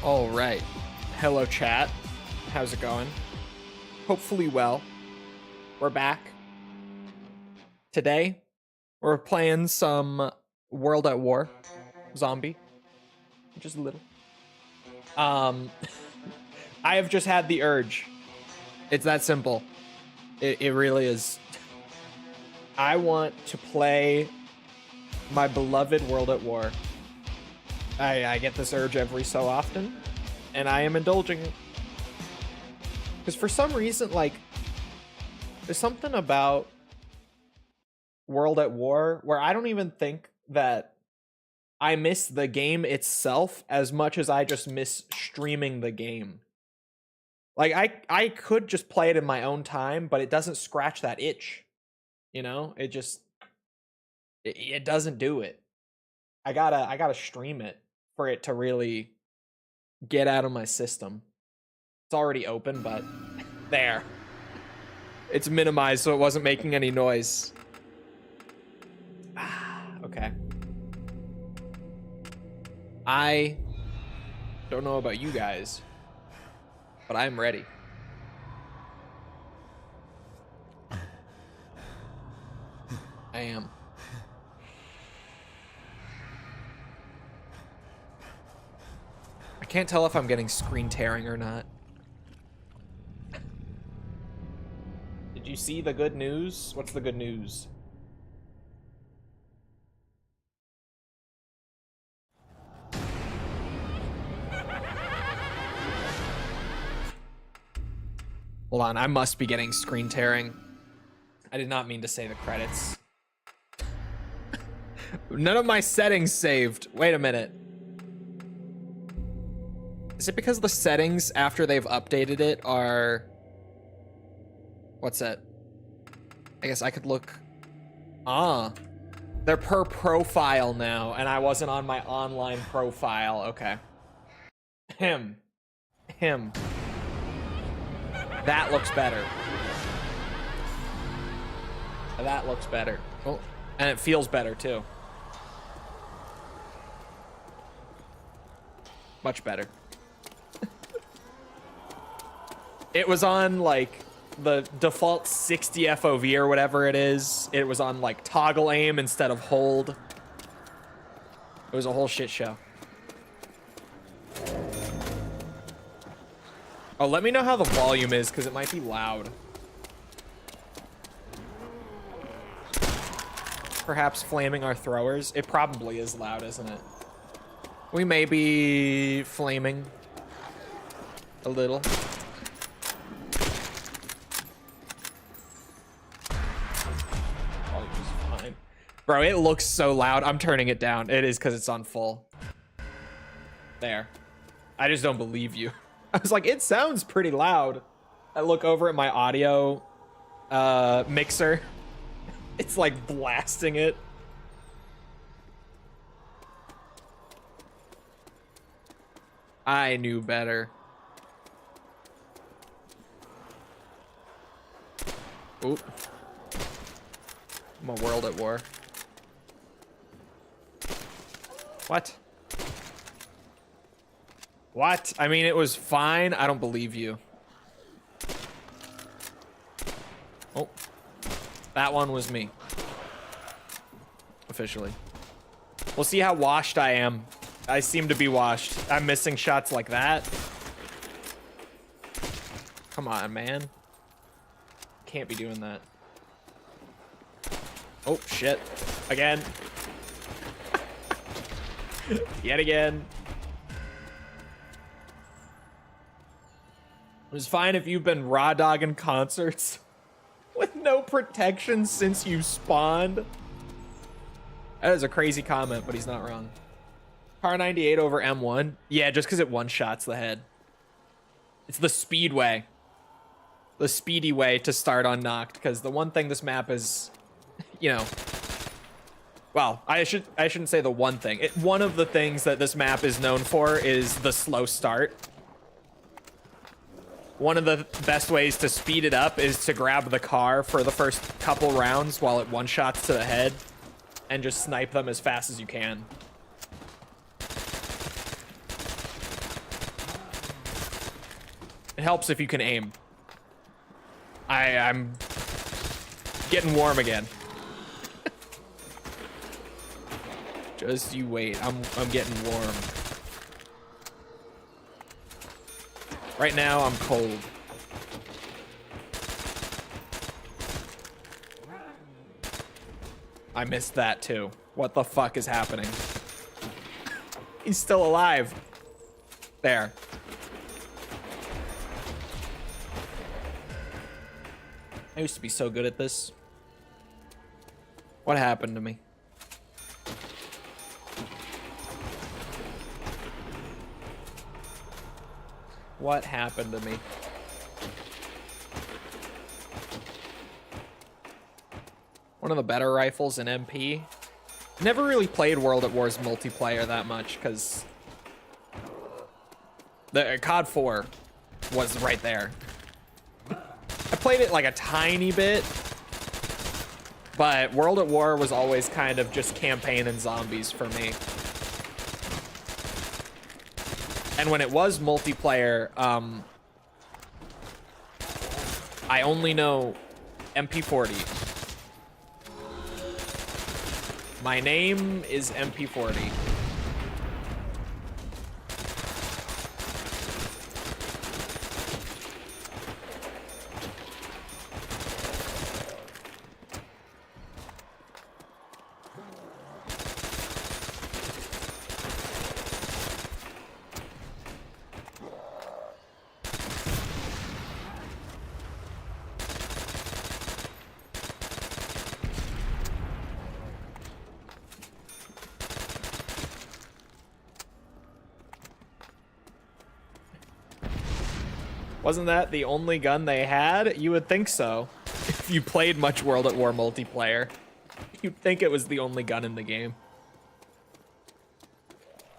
All right. Hello, chat. How's it going? Hopefully well. We're back. Today, we're playing some World at War Zombie. Just a little. I have just had the urge. It's that simple. It really is. I want to play my beloved World at War. I get this urge every so often, and I am indulging it. Because for some reason, like, there's something about World at War where I don't even think that I miss the game itself as much as I just miss streaming the game. Like, I could just play it in my own time, but it doesn't scratch that itch. You know? It just... It doesn't do it. I gotta stream it for it to really get out of my system. It's already open, but there. It's minimized so it wasn't making any noise. Okay. I don't know about you guys, but I'm ready. I am. I can't tell if I'm getting screen tearing or not. Did you see the good news? What's the good news? Hold on, I must be getting screen tearing. I did not mean to say the credits. None of my settings saved. Wait a minute. Is it because the settings after they've updated it are... What's that? I guess I could look... Ah. They're per profile now, and I wasn't on my online profile. Okay. Him. That looks better. That looks better. Oh, and it feels better, too. Much better. It was on, like, the default 60 FOV or whatever it is. It was on, like, toggle aim instead of hold. It was a whole shit show. Oh, let me know how the volume is, because it might be loud. Perhaps flaming our throwers. It probably is loud, isn't it? We may be flaming a little. Volume is fine. Bro, it looks so loud. I'm turning it down. It is because it's on full. There. I just don't believe you. I was like, it sounds pretty loud. I look over at my audio mixer. It's like blasting it. I knew better. Oop. I'm a world at war. What? What? I mean, it was fine. I don't believe you. Oh. That one was me. Officially. We'll see how washed I am. I seem to be washed. I'm missing shots like that. Come on, man. Can't be doing that. Oh, shit. Again. Yet again. It was fine if you've been raw dogging concerts with no protection since you spawned. That is a crazy comment, but he's not wrong. Car 98 over M1. Yeah, just because it one-shots the head. It's the speedway. The speedy way to start on Nacht, because the one thing this map is, you know... Well, I shouldn't say the one thing. One of the things that this map is known for is the slow start. One of the best ways to speed it up is to grab the car for the first couple rounds while it one-shots to the head and just snipe them as fast as you can. It helps if you can aim. I'm getting warm again. Just you wait. I'm getting warm. Right now, I'm cold. I missed that too. What the fuck is happening? He's still alive. There. I used to be so good at this. What happened to me? What happened to me? One of the better rifles in MP. Never really played World at War's multiplayer that much because the COD 4 was right there. I played it like a tiny bit, but World at War was always kind of just campaign and zombies for me. And when it was multiplayer, I only know MP40. My name is MP40. Wasn't that the only gun they had? You would think so. If you played much World at War multiplayer, you'd think it was the only gun in the game.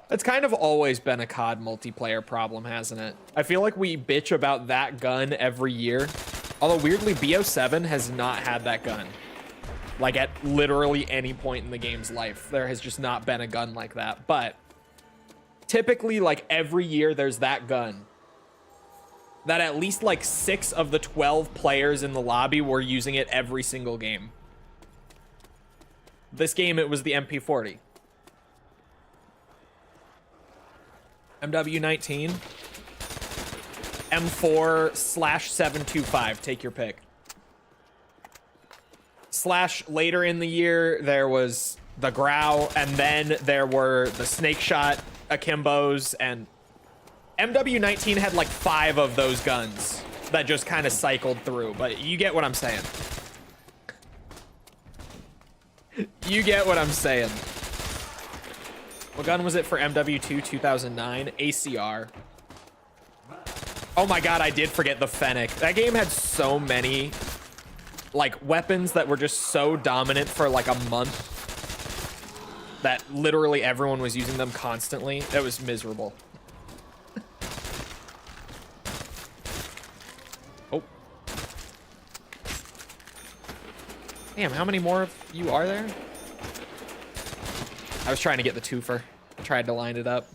It's kind of always been a COD multiplayer problem, hasn't it? I feel like we bitch about that gun every year. Although weirdly, BO7 has not had that gun. Like at literally any point in the game's life, there has just not been a gun like that. But typically, like every year, there's that gun. That at least like 6 of the 12 players in the lobby were using it every single game. This game, it was the MP40. MW19. M4/725. Take your pick. / later in the year, there was the Grow, and then there were the Snake Shot Akimbos, and MW19 had like 5 of those guns that just kind of cycled through, but you get what I'm saying. You get what I'm saying. What gun was it for MW2 2009? ACR. Oh my god, I did forget the Fennec. That game had so many like weapons that were just so dominant for like a month that literally everyone was using them constantly. It was miserable. Oh. Damn, how many more of you are there? I was trying to get the twofer. I tried to line it up.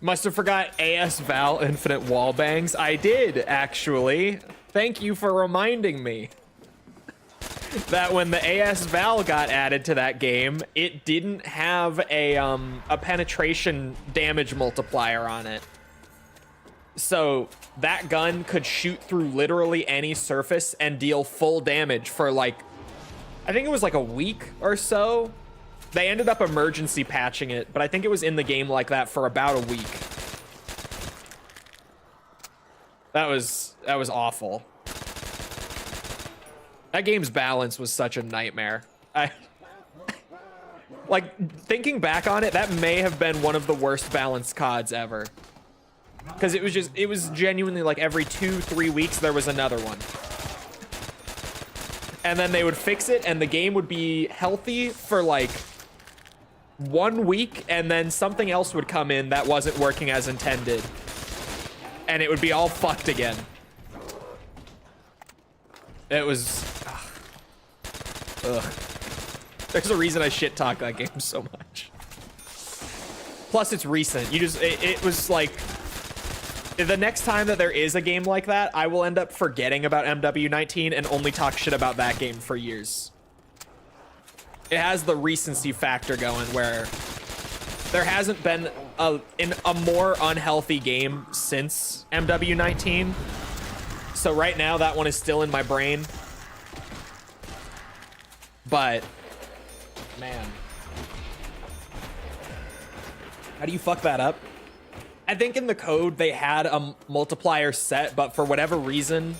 Must have forgot AS Val Infinite Wall Bangs. I did, actually. Thank you for reminding me that when the AS Val got added to that game, it didn't have a penetration damage multiplier on it. So that gun could shoot through literally any surface and deal full damage for like, I think it was like a week or so. They ended up emergency patching it, but I think it was in the game like that for about a week. That was awful. That game's balance was such a nightmare. Like, thinking back on it, that may have been one of the worst balanced CODs ever. Because it was genuinely like every 2-3 weeks there was another one. And then they would fix it and the game would be healthy for like 1 week, and then something else would come in that wasn't working as intended. And it would be all fucked again. It was... Ugh. There's a reason I shit talk that game so much. Plus, it's recent. It was like... The next time that there is a game like that, I will end up forgetting about MW19 and only talk shit about that game for years. It has the recency factor going where there hasn't been a more unhealthy game since MW19. So right now that one is still in my brain. But man, how do you fuck that up? I think in the code they had a multiplier set, but for whatever reason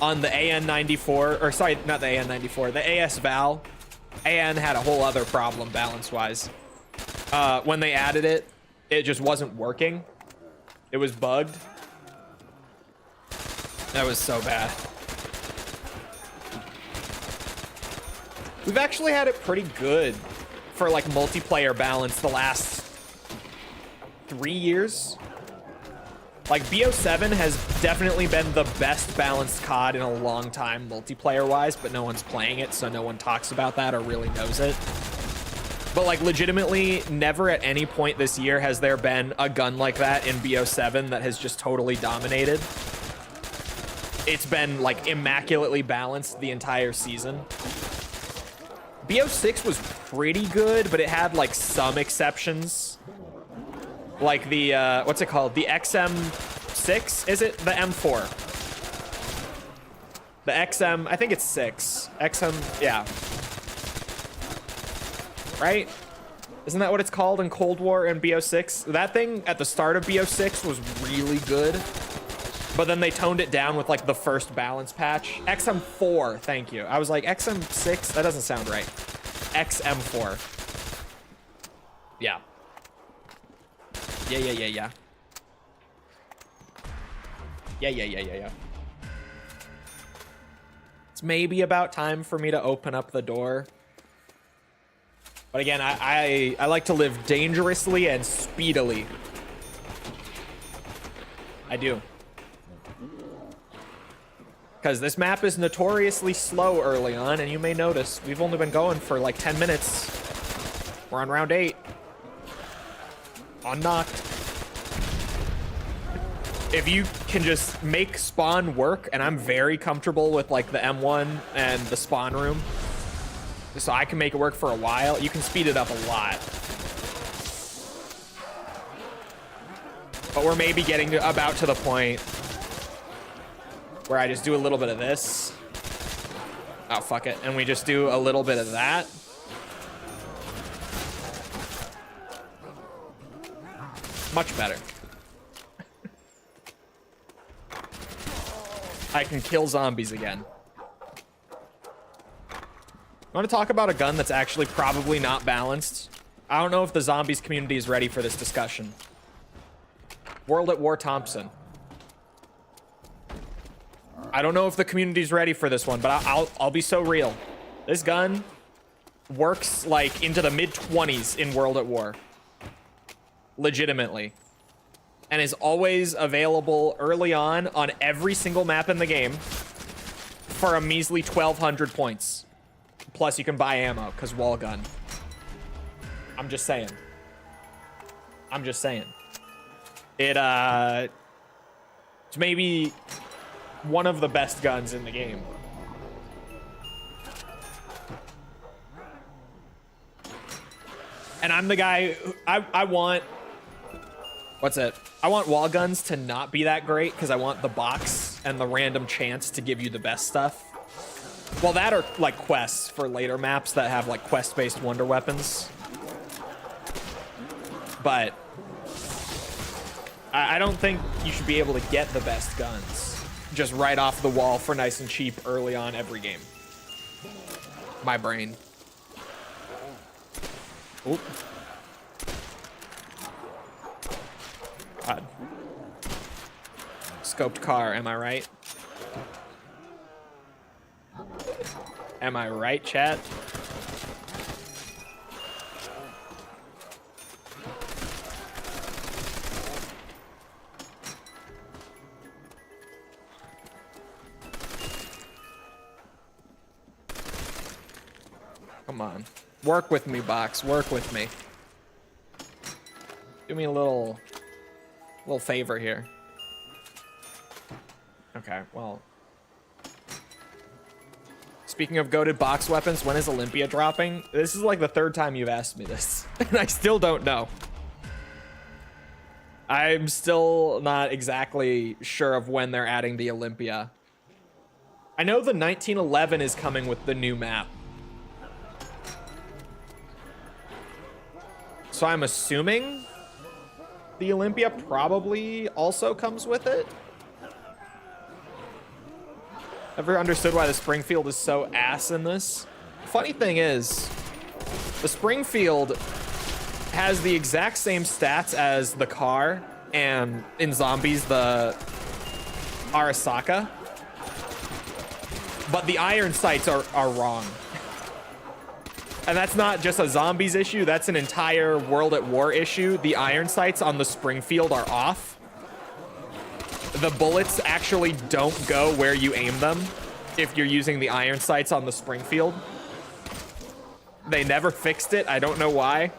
on the AN94, or sorry, not the AN94, the AS Val, AN had a whole other problem balance-wise. When they added it, it just wasn't working. It was bugged. That was so bad. We've actually had it pretty good for like multiplayer balance the last 3 years. Like BO7 has definitely been the best balanced COD in a long time multiplayer wise, but no one's playing it, so no one talks about that or really knows it. But like legitimately never at any point this year has there been a gun like that in BO7 that has just totally dominated. It's been like immaculately balanced the entire season. BO6 was pretty good, but it had like some exceptions. Like the, what's it called? The XM6? Is it? The M4. The XM, I think it's 6. XM, yeah. Right? Isn't that what it's called in Cold War and BO6? That thing at the start of BO6 was really good. But then they toned it down with like the first balance patch. XM4, thank you. I was like, XM6? That doesn't sound right. XM4. Yeah. Yeah. It's maybe about time for me to open up the door. But again, I like to live dangerously and speedily. I do. Because this map is notoriously slow early on, and you may notice we've only been going for like 10 minutes. We're on round 8. On Nacht. if you can just make spawn work, and I'm very comfortable with like the M1 and the spawn room, so I can make it work for a while, you can speed it up a lot. But we're maybe getting about to the point where I just do a little bit of this. Oh, fuck it. And we just do a little bit of that. Much better. I can kill zombies again. I want to talk about a gun that's actually probably not balanced. I don't know if the zombies community is ready for this discussion. World at War Thompson. I don't know if the community's ready for this one, but I'll be so real. This gun works like into the mid-20s in World at War. Legitimately. And is always available early on every single map in the game for a measly 1,200 points. Plus you can buy ammo, because wall gun. I'm just saying. I'm just saying. It's maybe one of the best guns in the game. And I'm the guy who, I want... What's it? I want wall guns to not be that great because I want the box and the random chance to give you the best stuff. Well, that are like quests for later maps that have like quest-based wonder weapons. But I don't think you should be able to get the best guns just right off the wall for nice and cheap early on every game. My brain. Oop. God. Scoped car, am I right? Am I right, chat? Come on. Work with me, box. Work with me. Do me a little favor here. Okay, well. Speaking of goated box weapons, when is Olympia dropping? This is like the third time you've asked me this, and I still don't know. I'm still not exactly sure of when they're adding the Olympia. I know the 1911 is coming with the new map. So I'm assuming the Olympia probably also comes with it. Ever understood why the Springfield is so ass in this? Funny thing is, the Springfield has the exact same stats as the car and in Zombies, the Arasaka. But the iron sights are wrong. And that's not just a Zombies issue, that's an entire World at War issue. The iron sights on the Springfield are off. The bullets actually don't go where you aim them if you're using the iron sights on the Springfield. They never fixed it, I don't know why.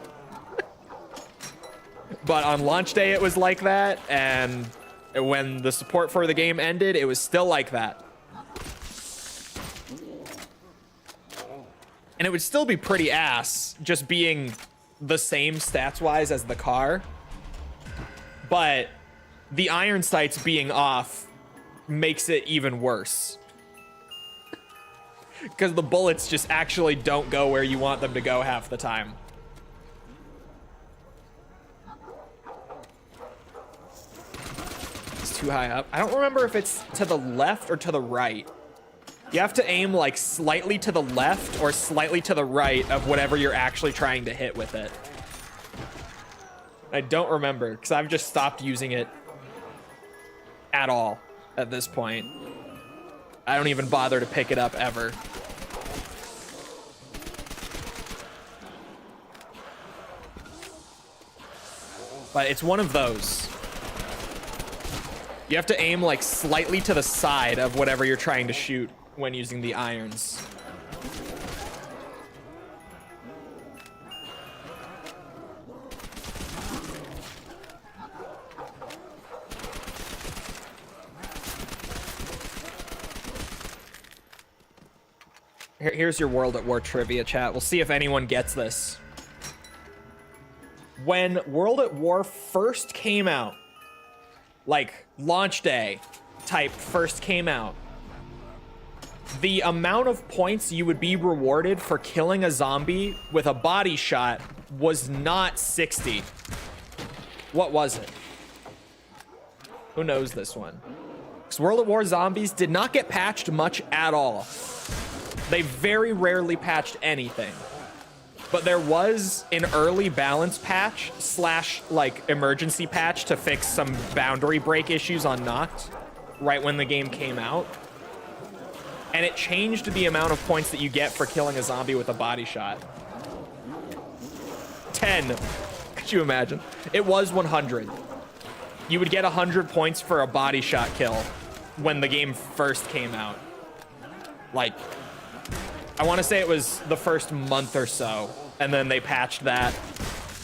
But on launch day it was like that, and when the support for the game ended, it was still like that. And it would still be pretty ass, just being the same stats-wise as the car. But the iron sights being off makes it even worse. Because the bullets just actually don't go where you want them to go half the time. It's too high up. I don't remember if it's to the left or to the right. You have to aim like slightly to the left or slightly to the right of whatever you're actually trying to hit with it. I don't remember because I've just stopped using it at all at this point. I don't even bother to pick it up ever. But it's one of those. You have to aim like slightly to the side of whatever you're trying to shoot when using the irons. Here's your World at War trivia, chat. We'll see if anyone gets this. When World at War first came out, like launch day type first came out, the amount of points you would be rewarded for killing a zombie with a body shot was not 60. What was it? Who knows this one? Because World at War zombies did not get patched much at all. They very rarely patched anything. But there was an early balance patch / like emergency patch to fix some boundary break issues on Nacht right when the game came out. And it changed the amount of points that you get for killing a zombie with a body shot. 10. Could you imagine? It was 100. You would get 100 points for a body shot kill when the game first came out. Like, I want to say it was the first month or so, and then they patched that,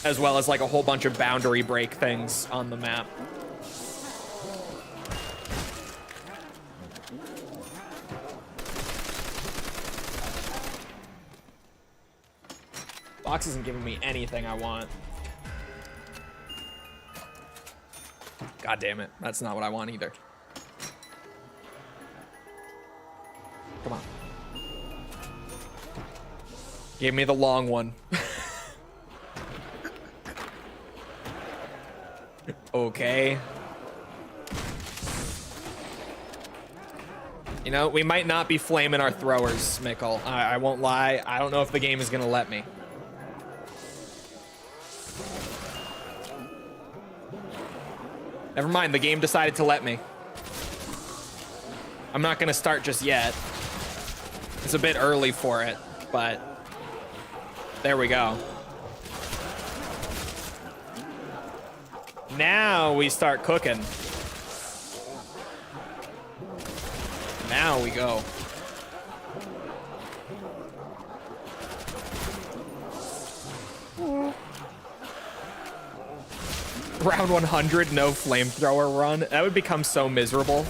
as well as like a whole bunch of boundary break things on the map. Box isn't giving me anything I want. God damn it, that's not what I want either. Come on. Gave me the long one. Okay. You know, we might not be flaming our throwers, Mikkel. I won't lie. I don't know if the game is gonna let me. Never mind, the game decided to let me. I'm not gonna start just yet. It's a bit early for it, but there we go. Now we start cooking. Now we go. Round 100, no flamethrower run. That would become so miserable.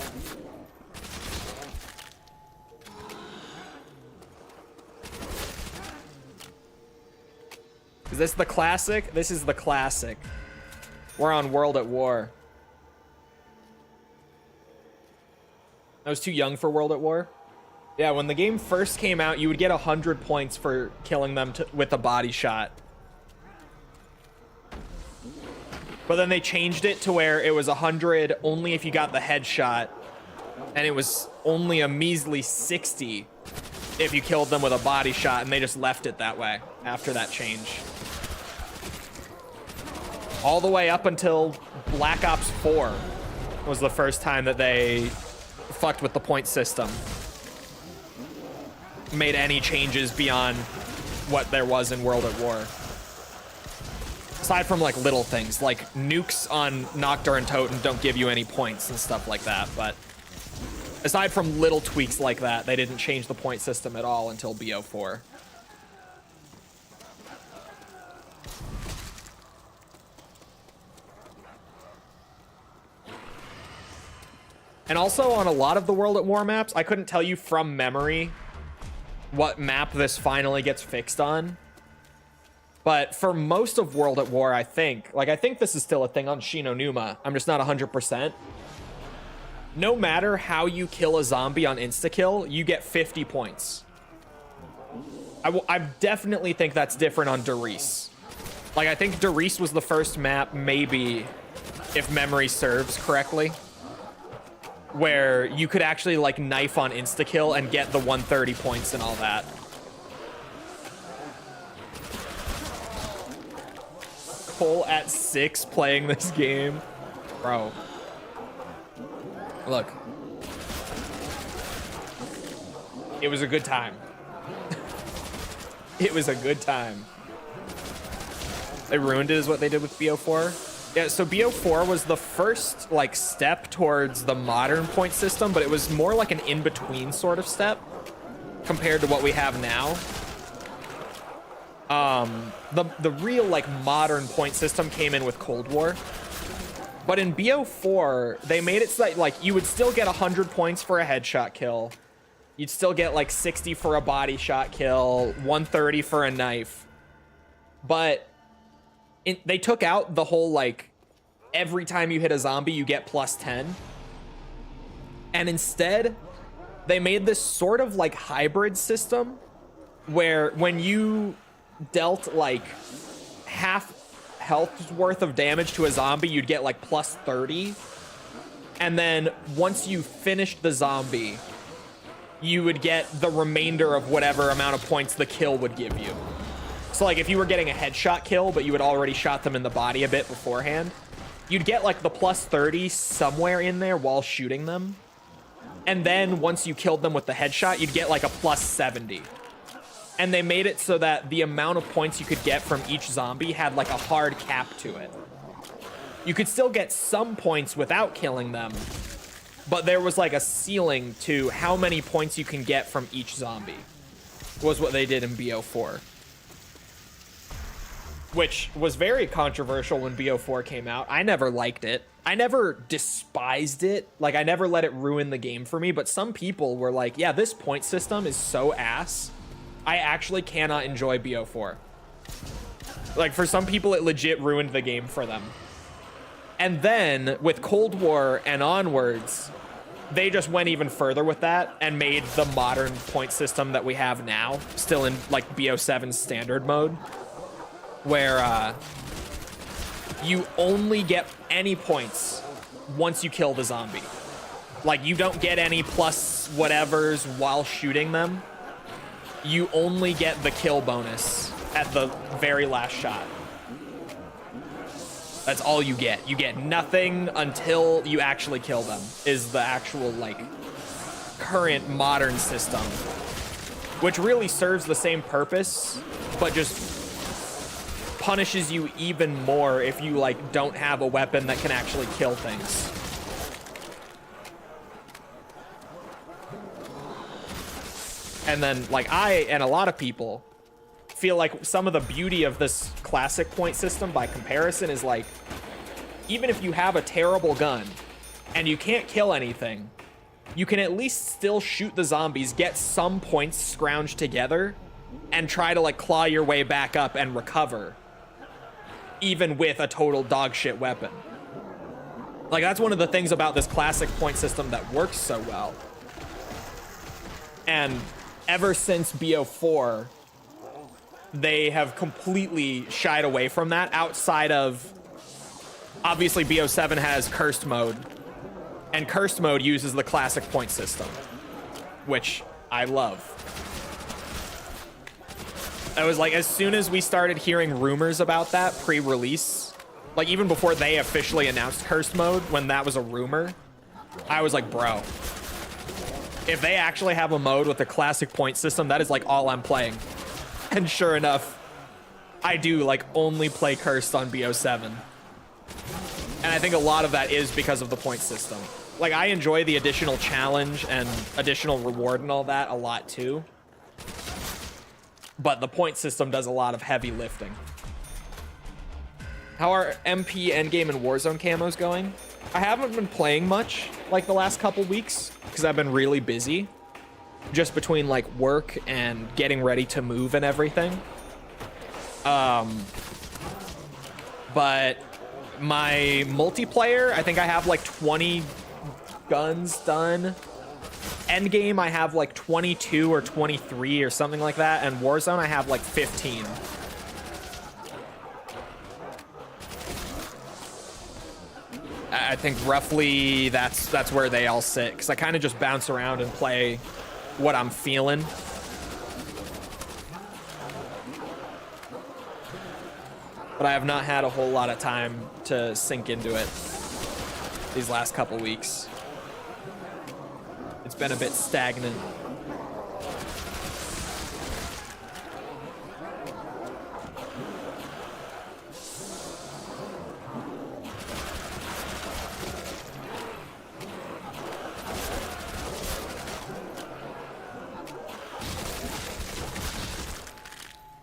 Is this the classic? This is the classic. We're on World at War. I was too young for World at War. Yeah, when the game first came out, you would get 100 points for killing them with a body shot. But then they changed it to where it was 100 only if you got the headshot, and it was only a measly 60 if you killed them with a body shot, and they just left it that way after that change. All the way up until Black Ops 4 was the first time that they fucked with the point system. Made any changes beyond what there was in World at War. Aside from like little things, like nukes on Nacht der Untoten don't give you any points and stuff like that, but aside from little tweaks like that, they didn't change the point system at all until BO4. And also on a lot of the World at War maps, I couldn't tell you from memory what map this finally gets fixed on. But for most of World at War, I think this is still a thing on Numa. I'm just not 100%. No matter how you kill a zombie on insta-kill, you get 50 points. I definitely think that's different on Riese. Like, I think Riese was the first map, maybe, if memory serves correctly, where you could actually, like, knife on insta-kill and get the 130 points and all that. Cole at 6 playing this game. Bro. Look. It was a good time. It was a good time. They ruined it is what they did with BO4. Yeah, so BO4 was the first, like, step towards the modern point system, but it was more like an in-between sort of step compared to what we have now. The real, like, modern point system came in with Cold War. But in BO4, they made it so that, like, you would still get 100 points for a headshot kill. You'd still get like 60 for a body shot kill, 130 for a knife. But they took out the whole like every time you hit a zombie you get plus 10. And instead they made this sort of like hybrid system where when you dealt like half health's worth of damage to a zombie, you'd get like plus 30. And then once you finished the zombie, you would get the remainder of whatever amount of points the kill would give you. So like if you were getting a headshot kill, but you had already shot them in the body a bit beforehand, you'd get like the plus 30 somewhere in there while shooting them. And then once you killed them with the headshot, you'd get like a plus 70. And they made it so that the amount of points you could get from each zombie had like a hard cap to it. You could still get some points without killing them, but there was like a ceiling to how many points you can get from each zombie, was what they did in BO4. Which was very controversial when BO4 came out. I never liked it. I never despised it. Like, I never let it ruin the game for me, but some people were like, yeah, this point system is so ass. I actually cannot enjoy BO4. Like, for some people, it legit ruined the game for them. And then, with Cold War and onwards, they just went even further with that and made the modern point system that we have now, still in, like, BO7 standard mode, where you only get any points once you kill the zombie. Like, you don't get any plus whatevers while shooting them. You only get the kill bonus at the very last shot. That's all you get. You get nothing until you actually kill them, is the actual, like, current modern system. Which really serves the same purpose, but just punishes you even more if you, like, don't have a weapon that can actually kill things. And then, like, I and a lot of people feel like some of the beauty of this classic point system by comparison is, like, even if you have a terrible gun and you can't kill anything, you can at least still shoot the zombies, get some points scrounged together, and try to, like, claw your way back up and recover, even with a total dogshit weapon. Like, that's one of the things about this classic point system that works so well. And ever since BO4, they have completely shied away from that, outside of, obviously BO7 has cursed mode, and cursed mode uses the classic point system, which I love. It was like, as soon as we started hearing rumors about that pre-release, like even before they officially announced cursed mode, when that was a rumor, I was like, bro, if they actually have a mode with a classic point system, that is like all I'm playing. And sure enough, I do like only play cursed on BO7. And I think a lot of that is because of the point system. Like, I enjoy the additional challenge and additional reward and all that a lot too. But the point system does a lot of heavy lifting. How are MP, Endgame, and Warzone camos going? I haven't been playing much like the last couple weeks because I've been really busy. Just between like work and getting ready to move and everything. But my multiplayer, I think I have like 20 guns done. Endgame, I have like 22 or 23 or something like that. And Warzone, I have like 15. I think roughly that's where they all sit, because I kind of just bounce around and play what I'm feeling. But I have not had a whole lot of time to sink into it these last couple weeks. It's been a bit stagnant.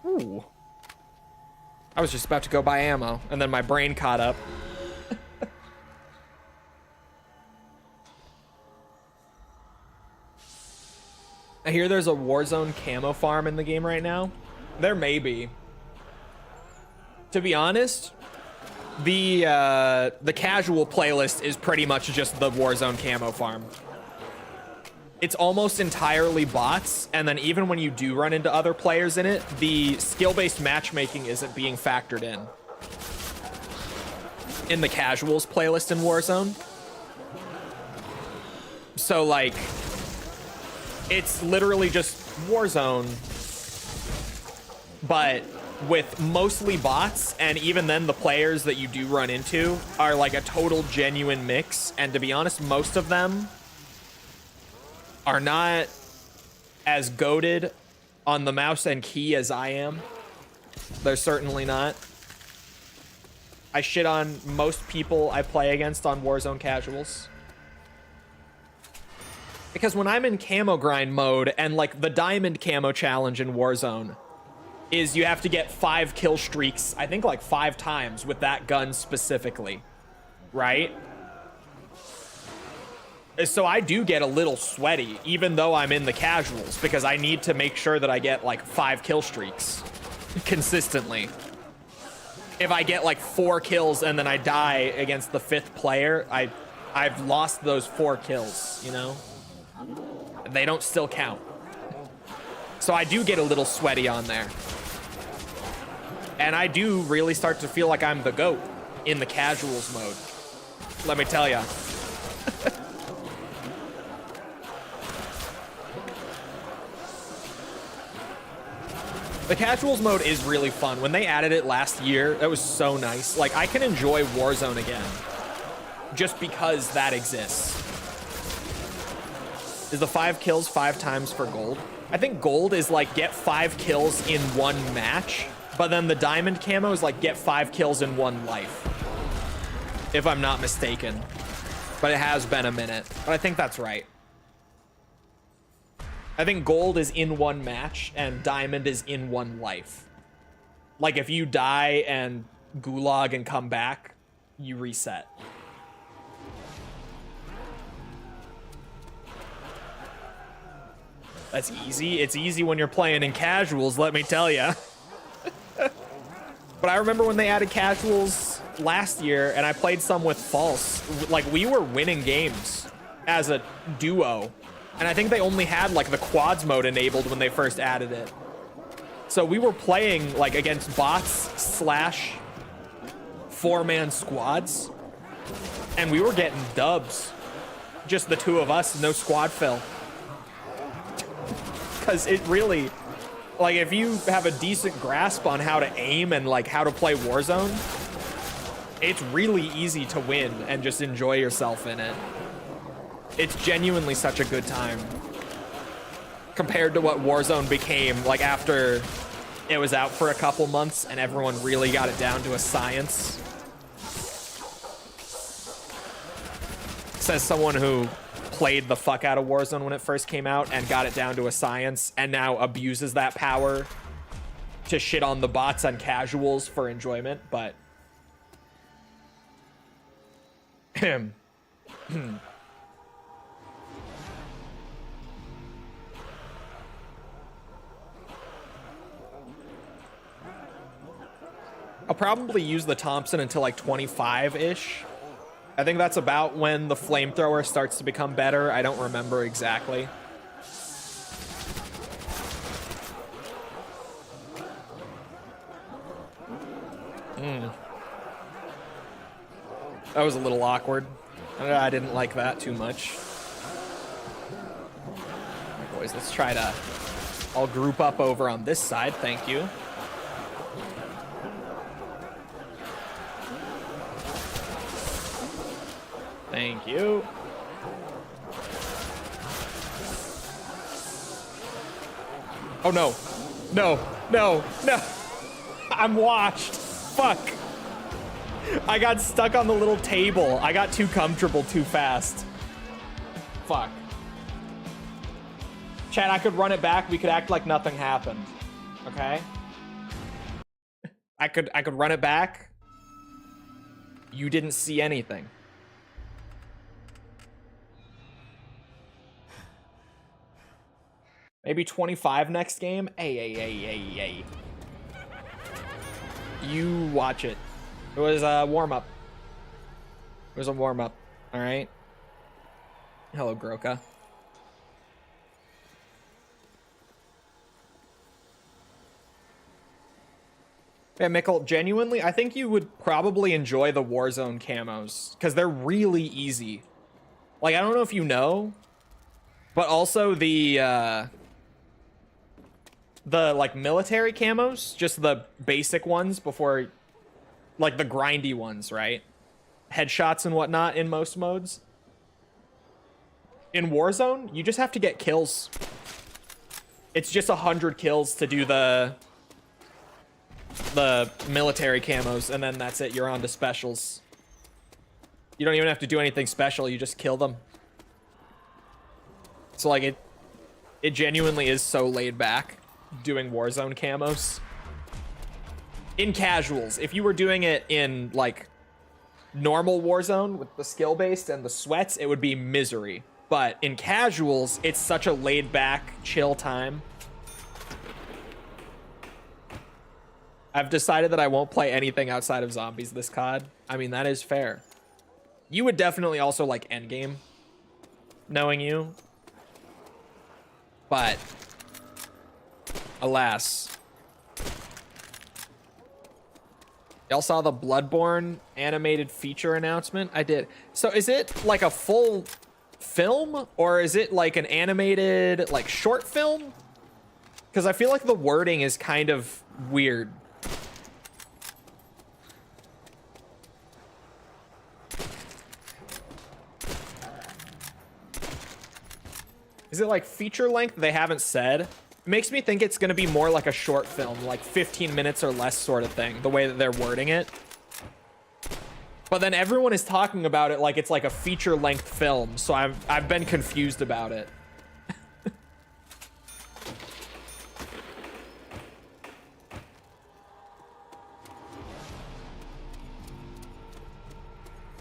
Ooh. I was just about to go buy ammo, and then my brain caught up. I hear there's a Warzone camo farm in the game right now. There may be. To be honest, the casual playlist is pretty much just the Warzone camo farm. It's almost entirely bots, and then even when you do run into other players in it, the skill-based matchmaking isn't being factored in the casuals playlist in Warzone. So, like, it's literally just Warzone, but with mostly bots, and even then the players that you do run into are like a total genuine mix, and to be honest, most of them are not as goated on the mouse and key as I am. They're certainly not. I shit on most people I play against on Warzone casuals. Because when I'm in camo grind mode, and like the diamond camo challenge in Warzone is you have to get 5 kill streaks, I think like 5 times with that gun specifically, right? So I do get a little sweaty, even though I'm in the casuals, because I need to make sure that I get like 5 kill streaks consistently. If I get like 4 kills and then I die against the 5th player, I've lost those 4 kills, you know? They don't still count. So I do get a little sweaty on there. And I do really start to feel like I'm the GOAT in the casuals mode. Let me tell ya. The casuals mode is really fun. When they added it last year, that was so nice. Like, I can enjoy Warzone again just because that exists. Is the 5 kills 5 times for gold? I think gold is like get 5 kills in 1 match, but then the diamond camo is like get 5 kills in 1 life, if I'm not mistaken. But it has been a minute, but I think that's right. I think gold is in 1 match and diamond is in 1 life. Like if you die and gulag and come back, you reset. That's easy. It's easy when you're playing in casuals, let me tell ya. But I remember when they added casuals last year and I played some with False. Like, we were winning games as a duo. And I think they only had like the quads mode enabled when they first added it. So we were playing like against bots / 4-man squads. And we were getting dubs. Just the 2 of us, no squad fill. Because it really, like, if you have a decent grasp on how to aim and like how to play Warzone, it's really easy to win and just enjoy yourself in it. It's genuinely such a good time compared to what Warzone became like after it was out for a couple months and everyone really got it down to a science. Says someone who played the fuck out of Warzone when it first came out and got it down to a science and now abuses that power to shit on the bots and casuals for enjoyment, but I'll probably use the Thompson until like 25-ish. I think that's about when the flamethrower starts to become better. I don't remember exactly. That was a little awkward. I didn't like that too much. All right, boys, let's try to all group up over on this side. Thank you. Thank you. Oh, no. No, no, no. I'm washed. Fuck. I got stuck on the little table. I got too comfortable too fast. Fuck. Chat, I could run it back. We could act like nothing happened. Okay? I could run it back. You didn't see anything. Maybe 25 next game. Hey. You watch it. It was a warm-up. It was a warm-up. All right. Hello, Groka. Yeah, Mikkel, genuinely, I think you would probably enjoy the Warzone camos because they're really easy. Like, I don't know if you know, but also the like military camos, just the basic ones before, like the grindy ones, right? Headshots and whatnot in most modes. In Warzone, you just have to get kills. It's just 100 kills to do the military camos, and then that's it. You're on to specials. You don't even have to do anything special. You just kill them. So like it genuinely is so laid back doing Warzone camos. In casuals, if you were doing it in like normal Warzone with the skill based and the sweats, it would be misery. But in casuals, it's such a laid back, chill time. I've decided that I won't play anything outside of zombies this COD. I mean, that is fair. You would definitely also like endgame, knowing you. But, alas. Y'all saw the Bloodborne animated feature announcement? I did. So is it like a full film, or is it like an animated like short film? Because I feel like the wording is kind of weird. Is it like feature length? They haven't said. It makes me think it's going to be more like a short film, like 15 minutes or less sort of thing, the way that they're wording it. But then everyone is talking about it like it's like a feature length film, so I've been confused about it.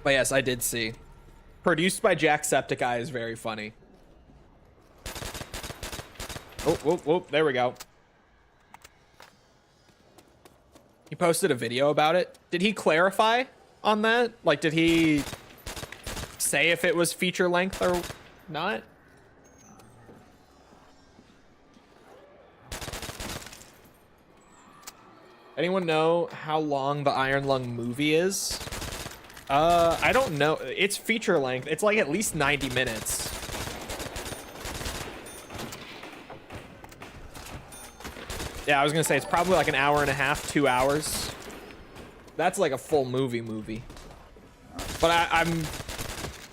But yes, I did see. Produced by Jacksepticeye is very funny. Oh, whoop, there we go. He posted a video about it. Did he clarify on that? Like, did he say if it was feature length or not? Anyone know how long the Iron Lung movie is? I don't know. It's feature length. It's like at least 90 minutes. Yeah, I was gonna say it's probably like an hour and a half, 2 hours. That's like a full movie. But I'm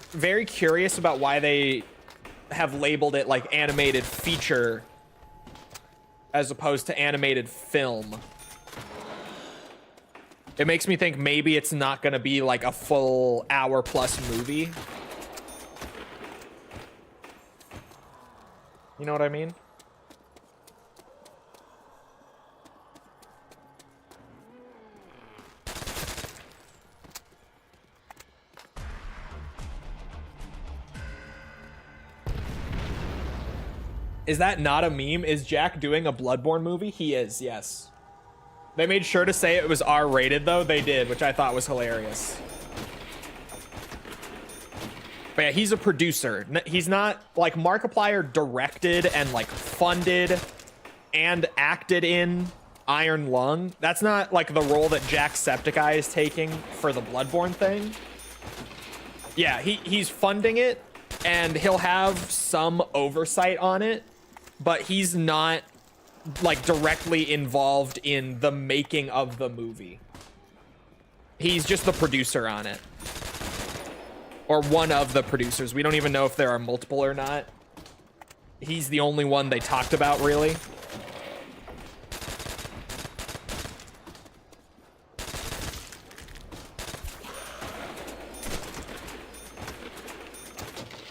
very curious about why they have labeled it like animated feature as opposed to animated film. It makes me think maybe it's not gonna be like a full hour plus movie. You know what I mean? Is that not a meme? Is Jack doing a Bloodborne movie? He is, yes. They made sure to say it was R-rated, though. They did, which I thought was hilarious. But yeah, he's a producer. He's not, like, Markiplier directed and, like, funded and acted in Iron Lung. That's not, like, the role that Jacksepticeye is taking for the Bloodborne thing. Yeah, he's funding it, and he'll have some oversight on it, but he's not like directly involved in the making of the movie. He's just the producer on it, or one of the producers. We don't even know if there are multiple or not. He's the only one they talked about, really.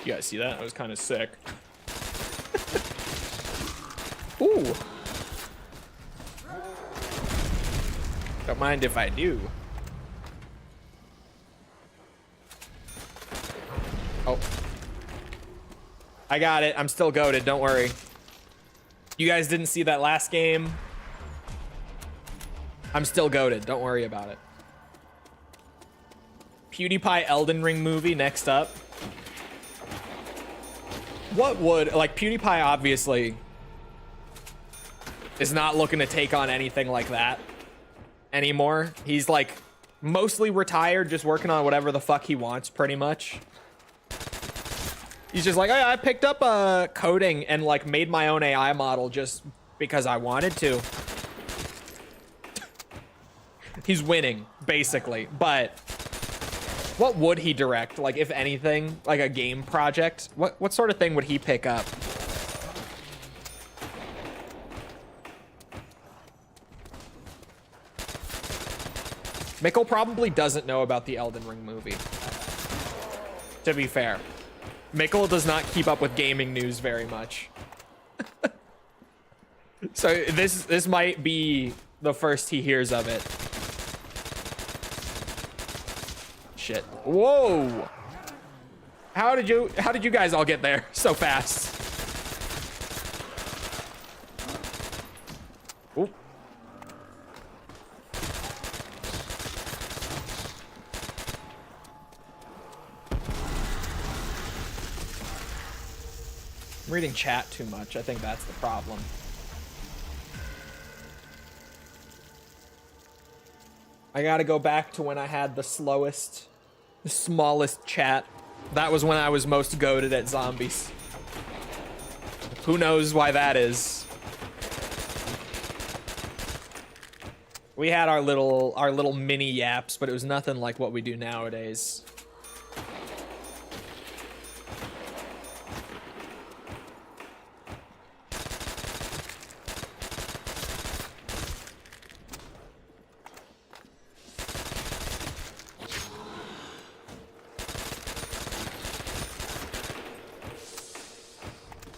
You guys see that? That was kind of sick. Ooh. Don't mind if I do. Oh. I got it. I'm still goated. Don't worry. You guys didn't see that last game. I'm still goated. Don't worry about it. PewDiePie Elden Ring movie next up. What would, like, PewDiePie obviously is not looking to take on anything like that anymore. He's like mostly retired, just working on whatever the fuck he wants, pretty much. He's just like, oh, yeah, I picked up coding and like made my own AI model just because I wanted to. He's winning, basically. But what would he direct? Like, if anything, like a game project? What sort of thing would he pick up? Mikkel probably doesn't know about the Elden Ring movie, to be fair. Mikkel does not keep up with gaming news very much. So this might be the first he hears of it. Shit. Whoa. How did you guys all get there so fast? Oop. I'm reading chat too much. I think that's the problem. I gotta go back to when I had the slowest, the smallest chat. That was when I was most goated at zombies. Who knows why that is? We had our little mini yaps, but it was nothing like what we do nowadays.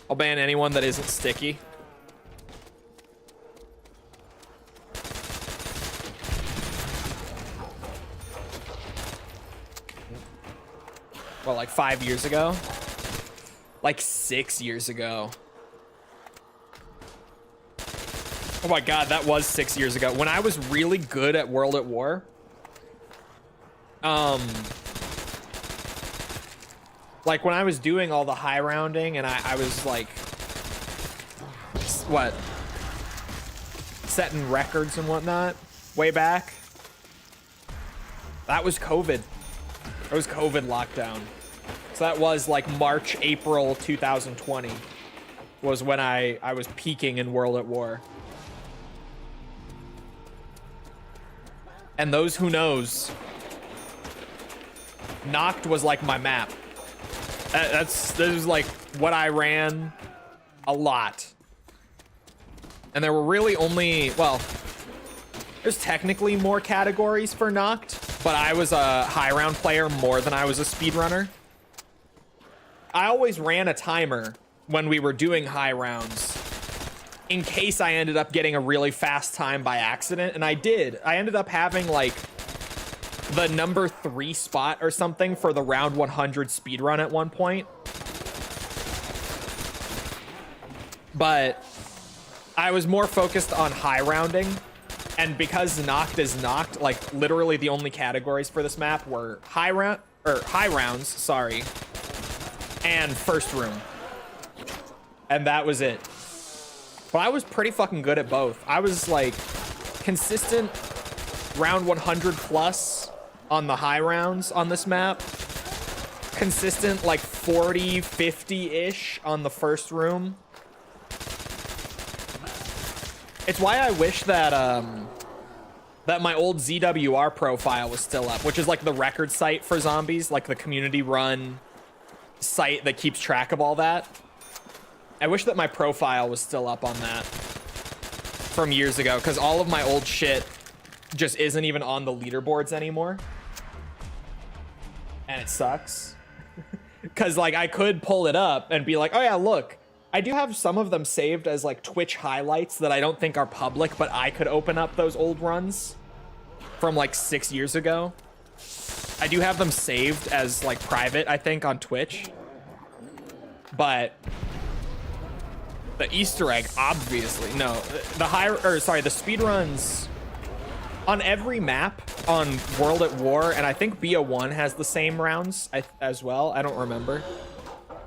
I'll ban anyone that isn't sticky. Well, like 5 years ago? Like 6 years ago. Oh my god, that was 6 years ago. When I was really good at World at War. Like when I was doing all the high rounding and I was like, what? Setting records and whatnot way back. That was COVID. It was COVID lockdown. So that was like March, April 2020 was when I was peaking in World at War. And those who knows, Nacht was like my map. This is like what I ran a lot. And there were really only, well, there's technically more categories for Nacht, but I was a high round player more than I was a speedrunner. I always ran a timer when we were doing high rounds in case I ended up getting a really fast time by accident, and I did. I ended up having like the number 3 spot or something for the round 100 speedrun at one point. But I was more focused on high rounding, and because Nacht is Nacht, like literally the only categories for this map were high rounds, sorry, and first room. And that was it. But I was pretty fucking good at both. I was like consistent round 100 plus on the high rounds on this map. Consistent like 40, 50-ish on the first room. It's why I wish that that my old ZWR profile was still up, which is like the record site for zombies, like the community run site that keeps track of all that. I wish that my profile was still up on that from years ago, because all of my old shit just isn't even on the leaderboards anymore. And it sucks. Because like I could pull it up and be like, oh yeah, look, I do have some of them saved as like Twitch highlights that I don't think are public, but I could open up those old runs from like 6 years ago. I do have them saved as like private, I think, on Twitch. But The Easter egg, obviously. No, the speed runs on every map on World at War, and I think BO1 has the same rounds as well. I don't remember.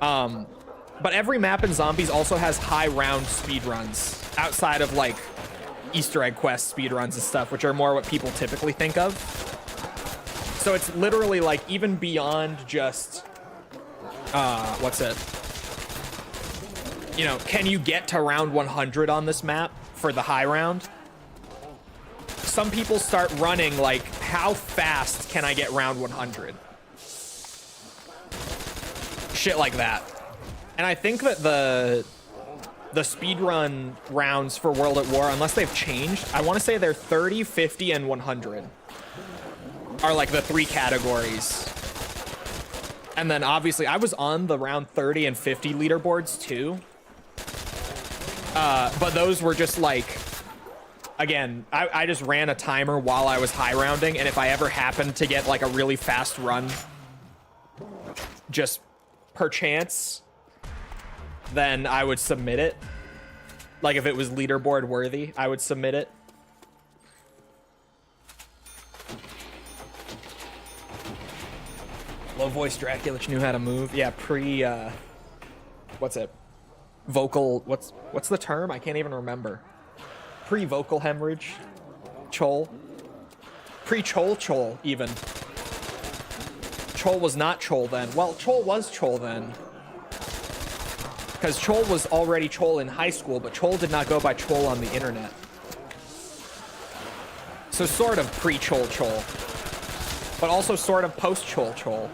But every map in Zombies also has high round speed runs outside of like Easter egg quest speed runs and stuff, which are more what people typically think of. So it's literally like even beyond just what's it? You know, can you get to round 100 on this map for the high round? Some people start running like, how fast can I get round 100? Shit like that. And I think that the speedrun rounds for World at War, unless they've changed, I want to say they're 30, 50, and 100 are like the 3 categories. And then obviously I was on the round 30 and 50 leaderboards too. But those were just like, again, I just ran a timer while I was high rounding, and if I ever happened to get like a really fast run, just perchance, then I would submit it. Like if it was leaderboard worthy, I would submit it. Low voice Dracula knew how to move. Yeah, what's it? Vocal, what's the term? I can't even remember. Pre-vocal hemorrhage. Chol. Pre-chol even. Chol was not Chol then. Well, Chol was Chol then. Because Chol was already Chol in high school, but Chol did not go by Chol on the internet. So sort of pre-Chol Chol. But also sort of post-Chol Chol.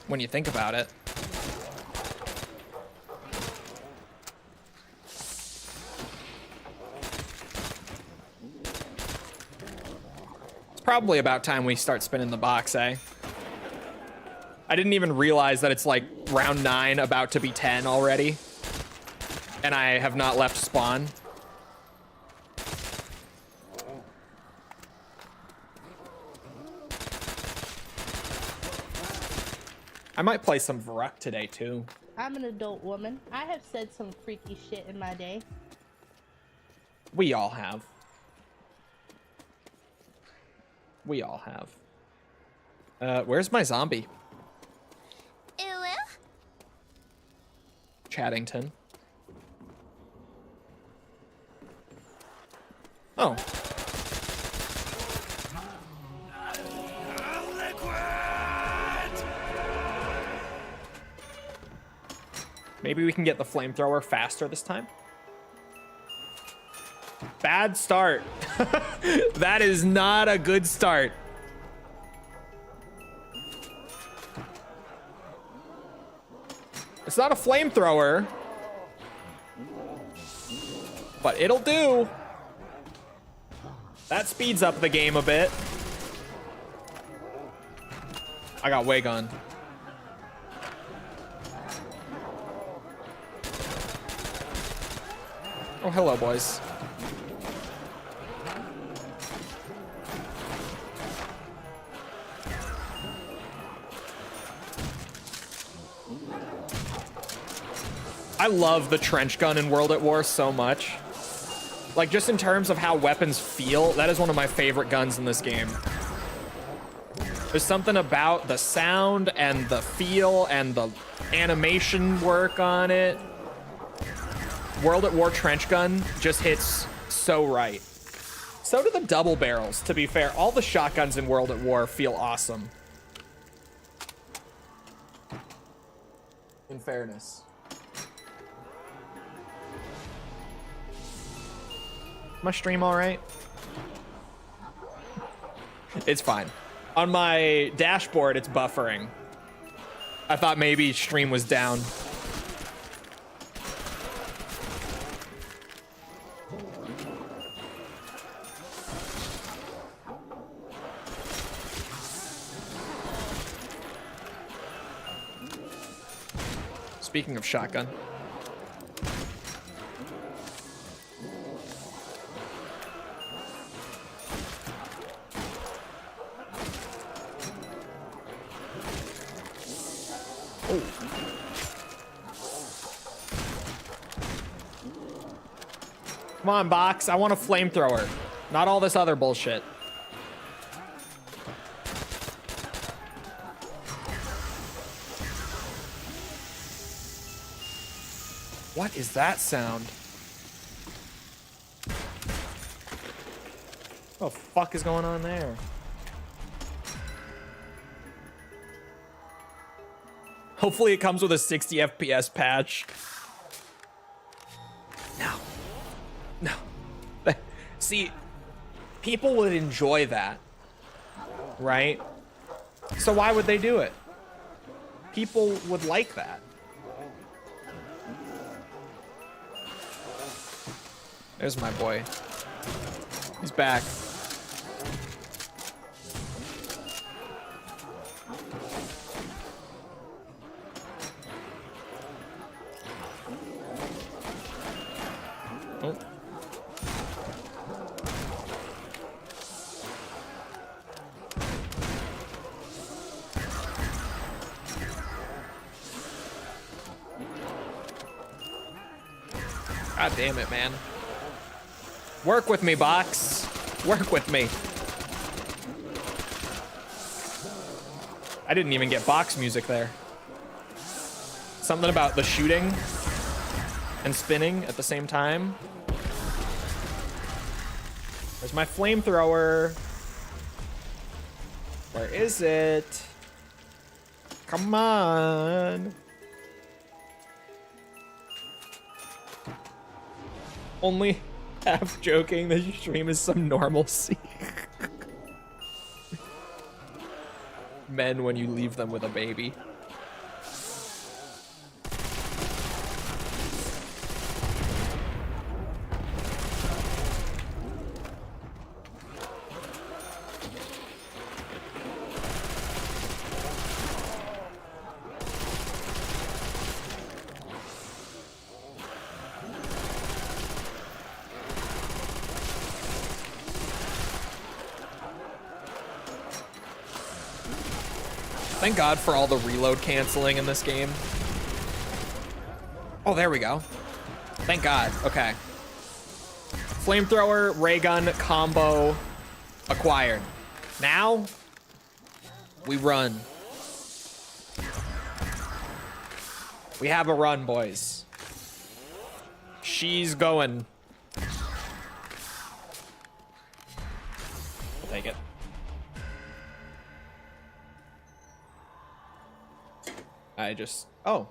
When you think about it. It's probably about time we start spinning the box, eh? I didn't even realize that it's like round 9, about to be 10 already. And I have not left spawn. I might play some Verruckt today too. I'm an adult woman. I have said some freaky shit in my day. We all have. We all have. Where's my zombie? Chaddington. Oh. Maybe we can get the flamethrower faster this time. Bad start. That is not a good start. It's not a flamethrower, but it'll do. That speeds up the game a bit. I got Waygun. Oh, hello, boys. I love the trench gun in World at War so much. Like, just in terms of how weapons feel, that is one of my favorite guns in this game. There's something about the sound and the feel and the animation work on it. World at War trench gun just hits so right. So do the double barrels, to be fair. All the shotguns in World at War feel awesome. In fairness. My stream all right? It's fine. On my dashboard, it's buffering. I thought maybe stream was down. Speaking of shotgun. Oh. Come on, box. I want a flamethrower. Not all this other bullshit. What is that sound? What the fuck is going on there? Hopefully it comes with a 60 FPS patch. No. No. See, people would enjoy that, right? So why would they do it? People would like that. There's my boy. He's back. Oh. God damn it, man. Work with me, box. Work with me. I didn't even get box music there. Something about the shooting and spinning at the same time. Where's my flamethrower? Where is it? Come on. Only half joking, this stream is some normalcy. Men when you leave them with a baby. Thank God for all the reload canceling in this game. Oh, there we go. Thank God. Okay. Flamethrower, ray gun, combo acquired. Now, we run. We have a run, boys. She's going. I'll take it. Oh.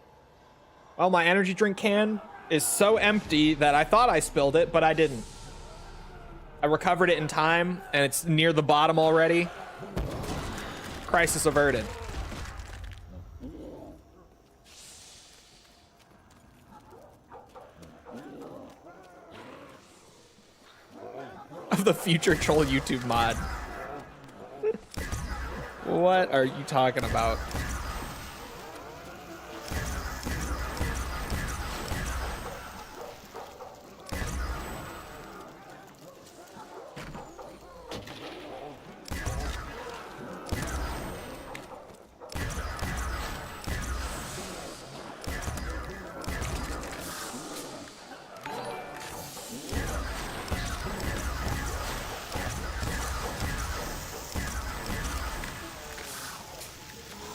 Well, my energy drink can is so empty that I thought I spilled it, but I didn't. I recovered it in time, and it's near the bottom already. Crisis averted. Of the future troll YouTube mod. What are you talking about?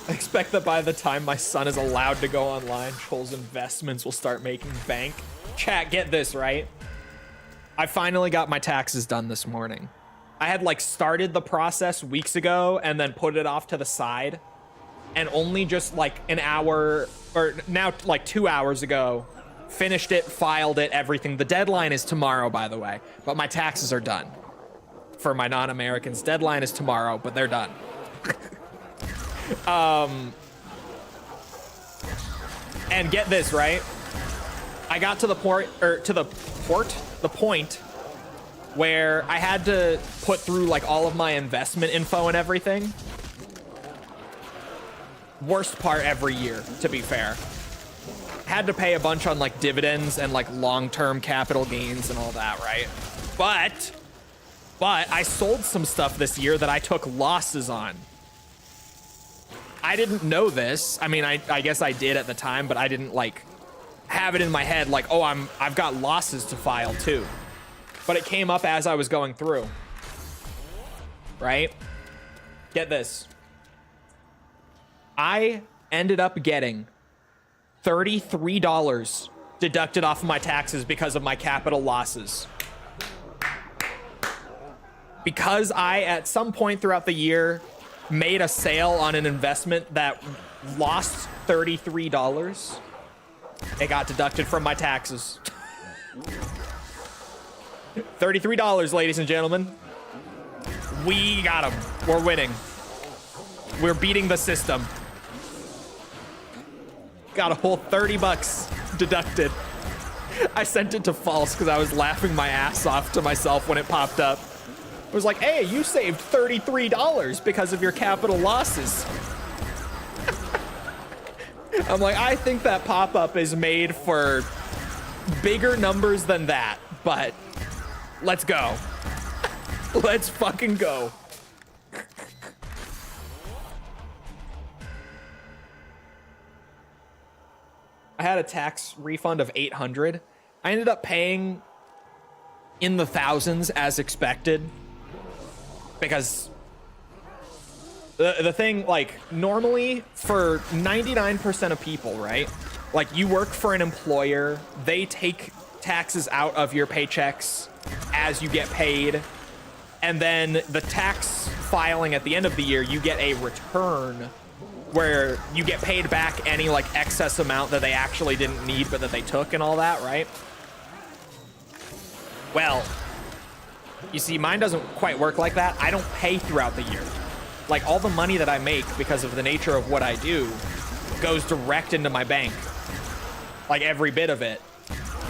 I expect that by the time my son is allowed to go online, Troll's investments will start making bank. Chat, get this, right? I finally got my taxes done this morning. I had like started the process weeks ago and then put it off to the side. And only just like an hour, or now like 2 hours ago, finished it, filed it, everything. The deadline is tomorrow, by the way, but my taxes are done. For my non-Americans, deadline is tomorrow, but they're done. And get this, right? I got to the point where I had to put through like all of my investment info and everything. Worst part every year, to be fair. Had to pay a bunch on like dividends and like long-term capital gains and all that, right? But I sold some stuff this year that I took losses on. I didn't know this. I mean, I guess I did at the time, but I didn't like have it in my head like, oh, I've got losses to file too. but it came up as I was going through. Right? Get this. I ended up getting $33 deducted off of my taxes because of my capital losses. Because I, at some point throughout the year, made a sale on an investment that lost $33, it got deducted from my taxes. $33, ladies and gentlemen. We got him. We're winning. We're beating the system. Got a whole 30 bucks deducted. I sent it to false because I was laughing my ass off to myself when it popped up. It was like, hey, you saved $33 because of your capital losses. I'm like, I think that pop-up is made for bigger numbers than that, but let's go. Let's fucking go. I had a tax refund of $800. I ended up paying in the thousands as expected. Because the thing, like, normally for 99% of people, right? Like, you work for an employer, they take taxes out of your paychecks as you get paid. And then the tax filing at the end of the year, you get a return where you get paid back any like excess amount that they actually didn't need but that they took and all that, right? Well, you see, mine doesn't quite work like that. I don't pay throughout the year. Like, all the money that I make because of the nature of what I do goes direct into my bank. Like, every bit of it.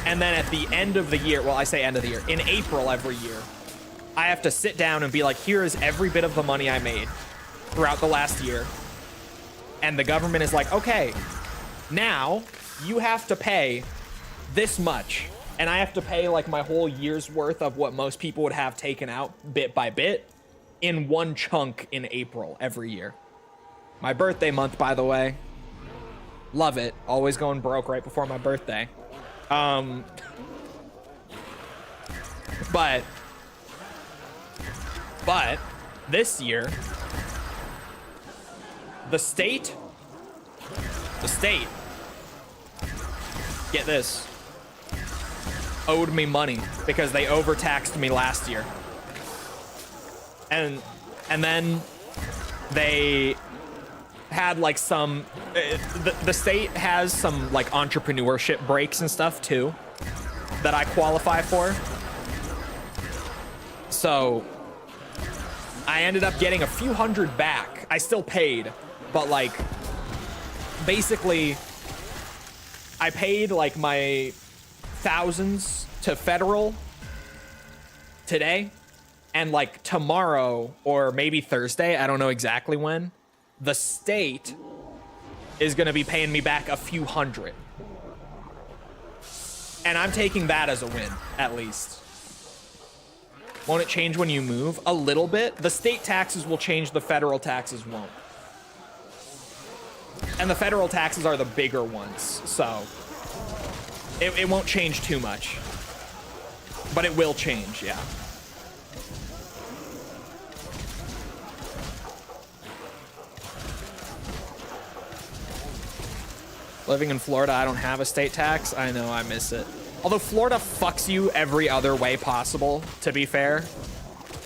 And then at the end of the year, well, I say end of the year, in April every year, I have to sit down and be like, here is every bit of the money I made throughout the last year. And the government is like, okay, now you have to pay this much. And I have to pay like my whole year's worth of what most people would have taken out bit by bit in one chunk in April every year. My birthday month, by the way. Love it. Always going broke right before my birthday. But this year, the state, get this, owed me money because they overtaxed me last year. And then they had like some, the state has some like entrepreneurship breaks and stuff too that I qualify for. So I ended up getting a few hundred back. I still paid, but like basically I paid like my thousands to federal today, and like tomorrow or maybe Thursday, I don't know exactly when, the state is going to be paying me back a few hundred. And I'm taking that as a win, at least. Won't it change when you move? A little bit. The state taxes will change, the federal taxes won't. And the federal taxes are the bigger ones, so it won't change too much. But it will change, yeah. Living in Florida, I don't have a state tax. I know, I miss it. Although Florida fucks you every other way possible, to be fair.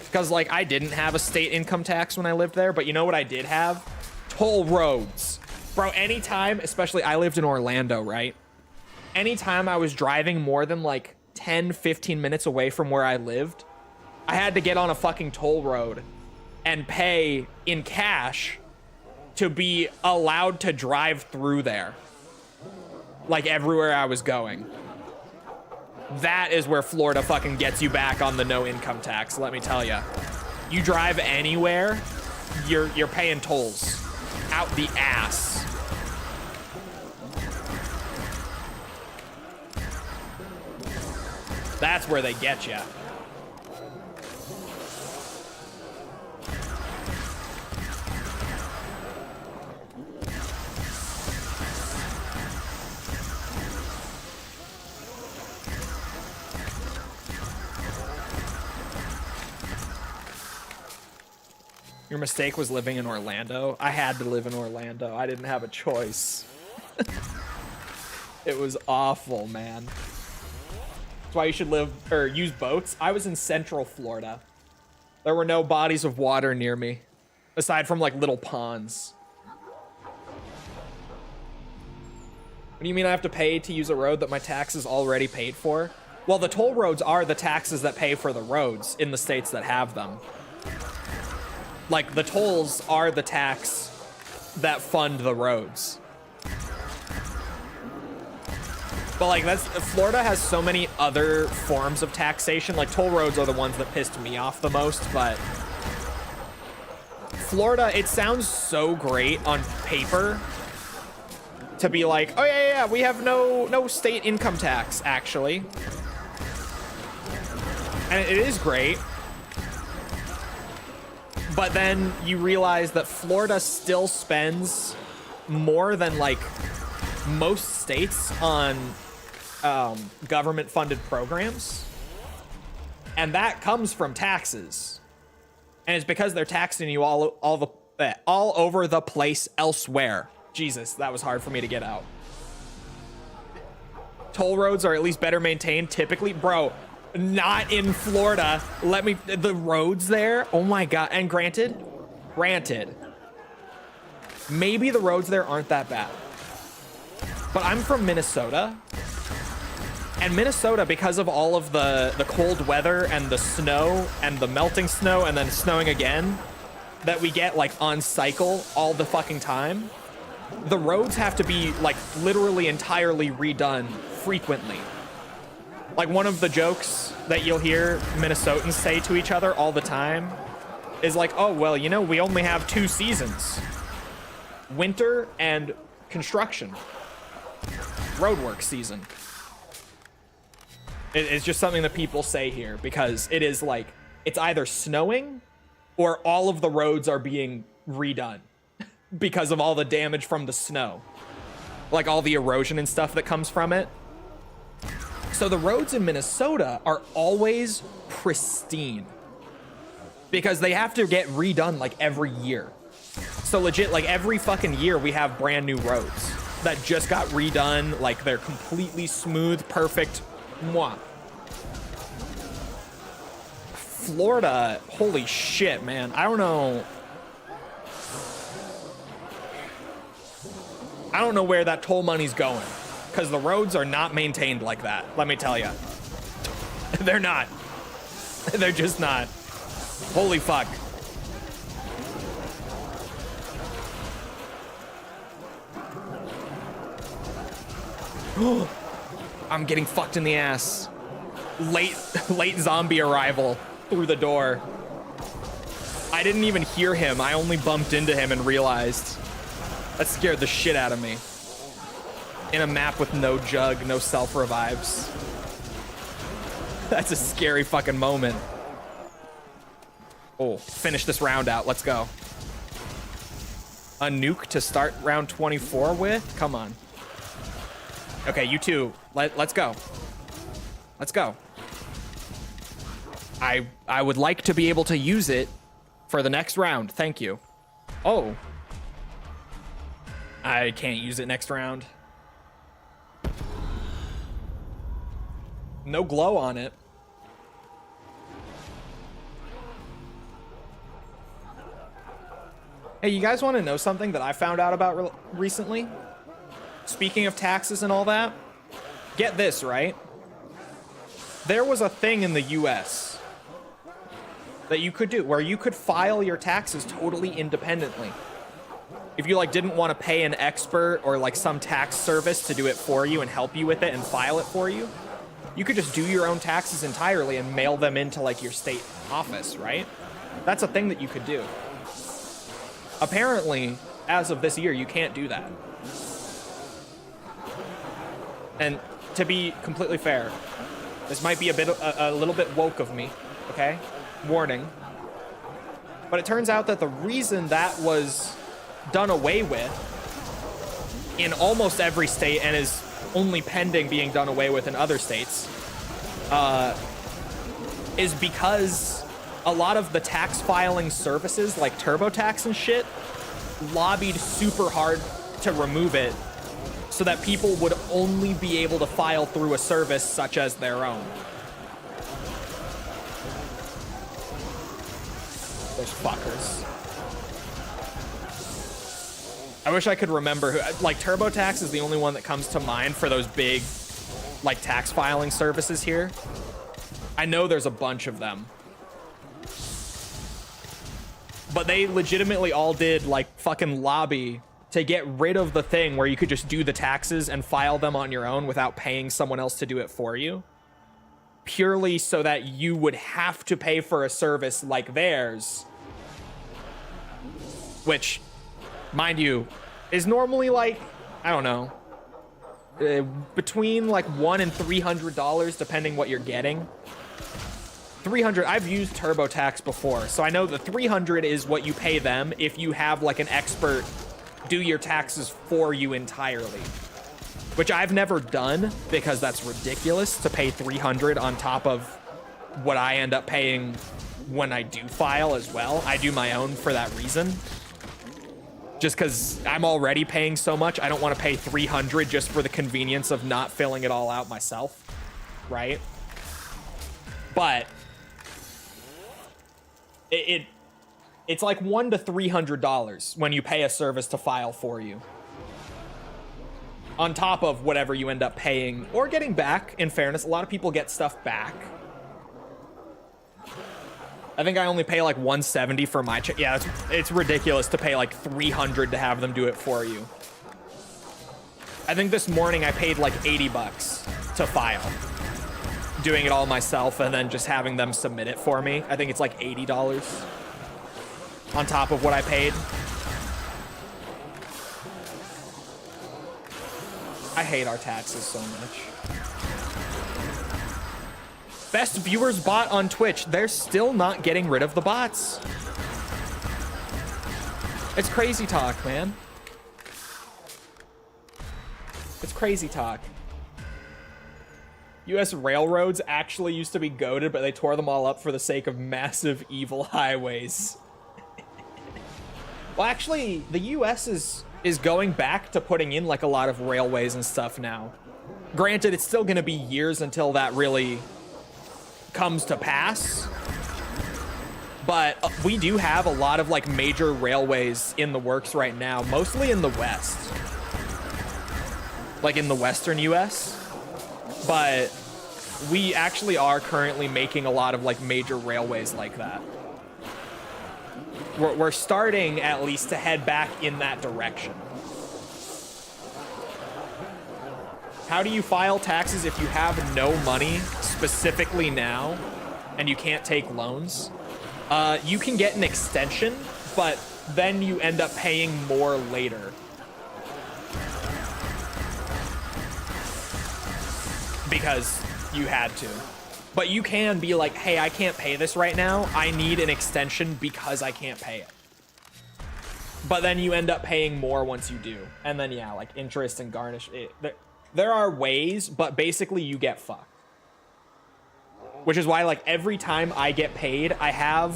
Because, like, I didn't have a state income tax when I lived there, but you know what I did have? Toll roads. Bro, anytime, especially I lived in Orlando, right? Anytime I was driving more than, like, 10, 15 minutes away from where I lived, I had to get on a fucking toll road and pay in cash to be allowed to drive through there. Like, everywhere I was going. That is where Florida fucking gets you back on the no income tax, let me tell you. You drive anywhere, you're paying tolls out the ass. That's where they get you. Your mistake was living in Orlando. I had to live in Orlando. I didn't have a choice. It was awful, man. That's why you should live or use boats. I was in Central Florida. There were no bodies of water near me, aside from like little ponds. What do you mean I have to pay to use a road that my taxes already paid for? Well, the toll roads are the taxes that pay for the roads in the states that have them. Like, the tolls are the tax that fund the roads. But like, Florida has so many other forms of taxation. Like, toll roads are the ones that pissed me off the most, but Florida, it sounds so great on paper to be like, oh yeah, we have no state income tax, actually. And it is great. But then you realize that Florida still spends more than like most states on government-funded programs. And that comes from taxes. And it's because they're taxing you all over the place elsewhere. Jesus, that was hard for me to get out. Toll roads are at least better maintained typically. Bro, not in Florida. The roads there, oh my God. And granted, maybe the roads there aren't that bad. But I'm from Minnesota. And Minnesota, because of all of the cold weather and the snow and the melting snow and then snowing again that we get like on cycle all the fucking time, the roads have to be like literally entirely redone frequently. Like, one of the jokes that you'll hear Minnesotans say to each other all the time is like, oh, well, you know, we only have 2 seasons. Winter and construction. Roadwork season. It's just something that people say here because it is like, it's either snowing or all of the roads are being redone because of all the damage from the snow. Like all the erosion and stuff that comes from it. So the roads in Minnesota are always pristine because they have to get redone like every year. So legit, like every fucking year we have brand new roads that just got redone. Like they're completely smooth, perfect. Mwah. Florida, holy shit, man. I don't know where that toll money's going. Because the roads are not maintained like that, let me tell you. They're not. They're just not. Holy fuck. I'm getting fucked in the ass. Late zombie arrival through the door. I didn't even hear him. I only bumped into him and realized. That scared the shit out of me. In a map with no jug, no self-revives. That's a scary fucking moment. Oh, finish this round out. Let's go. A nuke to start round 24 with? Come on. Okay, you two. Let's go. Let's go. I would like to be able to use it for the next round. Thank you. Oh. I can't use it next round. No glow on it. Hey, you guys want to know something that I found out about recently? Speaking of taxes and all that, get this, right? There was a thing in the US that you could do where you could file your taxes totally independently. If you like didn't want to pay an expert or like some tax service to do it for you and help you with it and file it for you, you could just do your own taxes entirely and mail them into like your state office, right? That's a thing that you could do. Apparently, as of this year, you can't do that. And to be completely fair, this might be a little bit woke of me, okay? Warning. But it turns out that the reason that was done away with in almost every state and is only pending being done away with in other states is because a lot of the tax filing services like TurboTax and shit lobbied super hard to remove it so that people would only be able to file through a service such as their own. Those fuckers. I wish I could remember who, like TurboTax is the only one that comes to mind for those big like tax filing services here. I know there's a bunch of them. But they legitimately all did like fucking lobby to get rid of the thing where you could just do the taxes and file them on your own without paying someone else to do it for you. Purely so that you would have to pay for a service like theirs. Which, mind you, is normally like, I don't know, between like $100 and $300 depending what you're getting. 300, I've used TurboTax before, so I know the 300 is what you pay them if you have like an expert do your taxes for you entirely. Which I've never done because that's ridiculous to pay 300 on top of what I end up paying when I do file as well. I do my own for that reason. Just because I'm already paying so much, I don't want to pay 300 just for the convenience of not filling it all out myself, right? But it's like $100 to $300 when you pay a service to file for you, on top of whatever you end up paying or getting back. In fairness, a lot of people get stuff back. I think I only pay like $170 for my check. Yeah, it's ridiculous to pay like $300 to have them do it for you. I think this morning I paid like $80 to file, doing it all myself and then just having them submit it for me. I think it's like $80 on top of what I paid. I hate our taxes so much. Best viewers bot on Twitch. They're still not getting rid of the bots. It's crazy talk, man. It's crazy talk. U.S. railroads actually used to be goated, but they tore them all up for the sake of massive evil highways. Well, actually, the U.S. is going back to putting in like a lot of railways and stuff now. Granted, it's still going to be years until that really comes to pass, but we do have a lot of like major railways in the works right now, mostly in the West, like in the Western US. But we actually are currently making a lot of like major railways like that. We're starting at least to head back in that direction. How do you file taxes if you have no money specifically now and you can't take loans? You can get an extension, but then you end up paying more later. Because you had to. But you can be like, hey, I can't pay this right now. I need an extension because I can't pay it. But then you end up paying more once you do. And then, yeah, like interest and garnish. There are ways, but basically you get fucked. Which is why, like, every time I get paid, I have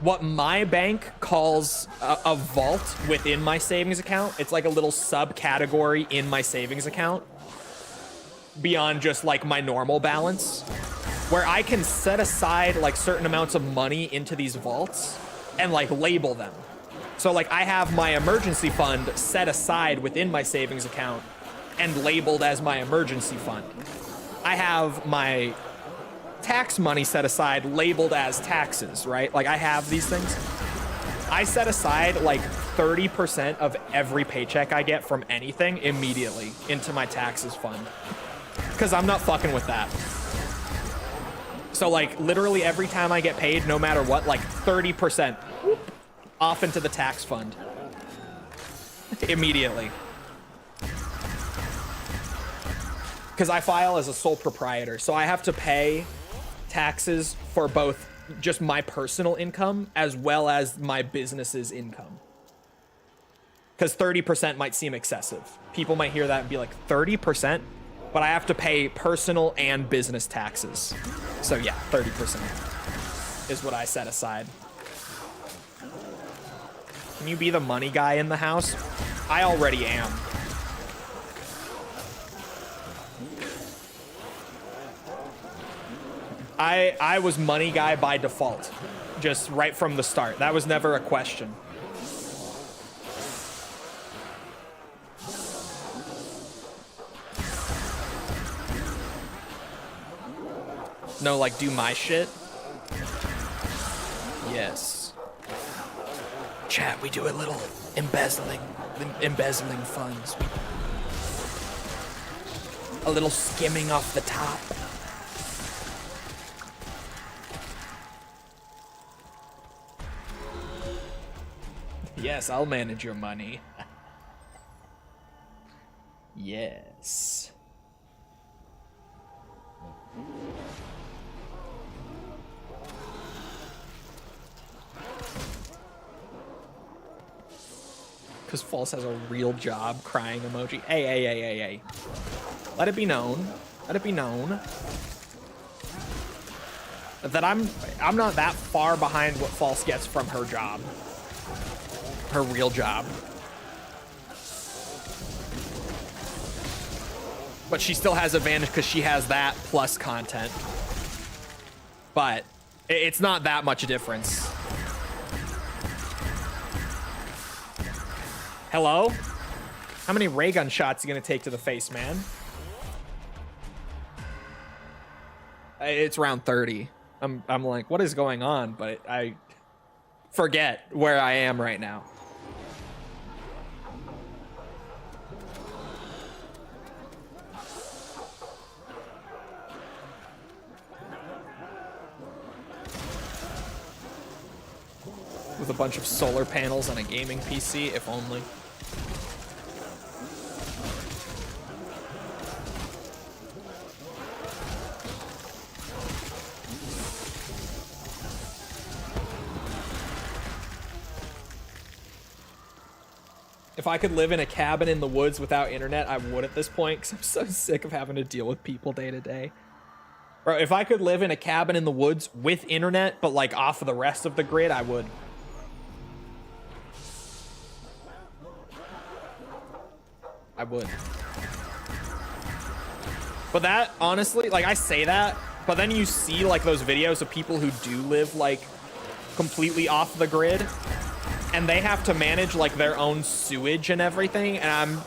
what my bank calls a vault within my savings account. It's like a little subcategory in my savings account beyond just like my normal balance, where I can set aside like certain amounts of money into these vaults and like label them. So like I have my emergency fund set aside within my savings account and labeled as my emergency fund. I have my tax money set aside labeled as taxes, right? Like I have these things. I set aside like 30% of every paycheck I get from anything immediately into my taxes fund, because I'm not fucking with that. So like literally every time I get paid, no matter what, like 30% off into the tax fund immediately. Because I file as a sole proprietor, so I have to pay taxes for both just my personal income as well as my business's income. Because 30% might seem excessive. People might hear that and be like, 30%? But I have to pay personal and business taxes. So yeah, 30%. is what I set aside. Can you be the money guy in the house? I already am. I was money guy by default, just right from the start. That was never a question. No, like, do my shit? Yes. Chat, we do a little embezzling funds. A little skimming off the top. Yes, I'll manage your money. Yes. Because False has a real job, crying emoji. Hey. Let it be known. Let it be known that I'm not that far behind what False gets from her job. Her real job. But she still has advantage because she has that plus content. But it's not that much difference. Hello? How many ray gun shots are you gonna take to the face, man? It's round 30. I'm like, what is going on? But I forget where I am right now. With a bunch of solar panels on a gaming PC, if only. If I could live in a cabin in the woods without internet, I would at this point, because I'm so sick of having to deal with people day to day. Bro, if I could live in a cabin in the woods with internet, but like off of the rest of the grid, I would. I would. But that, honestly, like I say that, but then you see like those videos of people who do live like completely off the grid and they have to manage like their own sewage and everything. And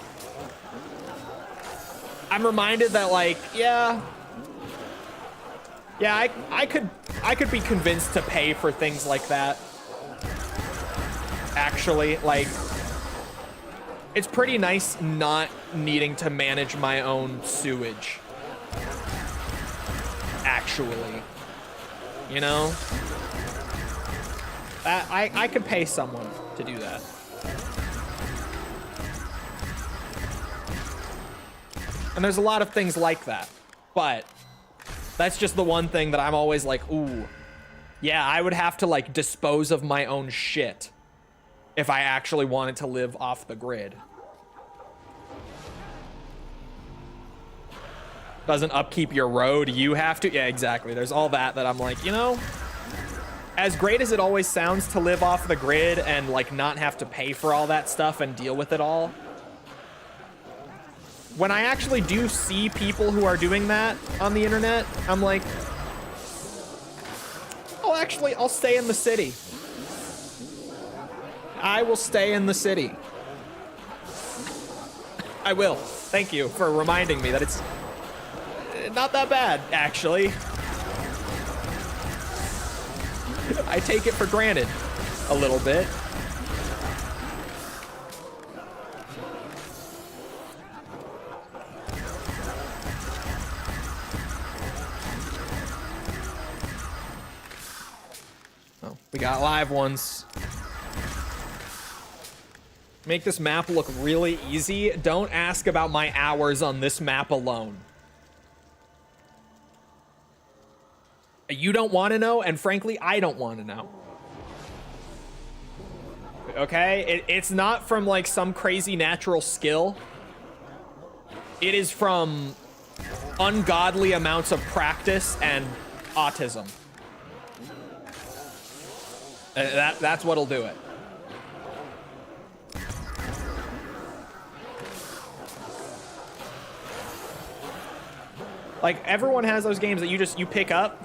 I'm reminded that like, yeah, I could be convinced to pay for things like that. Actually, like, it's pretty nice not needing to manage my own sewage. Actually. You know? I could pay someone to do that. And there's a lot of things like that. But that's just the one thing that I'm always like, ooh. Yeah, I would have to like dispose of my own shit if I actually wanted to live off the grid. Doesn't upkeep your road, you have to? Yeah, exactly. There's all that I'm like, you know, as great as it always sounds to live off the grid and like not have to pay for all that stuff and deal with it all, when I actually do see people who are doing that on the internet, I'm like, oh, actually, I'll stay in the city. I will stay in the city. I will. Thank you for reminding me that it's not that bad, actually. I take it for granted a little bit. Oh, we got live ones. Make this map look really easy. Don't ask about my hours on this map alone. You don't want to know, and frankly, I don't want to know. Okay? It's not from like some crazy natural skill. It is from ungodly amounts of practice and autism. That's what'll do it. Like, everyone has those games that you pick up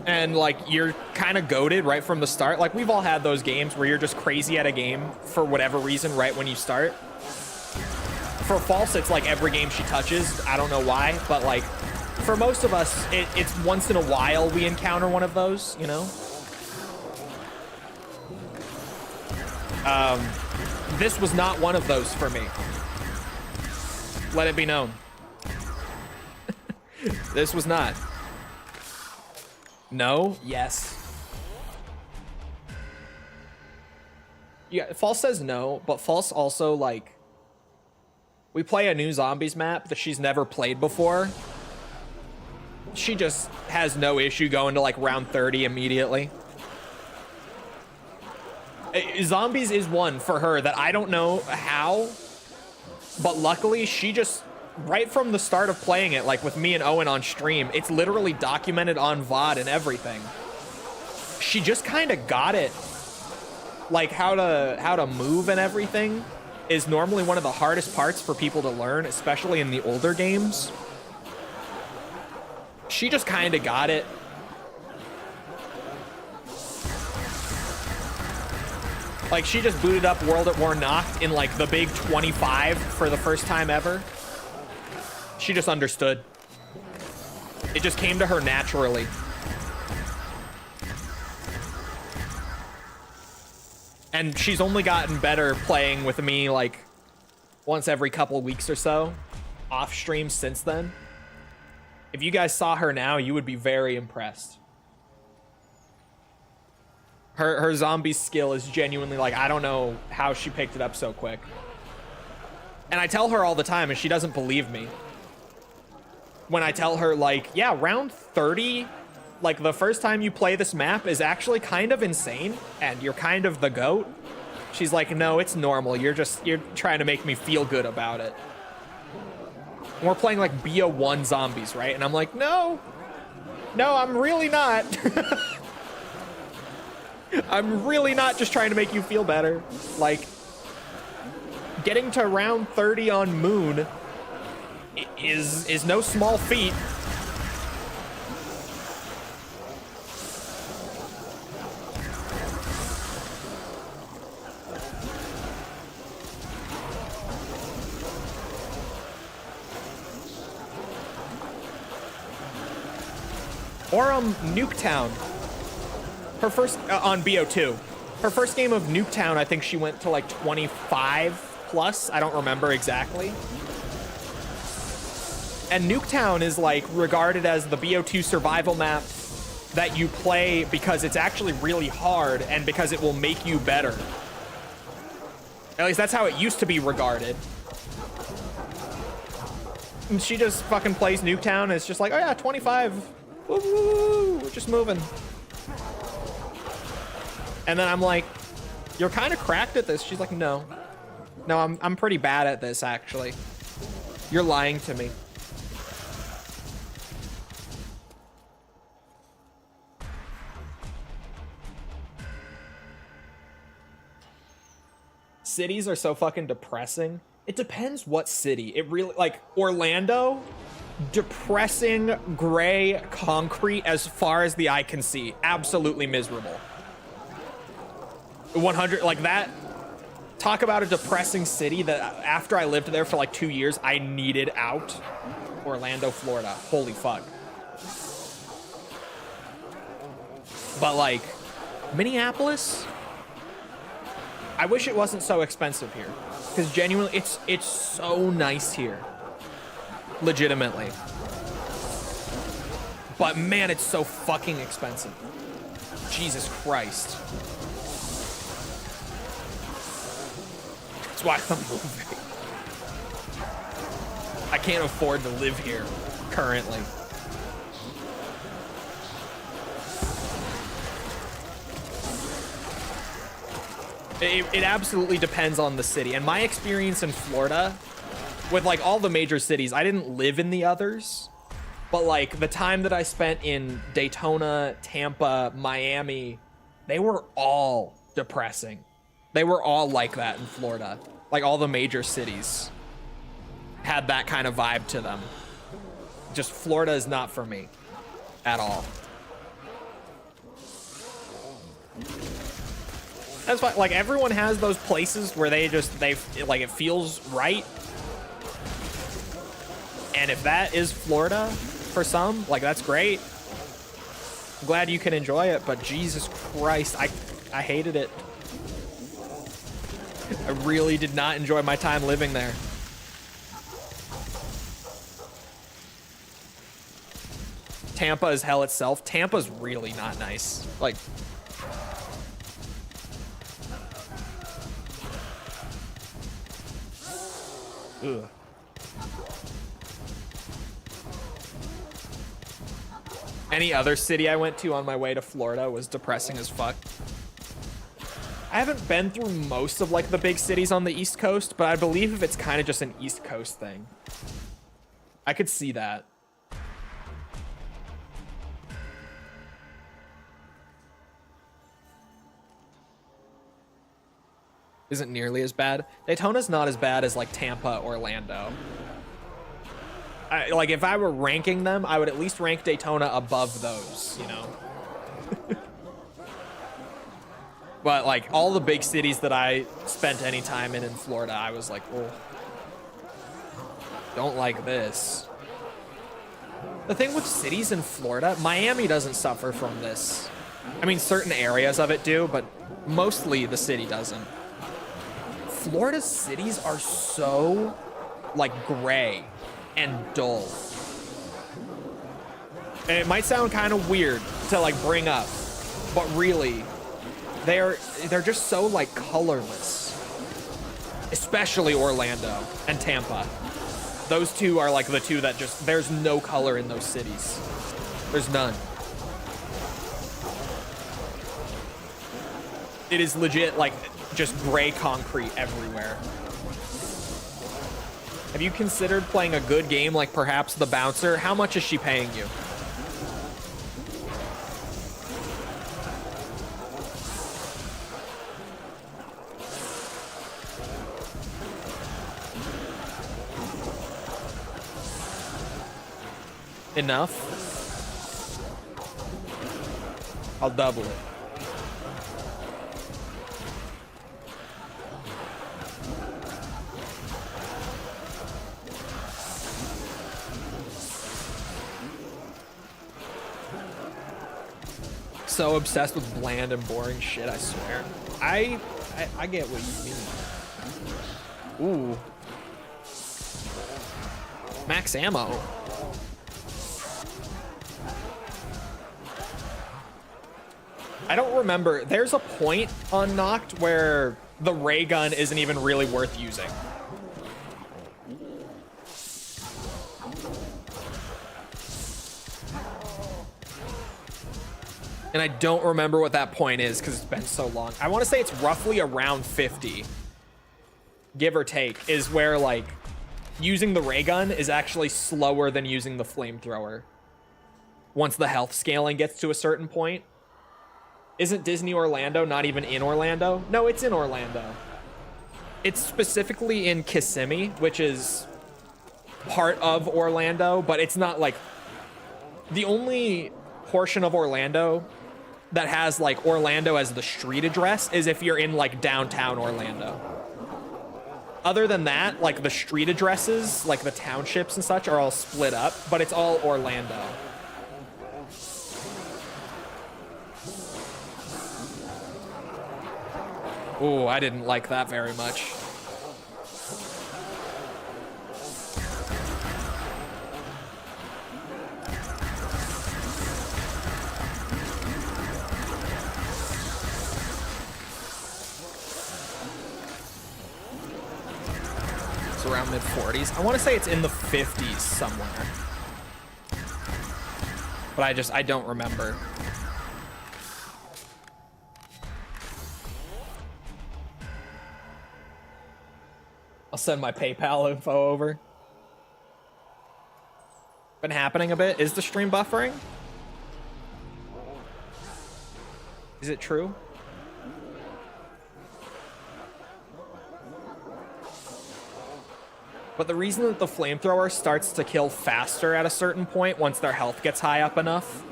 and like you're kind of goated right from the start. Like, we've all had those games where you're just crazy at a game for whatever reason right when you start. For False, it's like every game she touches. I don't know why, but like for most of us, it's once in a while we encounter one of those, you know? This was not one of those for me. Let it be known. This was not. No? Yes. Yeah, False says no, but False also, like, we play a new zombies map that she's never played before. She just has no issue going to like round 30 immediately. Zombies is one for her that I don't know how, but luckily she just, right from the start of playing it, like with me and Owen on stream, it's literally documented on VOD and everything. She just kind of got it. Like how to move and everything is normally one of the hardest parts for people to learn, especially in the older games. She just kind of got it. Like, she just booted up World at War Nacht in like the big 25 for the first time ever. She just understood. It just came to her naturally. And she's only gotten better playing with me like once every couple weeks or so off stream since then. If you guys saw her now, you would be very impressed. Her zombie skill is genuinely like, I don't know how she picked it up so quick. And I tell her all the time and she doesn't believe me. When I tell her like, yeah, round 30, like the first time you play this map is actually kind of insane and you're kind of the GOAT. She's like, no, it's normal. You're trying to make me feel good about it. And we're playing like BO1 zombies, right? And I'm like, no, I'm really not. I'm really not just trying to make you feel better. Like, getting to round 30 on Moon is no small feat. Or Nuketown. Her first on BO2. Her first game of Nuketown, I think she went to like 25 plus. I don't remember exactly. And Nuketown is like regarded as the BO2 survival map that you play because it's actually really hard and because it will make you better. At least that's how it used to be regarded. And she just fucking plays Nuketown and it's just like, oh yeah, 25. Woo, we're just moving. And then I'm like, you're kind of cracked at this. She's like, no, I'm pretty bad at this, actually. You're lying to me. Cities are so fucking depressing. It depends what city. It really, like Orlando, depressing gray concrete as far as the eye can see. Absolutely miserable. 100, like that. Talk about a depressing city that after I lived there for like 2 years, I needed out. Orlando, Florida. Holy fuck. But like Minneapolis, I wish it wasn't so expensive here, because genuinely it's so nice here. Legitimately. But man, it's so fucking expensive. Jesus Christ. That's why I'm moving. I can't afford to live here currently. It absolutely depends on the city. And my experience in Florida, with like all the major cities, I didn't live in the others, But like the time that I spent in Daytona, Tampa, Miami, they were all depressing. They were all like that in Florida. Like all the major cities had that kind of vibe to them. Just Florida is not for me at all. That's why, like, everyone has those places where they like, it feels right. And if that is Florida for some, like, that's great. I'm glad you can enjoy it, but Jesus Christ, I hated it. I really did not enjoy my time living there. Tampa is hell itself. Tampa's really not nice. Like, ugh. Any other city I went to on my way to Florida was depressing as fuck. I haven't been through most of like the big cities on the East Coast, but I believe if it's kind of just an East Coast thing. I could see that. Isn't nearly as bad. Daytona's not as bad as like Tampa, Orlando. Like if I were ranking them, I would at least rank Daytona above those, you know? But like all the big cities that I spent any time in Florida, I was like, oh, don't like this. The thing with cities in Florida, Miami doesn't suffer from this. I mean, certain areas of it do, but mostly the city doesn't. Florida's cities are so like gray and dull. And it might sound kind of weird to like bring up, but really, they're just so like colorless. Especially Orlando and Tampa. Those two are like the two that just, there's no color in those cities. There's none. It is legit like just gray concrete everywhere. Have you considered playing a good game like perhaps The Bouncer? How much is she paying you? Enough? I'll double it. So obsessed with bland and boring shit, I swear. I get what you mean. Ooh. Max ammo. I don't remember. There's a point on Nacht where the ray gun isn't even really worth using. And I don't remember what that point is because it's been so long. I want to say it's roughly around 50, give or take, is where like using the ray gun is actually slower than using the flamethrower. Once the health scaling gets to a certain point. Isn't Disney Orlando not even in Orlando? No, it's in Orlando. It's specifically in Kissimmee, which is part of Orlando, but it's not like the only portion of Orlando that has like Orlando as the street address is if you're in like downtown Orlando. Other than that, like the street addresses, like the townships and such are all split up, but it's all Orlando. Ooh, I didn't like that very much. It's around mid-40s. I want to say it's in the 50s somewhere. But I don't remember. I'll send my PayPal info over. been happening a bit. Is the stream buffering? Is it true? But the reason that the flamethrower starts to kill faster at a certain point once their health gets high up enough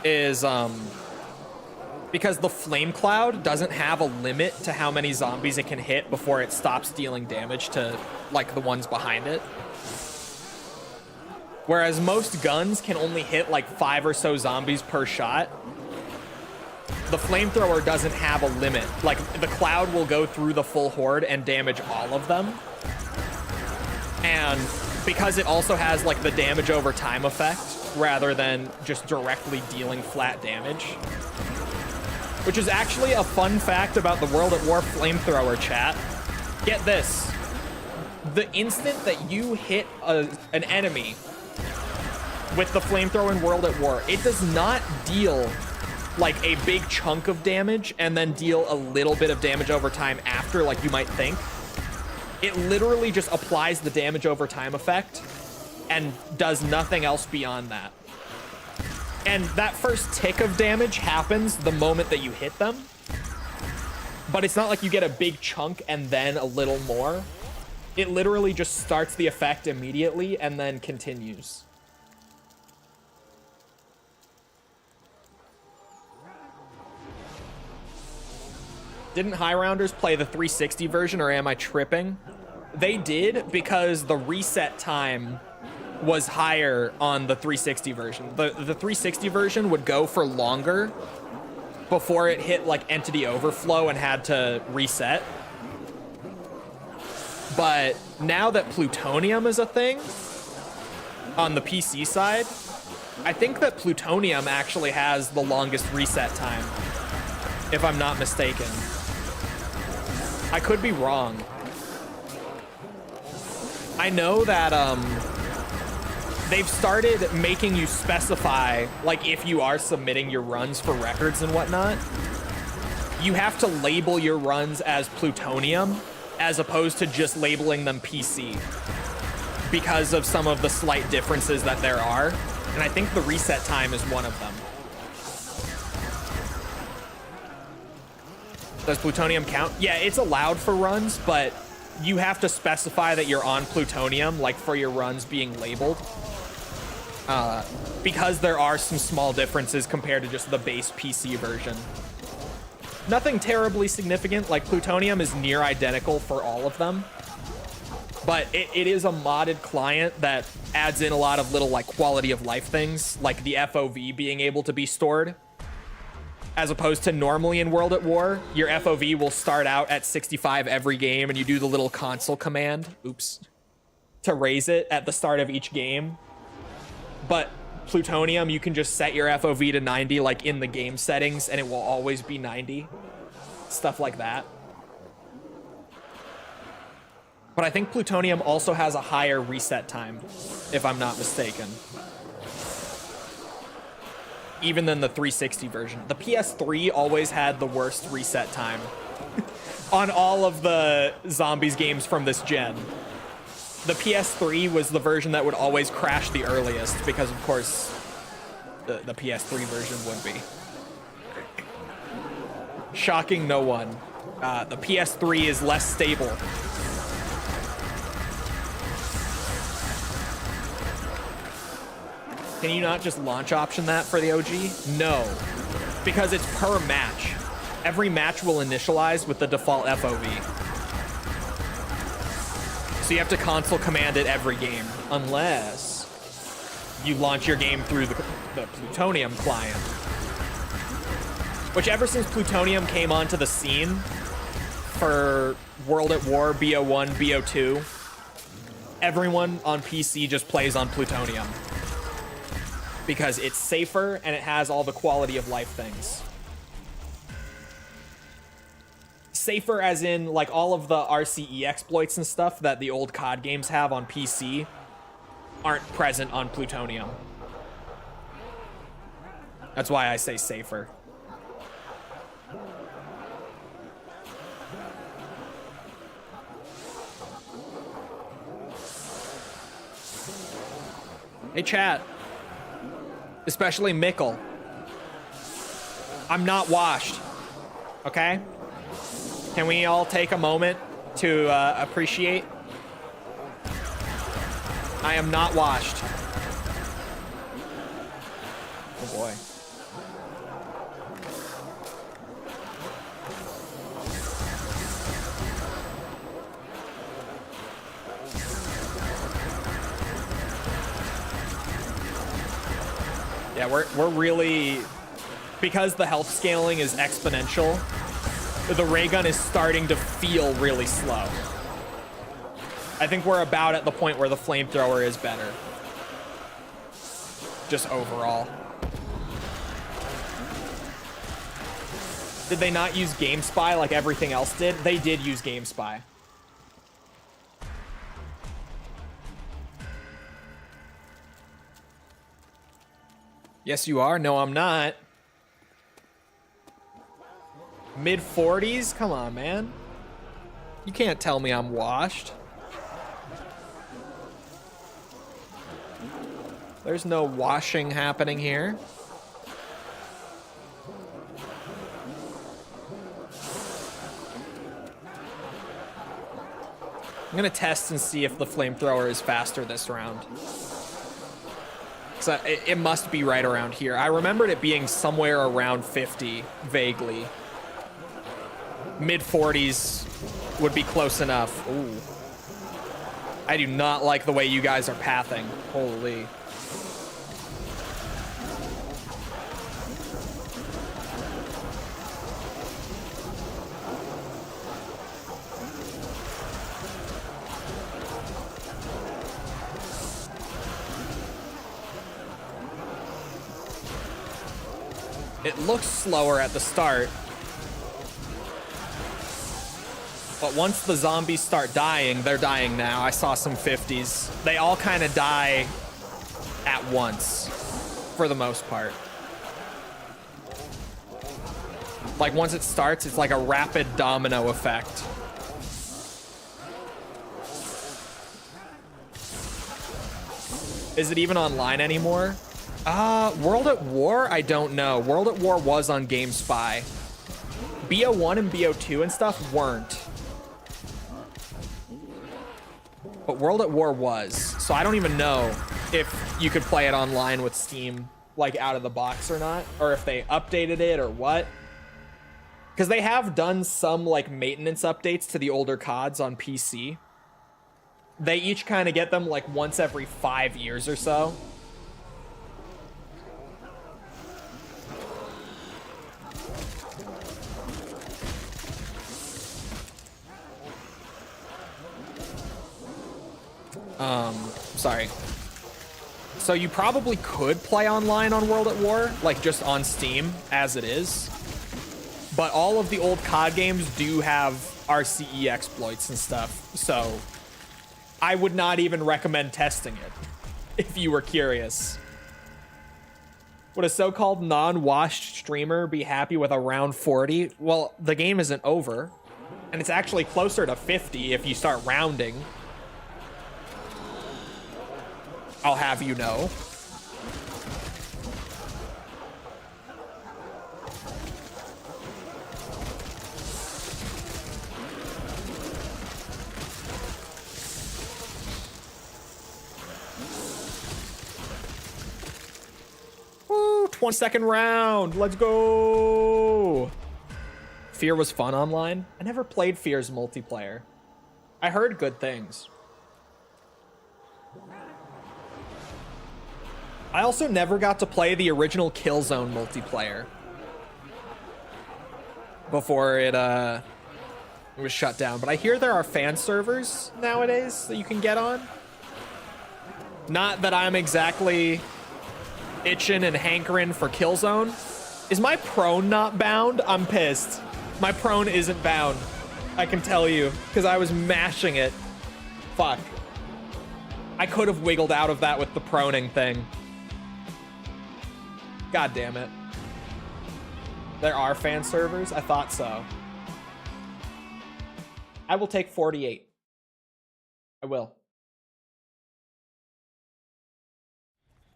is because the flame cloud doesn't have a limit to how many zombies it can hit before it stops dealing damage to like the ones behind it. Whereas most guns can only hit like 5 or so zombies per shot. The flamethrower doesn't have a limit. Like the cloud will go through the full horde and damage all of them. And because it also has like the damage over time effect rather than just directly dealing flat damage. Which is actually a fun fact about the World at War flamethrower, chat. Get this. The instant that you hit an enemy with the flamethrower in World at War, it does not deal like a big chunk of damage and then deal a little bit of damage over time after, like you might think. It literally just applies the damage over time effect and does nothing else beyond that. And that first tick of damage happens the moment that you hit them. But it's not like you get a big chunk and then a little more. It literally just starts the effect immediately and then continues. Didn't High Rounders play the 360 version, or am I tripping? They did, because the reset time was higher on the 360 version. The 360 version would go for longer before it hit like entity overflow and had to reset. But now that plutonium is a thing on the PC side, I think that plutonium actually has the longest reset time, if I'm not mistaken. I could be wrong. I know that they've started making you specify, like if you are submitting your runs for records and whatnot, you have to label your runs as plutonium as opposed to just labeling them PC because of some of the slight differences that there are. And I think the reset time is one of them. Does plutonium count? Yeah, it's allowed for runs, but you have to specify that you're on plutonium, like for your runs being labeled. Because there are some small differences compared to just the base PC version. Nothing terribly significant, like plutonium is near identical for all of them. But it is a modded client that adds in a lot of little like quality of life things, like the FOV being able to be stored. As opposed to normally in World at War, your FOV will start out at 65 every game and you do the little console command, oops, to raise it at the start of each game. But plutonium, you can just set your FOV to 90 like in the game settings and it will always be 90. Stuff like that. But I think plutonium also has a higher reset time, if I'm not mistaken. Even than the 360 version. The PS3 always had the worst reset time on all of the zombies games from this gen. The PS3 was the version that would always crash the earliest because, of course, the PS3 version would be. Shocking no one. The PS3 is less stable. Can you not just launch option that for the OG? No, because it's per match. Every match will initialize with the default FOV. So you have to console command it every game, unless you launch your game through the plutonium client. Which ever since plutonium came onto the scene for World at War, BO1, BO2, everyone on PC just plays on plutonium. Because it's safer and it has all the quality of life things. Safer as in like all of the RCE exploits and stuff that the old COD games have on PC aren't present on plutonium. That's why I say safer. Hey, chat. Especially Mickle. I'm not washed. Okay? Can we all take a moment to appreciate? I am not washed. Oh boy. Yeah, we're really, because the health scaling is exponential, the ray gun is starting to feel really slow. I think we're about at the point where the flamethrower is better. Just overall. Did they not use GameSpy like everything else did? They did use GameSpy. Yes, you are. No, I'm not. Mid-40s? Come on, man. You can't tell me I'm washed. There's no washing happening here. I'm gonna test and see if the flamethrower is faster this round. So it must be right around here. I remembered it being somewhere around 50, vaguely. Mid-40s would be close enough. Ooh. I do not like the way you guys are pathing. Holy. It looks slower at the start. But once the zombies start dying, they're dying now. I saw some 50s. They all kind of die at once, for the most part. Like, once it starts, it's like a rapid domino effect. Is it even online anymore? World at War? I don't know. World at War was on GameSpy. BO1 and BO2 and stuff weren't. But World at War was. So I don't even know if you could play it online with Steam, like, out of the box or not. Or if they updated it or what. Because they have done some, like, maintenance updates to the older CODs on PC. They each kind of get them, like, once every 5 years or so. Sorry. So you probably could play online on World at War, like just on Steam as it is. But all of the old COD games do have RCE exploits and stuff. So I would not even recommend testing it if you were curious. Would a so-called non-washed streamer be happy with around 40? Well, the game isn't over. And it's actually closer to 50 if you start rounding. I'll have you know. Woo, 22nd round. Let's go. Fear was fun online. I never played Fear's multiplayer. I heard good things. I also never got to play the original Killzone multiplayer before it was shut down. But I hear there are fan servers nowadays that you can get on. Not that I'm exactly itching and hankering for Killzone. Is my prone not bound? I'm pissed. My prone isn't bound. I can tell you, because I was mashing it. Fuck. I could have wiggled out of that with the proning thing. God damn it. There are fan servers? I thought so. I will take 48. I will.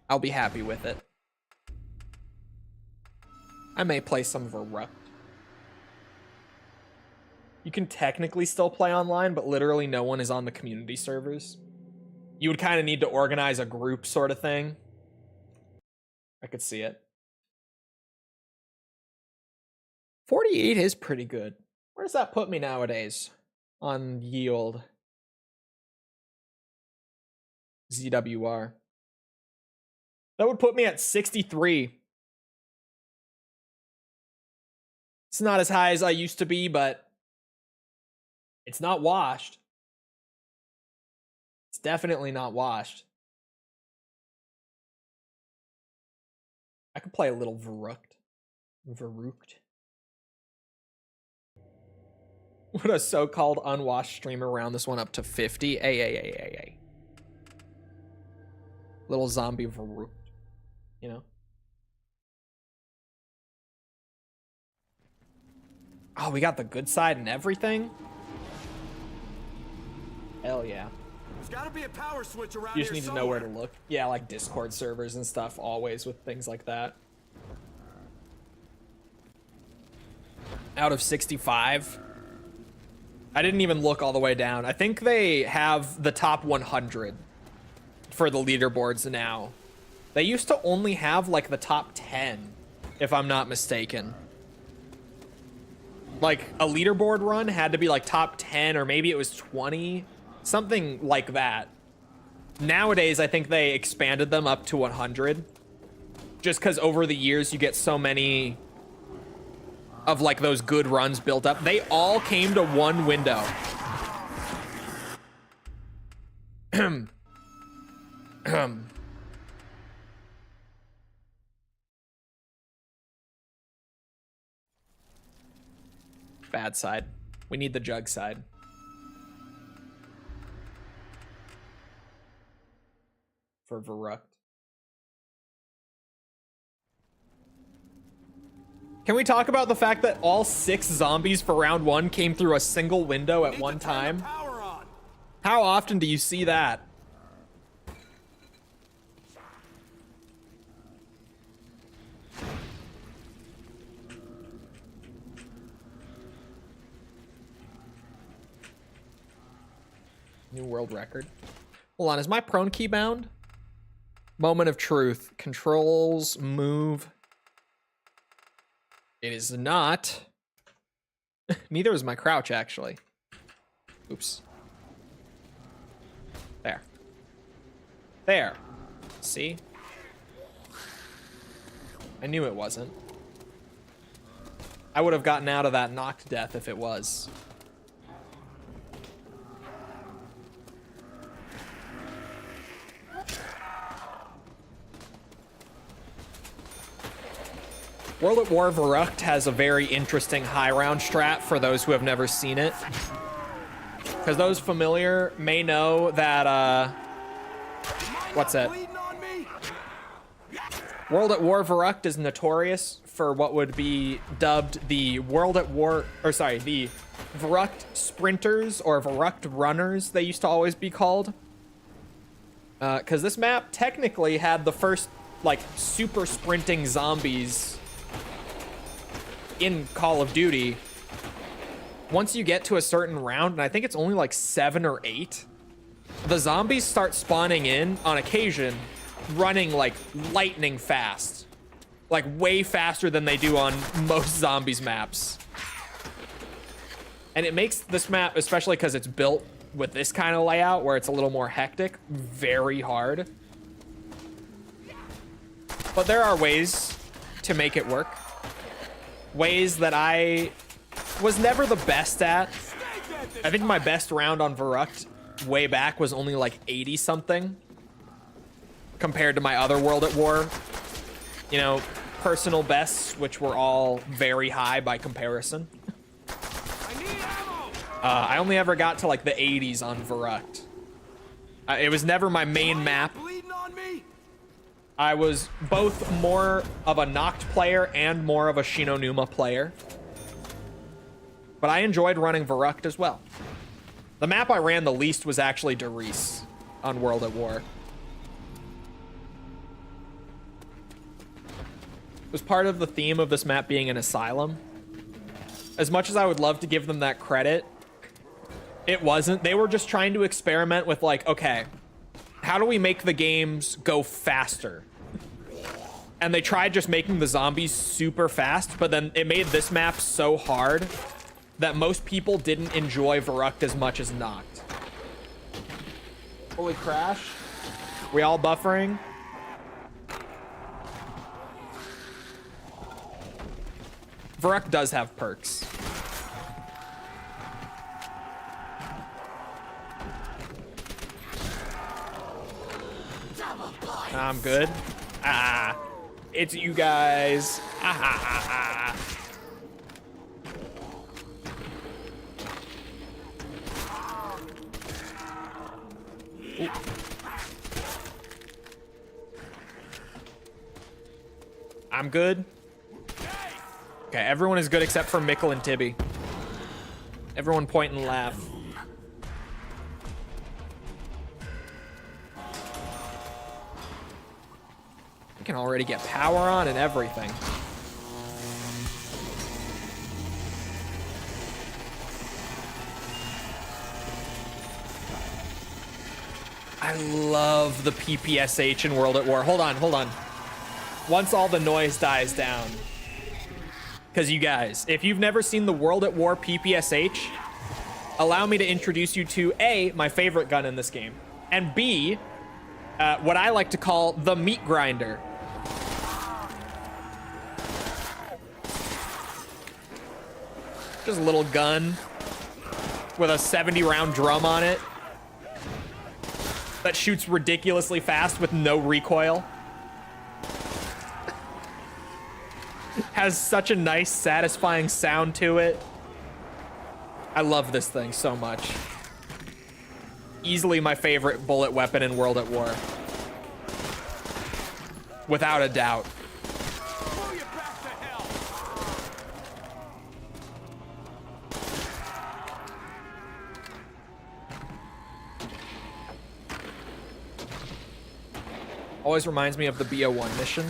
I'll be happy with it. I may play some Verruckt. You can technically still play online, but literally no one is on the community servers. You would kind of need to organize a group sort of thing. I could see it. 48 is pretty good. Where does that put me nowadays on yield? ZWR. That would put me at 63. It's not as high as I used to be, but it's not washed. It's definitely not washed. I could play a little Verruckt. Verruckt. Would a so-called unwashed streamer round this one up to 50? A. Little zombie Verruckt. You know? Oh, we got the good side and everything? Hell yeah. There's gotta be a power switch around You just here need to know where to somewhere. look. Yeah, like Discord servers and stuff, always with things like that. Out of 65. I didn't even look all the way down. I think they have the top 100 for the leaderboards now. They used to only have like the top 10, if I'm not mistaken. Like a leaderboard run had to be like top 10 or maybe it was 20, something like that. Nowadays, I think they expanded them up to 100 just because over the years you get so many of like those good runs built up. They all came to one window. Bad side. We need the jug side. For Verruckt. Can we talk about the fact that all 6 zombies for round 1 came through a single window at one time? Power on. How often do you see that? New world record. Hold on, is my prone key bound? Moment of truth. Controls, move. It is not. Neither is my crouch, actually. Oops. There. There. See? I knew it wasn't. I would have gotten out of that knocked death if it was. World at War Verruckt has a very interesting high round strat for those who have never seen it. Because those familiar may know that, what's it? World at War Verruckt is notorious for what would be dubbed the World at War, or sorry, the Verruckt Sprinters or Verruckt Runners, they used to always be called. Because this map technically had the first, like, super sprinting zombies in Call of Duty. Once you get to a certain round, and I think it's only like 7 or 8, the zombies start spawning in on occasion, running like lightning fast. Like way faster than they do on most zombies maps. And it makes this map, especially because it's built with this kind of layout where it's a little more hectic, very hard. But there are ways to make it work. Ways that I was never the best at. I think my best round on Verruckt way back was only like 80 something compared to my other World at War, you know, personal bests, which were all very high by comparison. I only ever got to like the 80s on Verruckt. It was never my main map. I was both more of a Nacht player and more of a Numa player. But I enjoyed running Verruckt as well. The map I ran the least was actually Riese on World at War. was part of the theme of this map being an asylum. As much as I would love to give them that credit, it wasn't. They were just trying to experiment with like, okay, how do we make the games go faster? And they tried just making the zombies super fast, but then it made this map so hard that most people didn't enjoy Verruckt as much as Nacht. Holy crash. We all buffering? Verruckt does have perks. I'm good. Ah, it's you guys. Ah, ah, ah, ah. Ooh. I'm good. Okay, everyone is good except for Mikkel and Tibby. Everyone point and laugh. We can already get power on and everything. I love the PPSH in World at War. Hold on, hold on. Once all the noise dies down. Because you guys, if you've never seen the World at War PPSH, allow me to introduce you to A, my favorite gun in this game, and B, what I like to call the meat grinder. Just a little gun with a 70-round drum on it that shoots ridiculously fast with no recoil. Has such a nice, satisfying sound to it. I love this thing so much. Easily my favorite bullet weapon in World at War. Without a doubt. Always reminds me of the BO1 mission.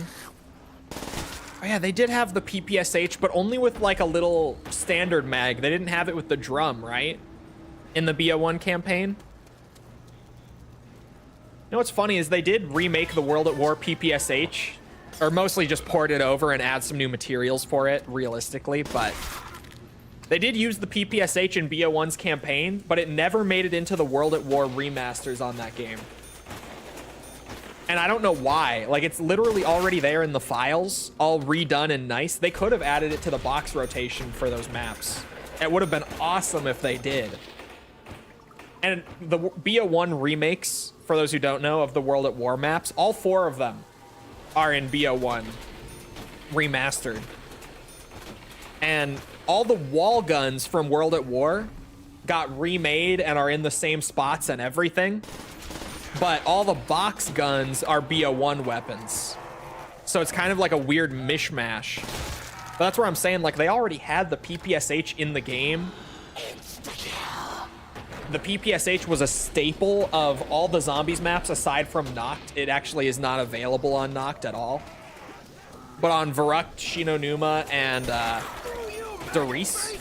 Oh yeah, they did have the PPSH, but only with like a little standard mag. They didn't have it with the drum, right? In the BO1 campaign. You know what's funny is they did remake the World at War PPSH, or mostly just port it over and add some new materials for it, realistically, but they did use the PPSH in BO1's campaign, but it never made it into the World at War remasters on that game. And I don't know why. Like, it's literally already there in the files, all redone and nice. They could have added it to the box rotation for those maps. It would have been awesome if they did. And the BO1 remakes, for those who don't know, of the World at War maps, all 4 of them are in BO1 remastered. And all the wall guns from World at War got remade and are in the same spots and everything. But all the box guns are BO1 weapons. So it's kind of like a weird mishmash. But that's where I'm saying, like, they already had the PPSH in the game. The PPSH was a staple of all the zombies maps aside from Nacht. It actually is not available on Nacht at all. But on Verruckt, Shino Numa, and Riese,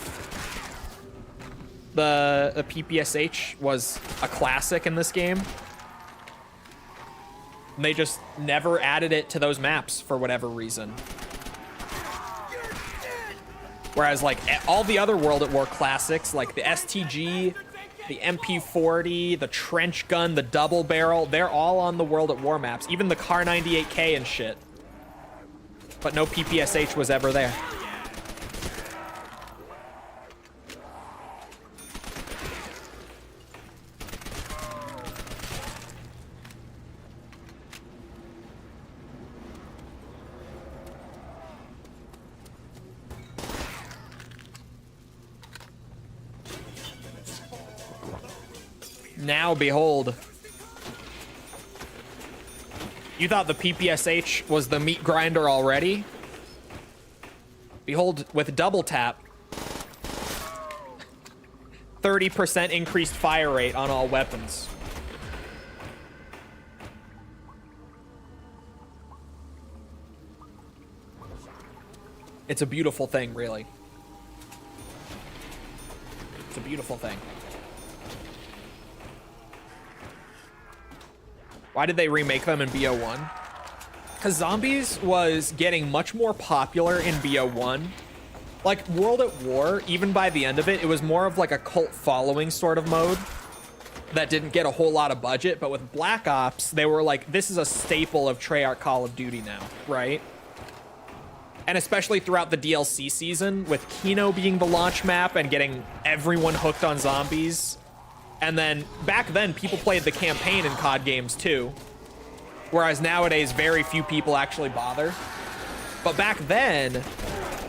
the PPSH was a classic in this game. And they just never added it to those maps for whatever reason. Whereas, like, all the other World at War classics, like the STG, the MP40, the trench gun, the double barrel, they're all on the World at War maps. Even the Kar 98K and shit. But no PPSH was ever there. Now behold. You thought the PPSH was the meat grinder already? Behold, with double tap, 30% increased fire rate on all weapons. It's a beautiful thing, really. It's a beautiful thing. Why did they remake them in BO1? Because zombies was getting much more popular in BO1. Like, World at War, even by the end of it, it was more of like a cult following sort of mode that didn't get a whole lot of budget. But with Black Ops, they were like, this is a staple of Treyarch Call of Duty now, right? And especially throughout the DLC season, with Kino being the launch map and getting everyone hooked on zombies. And then, back then, people played the campaign in COD games too. Whereas nowadays, very few people actually bother. But back then,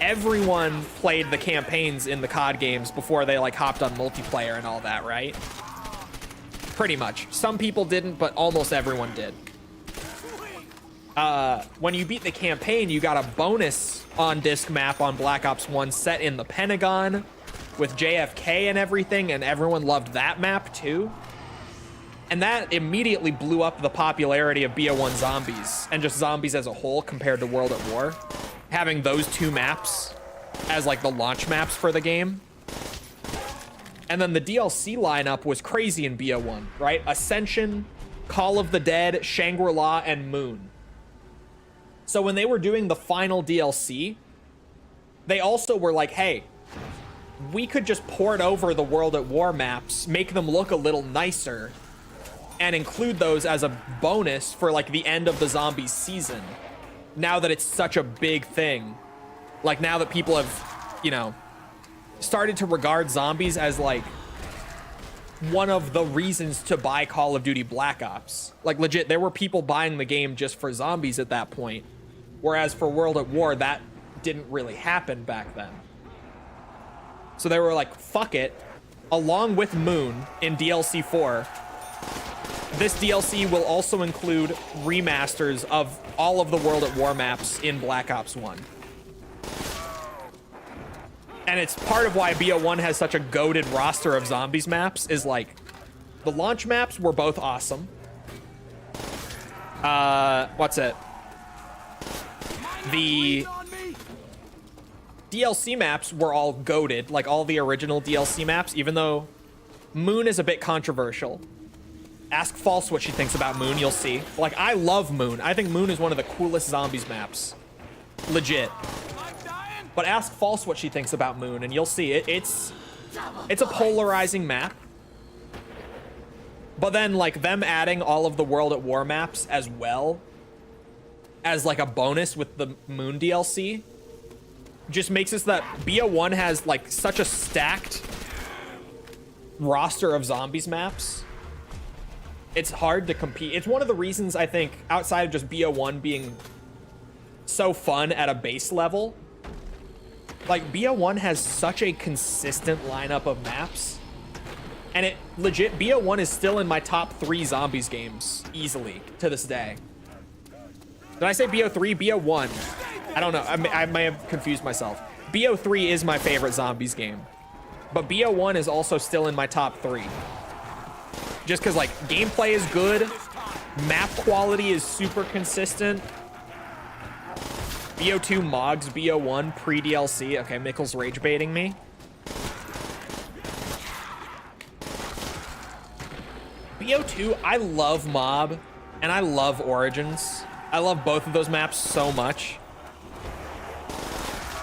everyone played the campaigns in the COD games before they like hopped on multiplayer and all that, right? Pretty much. Some people didn't, but almost everyone did. When you beat the campaign, you got a bonus on-disc map on Black Ops 1 set in the Pentagon with JFK and everything, and everyone loved that map too. And that immediately blew up the popularity of BO1 zombies and just zombies as a whole compared to World at War. Having those two maps as like the launch maps for the game. And then the DLC lineup was crazy in BO1, right? Ascension, Call of the Dead, Shangri-La, and Moon. So when they were doing the final DLC, they also were like, hey, we could just port over the World at War maps, make them look a little nicer, and include those as a bonus for like the end of the zombies season. Now that it's such a big thing. Like now that people have, you know, started to regard zombies as like one of the reasons to buy Call of Duty Black Ops. Like legit, there were people buying the game just for zombies at that point. Whereas for World at War, that didn't really happen back then. So they were like, fuck it. Along with Moon in DLC 4, this DLC will also include remasters of all of the World at War maps in Black Ops 1. And it's part of why BO1 has such a goated roster of zombies maps, is like, the launch maps were both awesome. What's it? The DLC maps were all goated, like all the original DLC maps, even though Moon is a bit controversial. Ask False what she thinks about Moon, you'll see. Like, I love Moon. I think Moon is one of the coolest zombies maps. Legit. But ask False what she thinks about Moon, and you'll see. It's a polarizing map. But then, like, them adding all of the World at War maps as well, as, like, a bonus with the Moon DLC, just makes it so that BO1 has, like, such a stacked roster of zombies maps. It's hard to compete. It's one of the reasons, I think, outside of just BO1 being so fun at a base level, like, BO1 has such a consistent lineup of maps. And it legit, BO1 is still in my top 3 zombies games, easily, to this day. Did I say BO3? BO1. I don't know. I may have confused myself. BO3 is my favorite zombies game. But BO1 is also still in my top 3. Just because, like, gameplay is good. Map quality is super consistent. BO2 mogs BO1 pre-DLC. Okay, Mickle's rage baiting me. BO2, I love Mob, and I love Origins. I love both of those maps so much.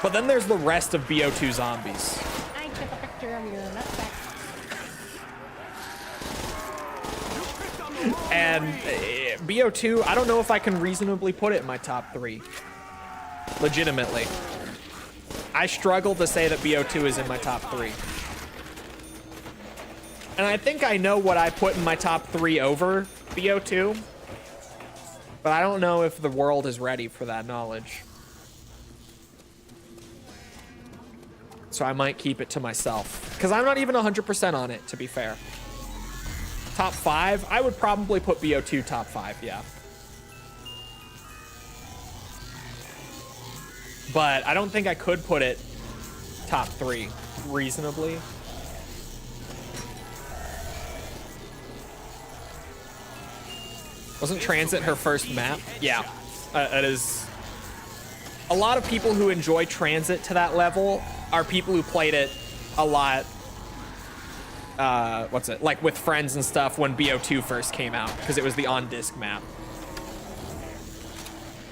But then there's the rest of BO2 zombies. I took a picture of your nutsack. And BO2, I don't know if I can reasonably put it in my top 3. Legitimately. I struggle to say that BO2 is in my top 3. And I think I know what I put in my top 3 over BO2. But I don't know if the world is ready for that knowledge. So I might keep it to myself. Because I'm not even 100% on it, to be fair. Top 5? I would probably put BO2 top 5, yeah. But I don't think I could put it top 3 reasonably. Wasn't Transit her first map? Yeah, it is a lot of people who enjoy Transit to that level are people who played it a lot. Like with friends and stuff when BO2 first came out, because it was the on-disc map.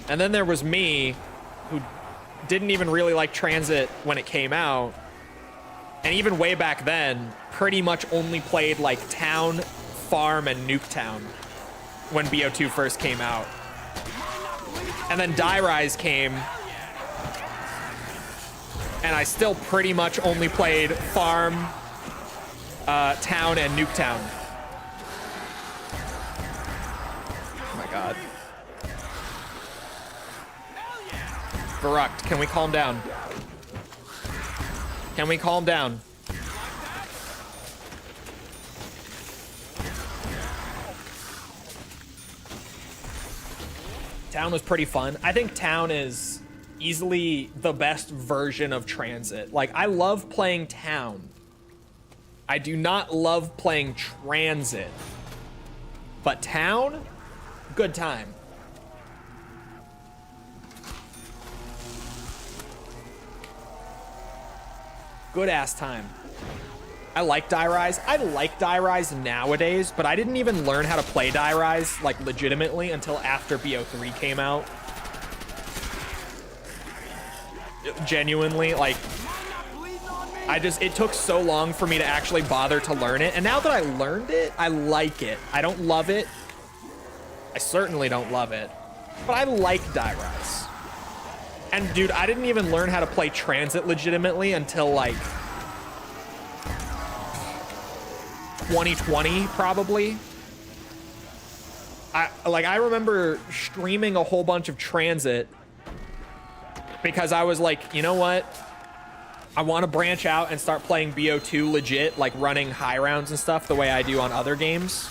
And then there was me, who didn't even really like Transit when it came out. And even way back then, pretty much only played like Town, Farm, and Nuketown when BO2 first came out. And then Die Rise came, and I still pretty much only played Farm, Town, and Nuketown. Oh my god. Verruckt, can we calm down? Can we calm down? Town was pretty fun. I think Town is easily the best version of Transit. Like, I love playing Town. I do not love playing Transit. But Town, good time. Good ass time. I like Die Rise. I like Die Rise nowadays, but I didn't even learn how to play Die Rise like legitimately until after BO3 came out. Genuinely, like, it took so long for me to actually bother to learn it. And now that I learned it, I like it. I don't love it. I certainly don't love it, but I like Die Rise. And dude, I didn't even learn how to play Transit legitimately until like 2020, probably. I remember streaming a whole bunch of Transit because I was like, you know what? I want to branch out and start playing BO2 legit, like running high rounds and stuff the way I do on other games.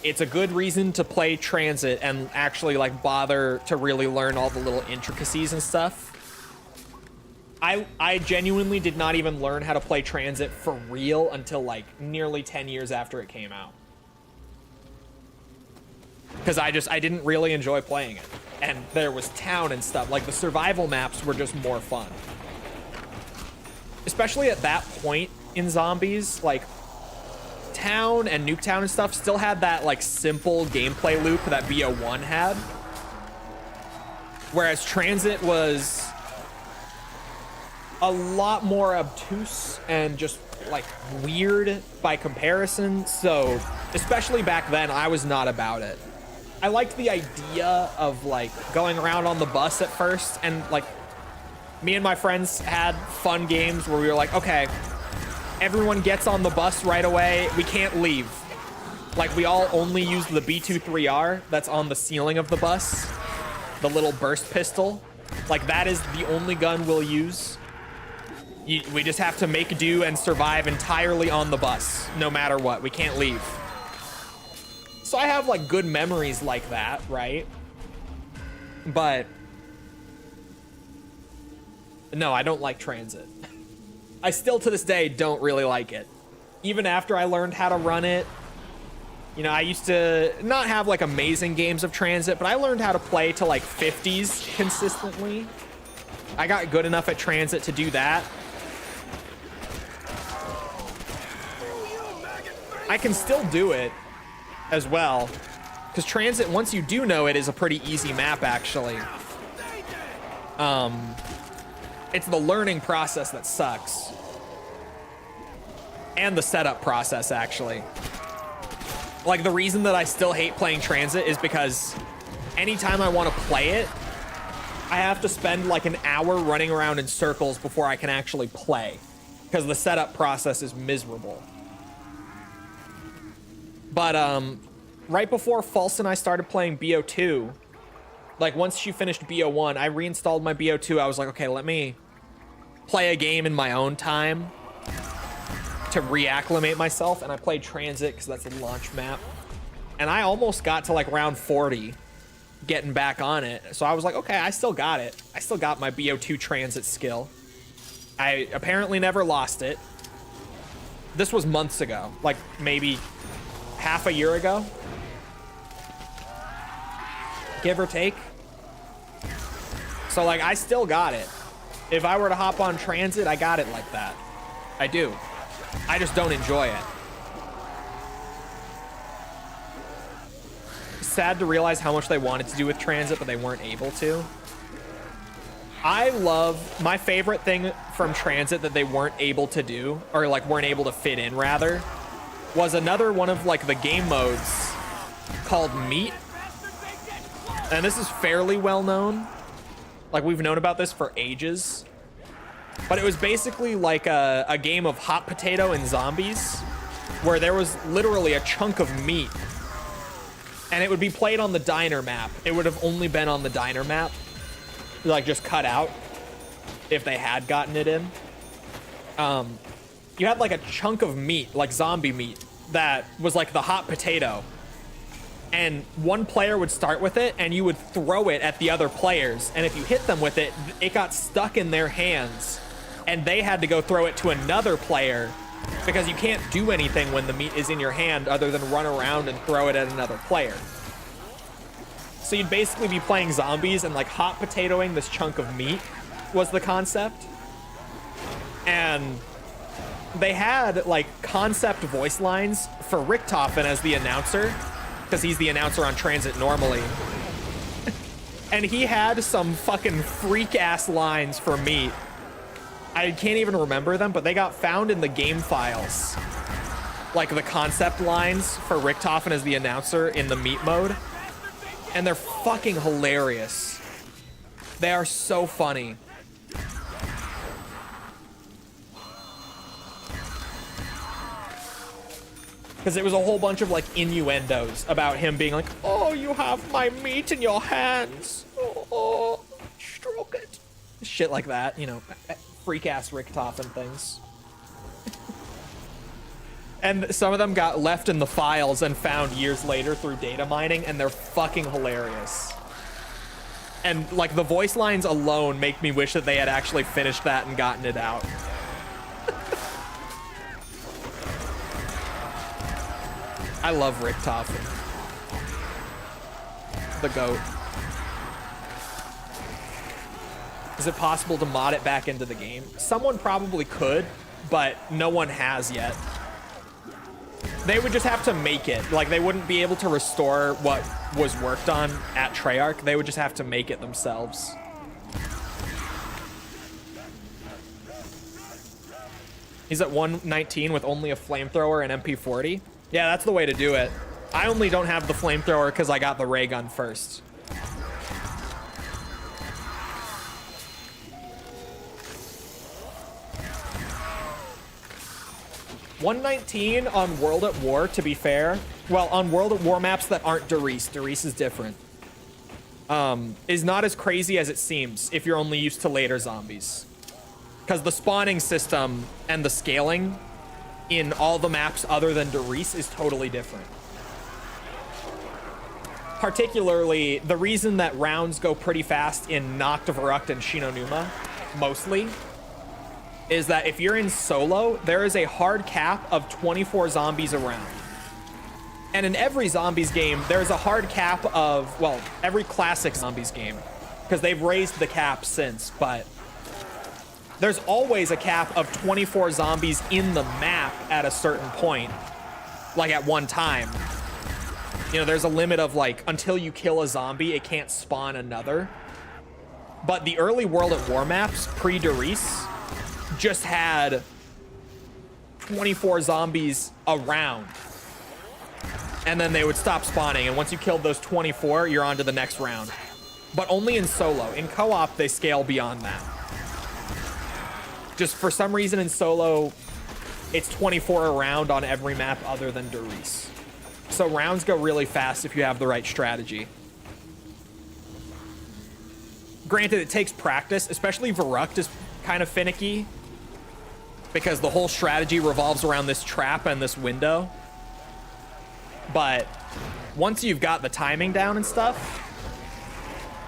It's a good reason to play Transit and actually like bother to really learn all the little intricacies and stuff. I genuinely did not even learn how to play Transit for real until like nearly 10 years after it came out. Because I didn't really enjoy playing it. And there was Town and stuff. Like the survival maps were just more fun. Especially at that point in zombies, like Town and Nuketown and stuff still had that like simple gameplay loop that BO1 had. Whereas Transit was a lot more obtuse and just like weird by comparison. So especially back then, I was not about it. I liked the idea of like going around on the bus at first, and like me and my friends had fun games where we were like, okay, everyone gets on the bus right away. We can't leave. Like we all only use the B23R that's on the ceiling of the bus, the little burst pistol. Like that is the only gun we'll use. We just have to make do and survive entirely on the bus, no matter what. We can't leave. So I have like good memories like that, right? But no, I don't like Transit. I still to this day don't really like it. Even after I learned how to run it, you know, I used to not have like amazing games of Transit, but I learned how to play to like 50s consistently. I got good enough at Transit to do that. I can still do it as well, because Transit, once you do know it, is a pretty easy map actually. It's the learning process that sucks, and the setup process actually. Like the reason that I still hate playing Transit is because anytime I want to play it, I have to spend like an hour running around in circles before I can actually play, because the setup process is miserable. But right before False and I started playing BO2, like once she finished BO1, I reinstalled my BO2. I was like, okay, let me play a game in my own time to reacclimate myself. And I played Transit because that's the launch map. And I almost got to like round 40 getting back on it. So I was like, okay, I still got it. I still got my BO2 Transit skill. I apparently never lost it. This was months ago, like maybe half a year ago, give or take. So like I still got it. If I were to hop on transit, I got it like that. I do. I just don't enjoy it. Sad to realize how much they wanted to do with transit, but they weren't able to. I love, my favorite thing from transit that they weren't able to do, or like weren't able to fit in rather, was another one of like the game modes called Meat. And this is fairly well known. Like we've known about this for ages. But it was basically like a game of hot potato and zombies, where there was literally a chunk of meat. And it would be played on the diner map. It would have only been on the diner map. Like just cut out if they had gotten it in. You had like a chunk of meat, like zombie meat, that was like the hot potato. And one player would start with it and you would throw it at the other players. And if you hit them with it, it got stuck in their hands and they had to go throw it to another player, because you can't do anything when the meat is in your hand other than run around and throw it at another player. So you'd basically be playing zombies and like hot potatoing this chunk of meat was the concept. And they had like concept voice lines for Richtofen as the announcer, because he's the announcer on transit normally. And he had some fucking freak ass lines for meat. I can't even remember them, but they got found in the game files. Like the concept lines for Richtofen as the announcer in the meat mode. And they're fucking hilarious. They are so funny. Because it was a whole bunch of like innuendos about him being like, oh, you have my meat in your hands. Oh, stroke it. Shit like that, you know, freak ass Richtofen things. And some of them got left in the files and found years later through data mining, and they're fucking hilarious. And like the voice lines alone make me wish that they had actually finished that and gotten it out. I love Richtofen. The GOAT. Is it possible to mod it back into the game? Someone probably could, but no one has yet. They would just have to make it. Like, they wouldn't be able to restore what was worked on at Treyarch. They would just have to make it themselves. He's at 119 with only a flamethrower and MP40. Yeah, that's the way to do it. I only don't have the flamethrower because I got the ray gun first. $119 on World at War, to be fair. Well, on World at War maps that aren't Riese. Riese is different. Is not as crazy as it seems if you're only used to later zombies. Because the spawning system and the scaling in all the maps other than Riese is totally different. Particularly, the reason that rounds go pretty fast in Nacht der Verruckt and Numa, mostly, is that if you're in solo, there is a hard cap of 24 zombies around. And in every zombies game, there's a hard cap of, well, every classic zombies game, because they've raised the cap since, but there's always a cap of 24 zombies in the map at a certain point, like at one time. You know, there's a limit of like, until you kill a zombie, it can't spawn another. But the early World at War maps, pre-Riese, just had 24 zombies around. And then they would stop spawning, and once you killed those 24, you're on to the next round. But only in solo. In co-op, they scale beyond that. Just for some reason in solo, it's 24 around on every map other than Riese. So rounds go really fast if you have the right strategy. Granted, it takes practice, especially Verruckt is kind of finicky, because the whole strategy revolves around this trap and this window. But once you've got the timing down and stuff,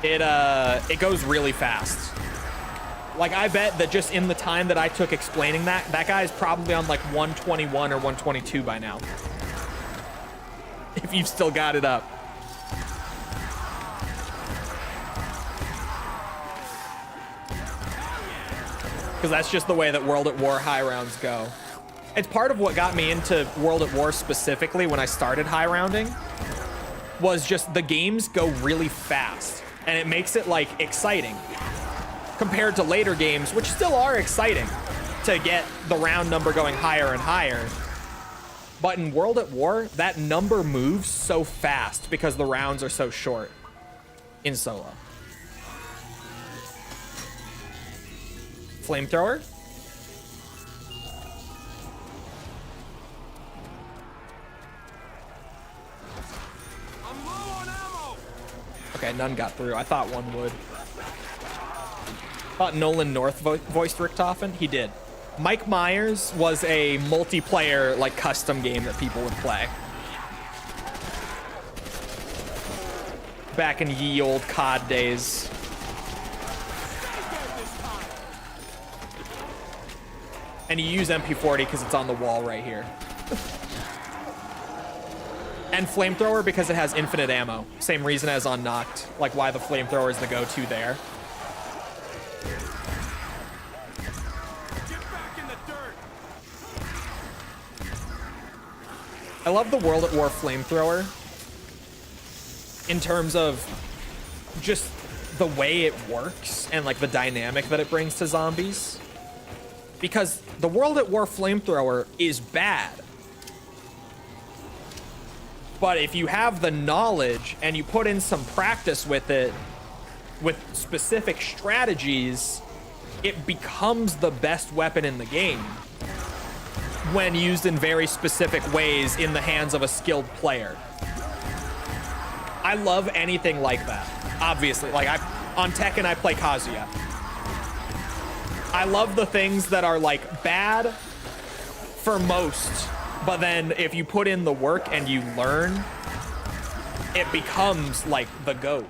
it goes really fast. Like, I bet that just in the time that I took explaining that, that guy's probably on like 121 or 122 by now. If you've still got it up. because that's just the way that World at War high rounds go. It's part of what got me into World at War specifically when I started high rounding, was just the games go really fast, and it makes it like exciting compared to later games, which still are exciting to get the round number going higher and higher. But in World at War, that number moves so fast because the rounds are so short in solo. Flamethrower? I'm low on ammo. Okay, none got through. I thought one would. Thought Nolan North voiced Richtofen. He did. Mike Myers was a multiplayer, like, custom game that people would play. Back in ye old COD days. And you use MP40 because it's on the wall right here. And Flamethrower because it has infinite ammo. Same reason as on Nacht. Like why the Flamethrower is the go-to there. Get back in the dirt. I love the World at War Flamethrower in terms of just the way it works and like the dynamic that it brings to zombies. Because the World at War Flamethrower is bad. But if you have the knowledge and you put in some practice with it, with specific strategies, it becomes the best weapon in the game when used in very specific ways in the hands of a skilled player. I love anything like that. Obviously, like on Tekken I play Kazuya. I love the things that are like bad for most, but then if you put in the work and you learn, it becomes like the GOAT.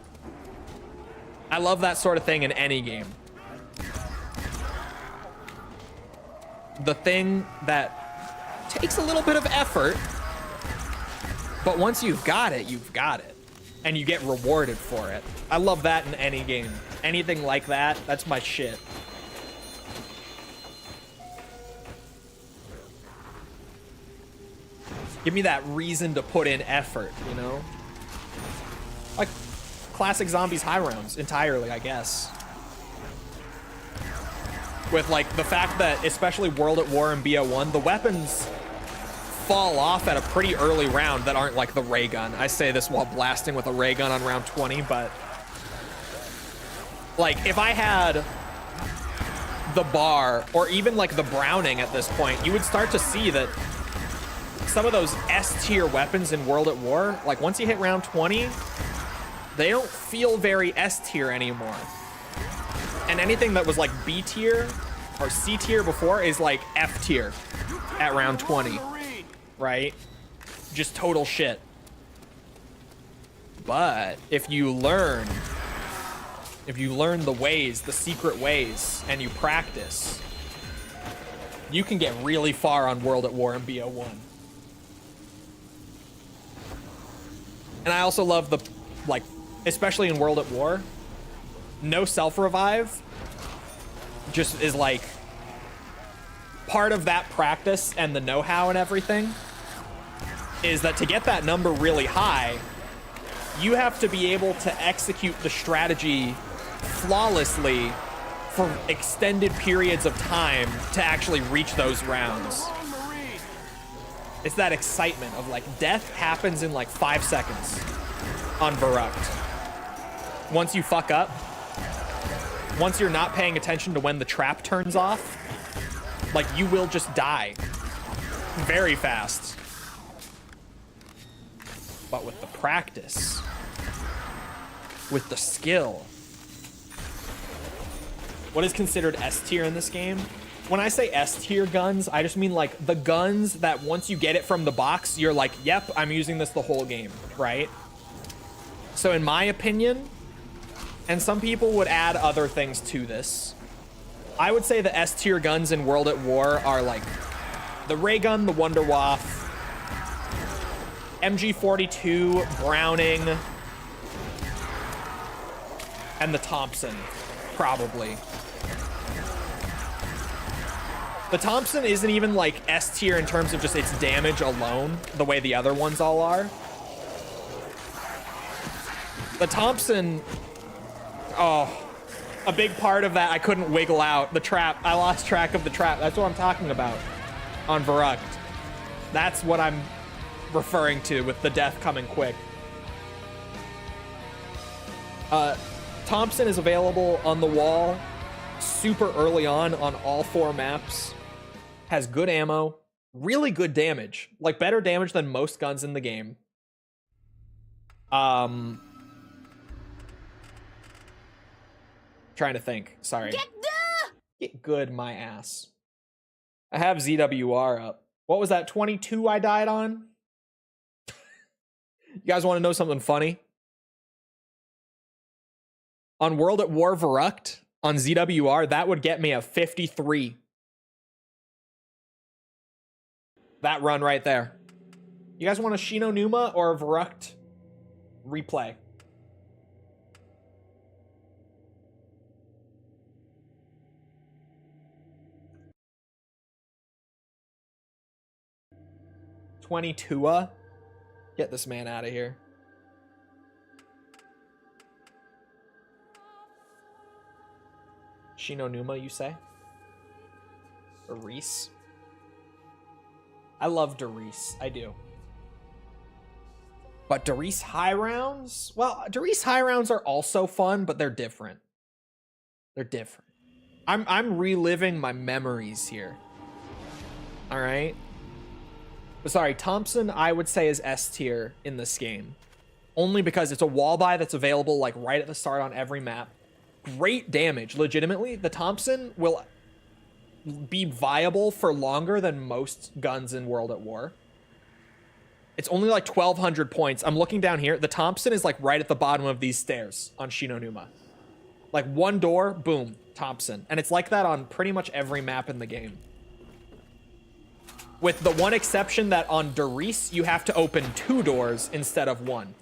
I love that sort of thing in any game. The thing that takes a little bit of effort, but once you've got it, you've got it. And you get rewarded for it. I love that in any game. Anything like that, that's my shit. Give me that reason to put in effort, you know? Like classic zombies high rounds entirely, I guess. With like the fact that especially World at War and BO1, the weapons fall off at a pretty early round that aren't like the ray gun. I say this while blasting with a ray gun on round 20, but like if I had the bar or even like the Browning at this point, you would start to see that some of those S tier weapons in World at War, like once you hit round 20, they don't feel very S tier anymore. And anything that was like B tier or C tier before is like F tier at round 20, right? Just total shit. But if you learn the ways, the secret ways, and you practice, you can get really far on World at War and BO1. And I also love the, like, especially in World at War, no self-revive just is like part of that practice and the know-how and everything is that to get that number really high, you have to be able to execute the strategy flawlessly for extended periods of time to actually reach those rounds. It's that excitement of like death happens in like 5 seconds on Verruckt. Once you fuck up, once you're not paying attention to when the trap turns off, like you will just die very fast. But with the practice, with the skill, what is considered S tier in this game? When I say S tier guns, I just mean like the guns that once you get it from the box, you're like, yep, I'm using this the whole game, right? So in my opinion, and some people would add other things to this, I would say the S tier guns in World at War are like the ray gun, the Wunderwaffe, MG42, Browning, and the Thompson, probably. The Thompson isn't even like S tier in terms of just its damage alone, the way the other ones all are. The Thompson, oh, a big part of that, I couldn't wiggle out. The trap, I lost track of the trap. That's what I'm talking about on Verruckt. That's what I'm referring to with the death coming quick. Thompson is available on the wall super early on all 4 maps. Has good ammo, really good damage, like better damage than most guns in the game. Trying to think. Sorry. Get good, my ass. I have ZWR up. What was that? 22 I died on? You guys want to know something funny? On World at War Verruckt, on ZWR, that would get me a 53. That run right there. You guys want a Shino Numa or a Verruckt replay? $22. Get this man out of here. Shino Numa, you say? Or Riese? I love Riese. I do. But Riese high rounds? Well, Riese high rounds are also fun, but they're different. They're different. I'm reliving my memories here. All right. But sorry, Thompson I would say is S tier in this game. Only because it's a wall buy that's available like right at the start on every map. Great damage. Legitimately, the Thompson will be viable for longer than most guns in World at War. It's only like 1,200 points. I'm looking down here. The Thompson is like right at the bottom of these stairs on Shino Numa. Like one door, boom, Thompson. And it's like that on pretty much every map in the game. With the one exception that on Riese, you have to open 2 doors instead of 1.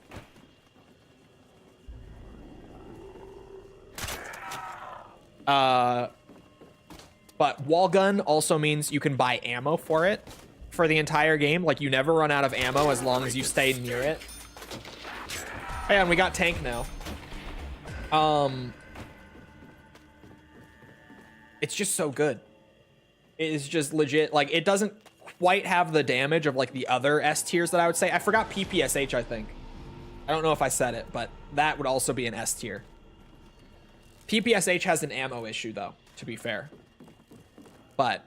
But wall gun also means you can buy ammo for it for the entire game. Like, you never run out of ammo as long as you stay near it. Hey, and we got tank now. It's just so good. It is just legit. Like, it doesn't quite have the damage of like the other S tiers that I would say. I forgot PPSH, I think. I don't know if I said it, but that would also be an S tier. PPSH has an ammo issue though, to be fair. But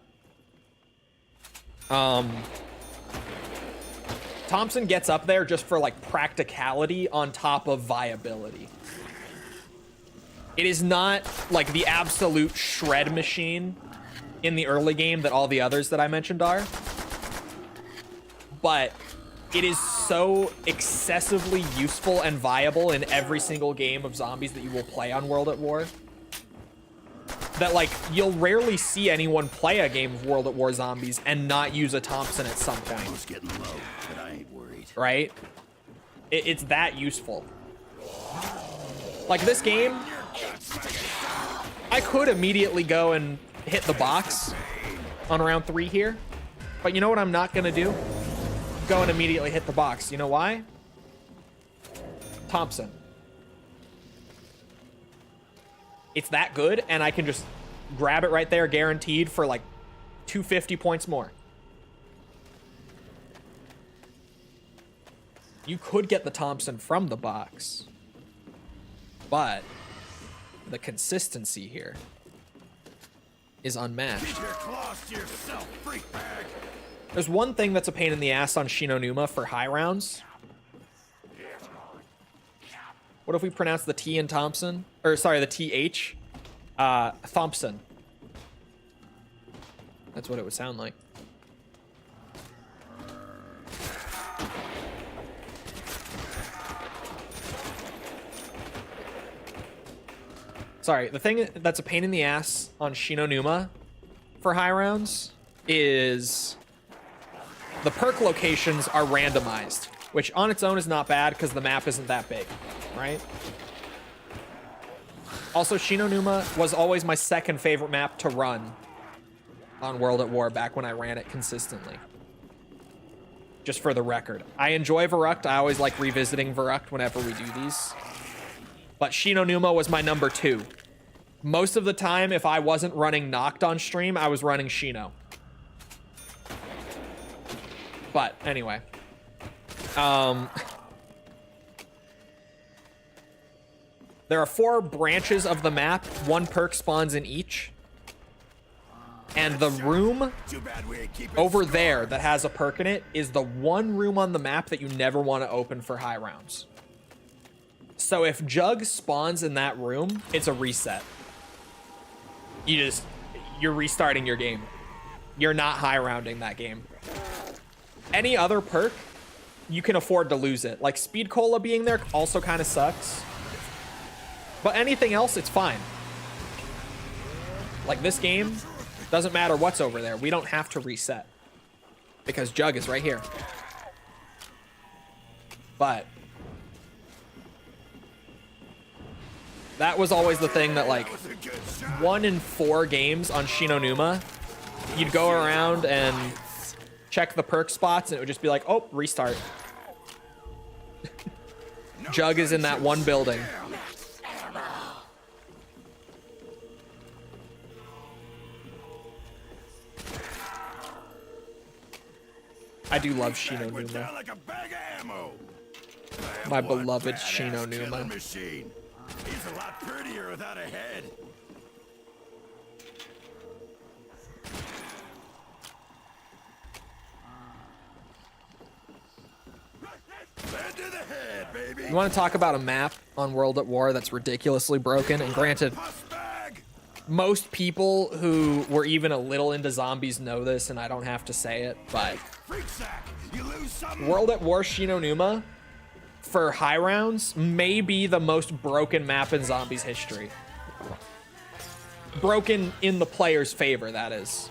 Thompson gets up there just for like practicality on top of viability. It is not like the absolute shred machine in the early game that all the others that I mentioned are. But it is so excessively useful and viable in every single game of zombies that you will play on World at War that, like, you'll rarely see anyone play a game of World at War Zombies and not use a Thompson at some point. It's getting low, but I ain't worried. Right? It's that useful. Like, this game, I could immediately go and hit the box on round 3 here, but you know what I'm not gonna do? Go and immediately hit the box. You know why? Thompson. It's that good, and I can just grab it right there, guaranteed, for like 250 points more. You could get the Thompson from the box, but the consistency here is unmatched. Keep your claws to yourself, freak bag. There's one thing that's a pain in the ass on Shino Numa for high rounds. What if we pronounce the T in Thompson? Or sorry, the TH? Thompson. That's what it would sound like. Sorry, the thing that's a pain in the ass on Shino Numa for high rounds is the perk locations are randomized, which on its own is not bad because the map isn't that big, right? Also, Shino Numa was always my second favorite map to run on World at War back when I ran it consistently. Just for the record. I enjoy Verruckt. I always like revisiting Verruckt whenever we do these. But Shino Numa was my number 2. Most of the time, if I wasn't running Nacht on stream, I was running Shino. But anyway. There are 4 branches of the map. 1 perk spawns in each. And the room over there that has a perk in it is the one room on the map that you never want to open for high rounds. So if Jug spawns in that room, it's a reset. You're restarting your game. You're not high rounding that game. Any other perk, you can afford to lose it. Like Speed Cola being there also kind of sucks. But anything else, it's fine. Like this game, doesn't matter what's over there. We don't have to reset. Because Jug is right here. But that was always the thing that, like, 1 in 4 games on Shino Numa, you'd go around and check the perk spots and it would just be like, oh, restart. Jug is in that one building. I do love Shino Numa. My beloved Shino Numa. He's a lot prettier without a head. Head to the head, baby. You want to talk about a map on World at War that's ridiculously broken? And granted, most people who were even a little into zombies know this, and I don't have to say it, but World at War Shino Numa, for high rounds, may be the most broken map in zombies history. Broken in the player's favor, that is.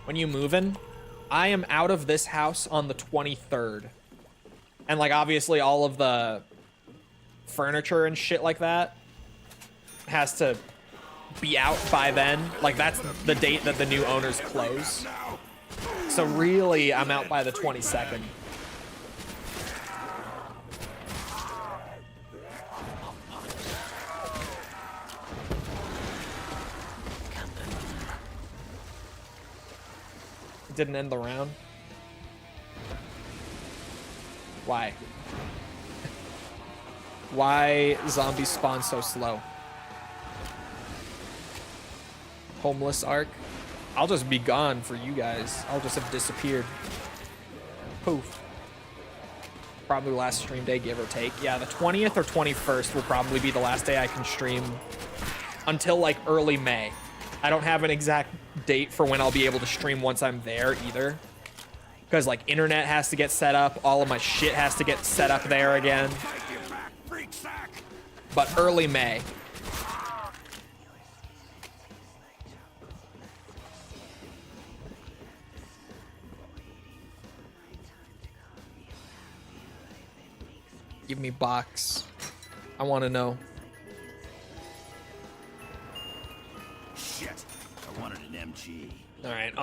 When you moving, I am out of this house on the 23rd. And like obviously all of the furniture and shit like that has to be out by then. Like that's the date that the new owners close. So really, I'm out by the 22nd. Didn't end the round. Why? Why zombies spawn so slow? Homeless arc. I'll just be gone for you guys. I'll just have disappeared. Poof. Probably last stream day, give or take. Yeah, the 20th or 21st will probably be the last day I can stream until like early May. I don't have an exact date for when I'll be able to stream once I'm there either. Because like internet has to get set up. All of my shit has to get set up there again. But early May. Give me box. I want to know. Shit. I wanted an MG. All right,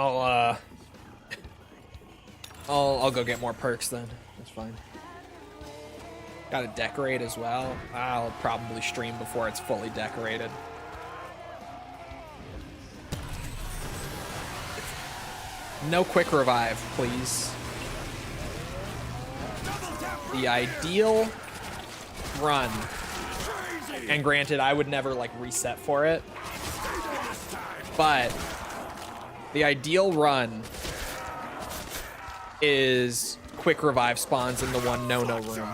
I'll go get more perks then. That's fine. Got to decorate as well. I'll probably stream before it's fully decorated. No quick revive, please. The ideal run, and granted, I would never like reset for it, but the ideal run is quick revive spawns in the one no-no room,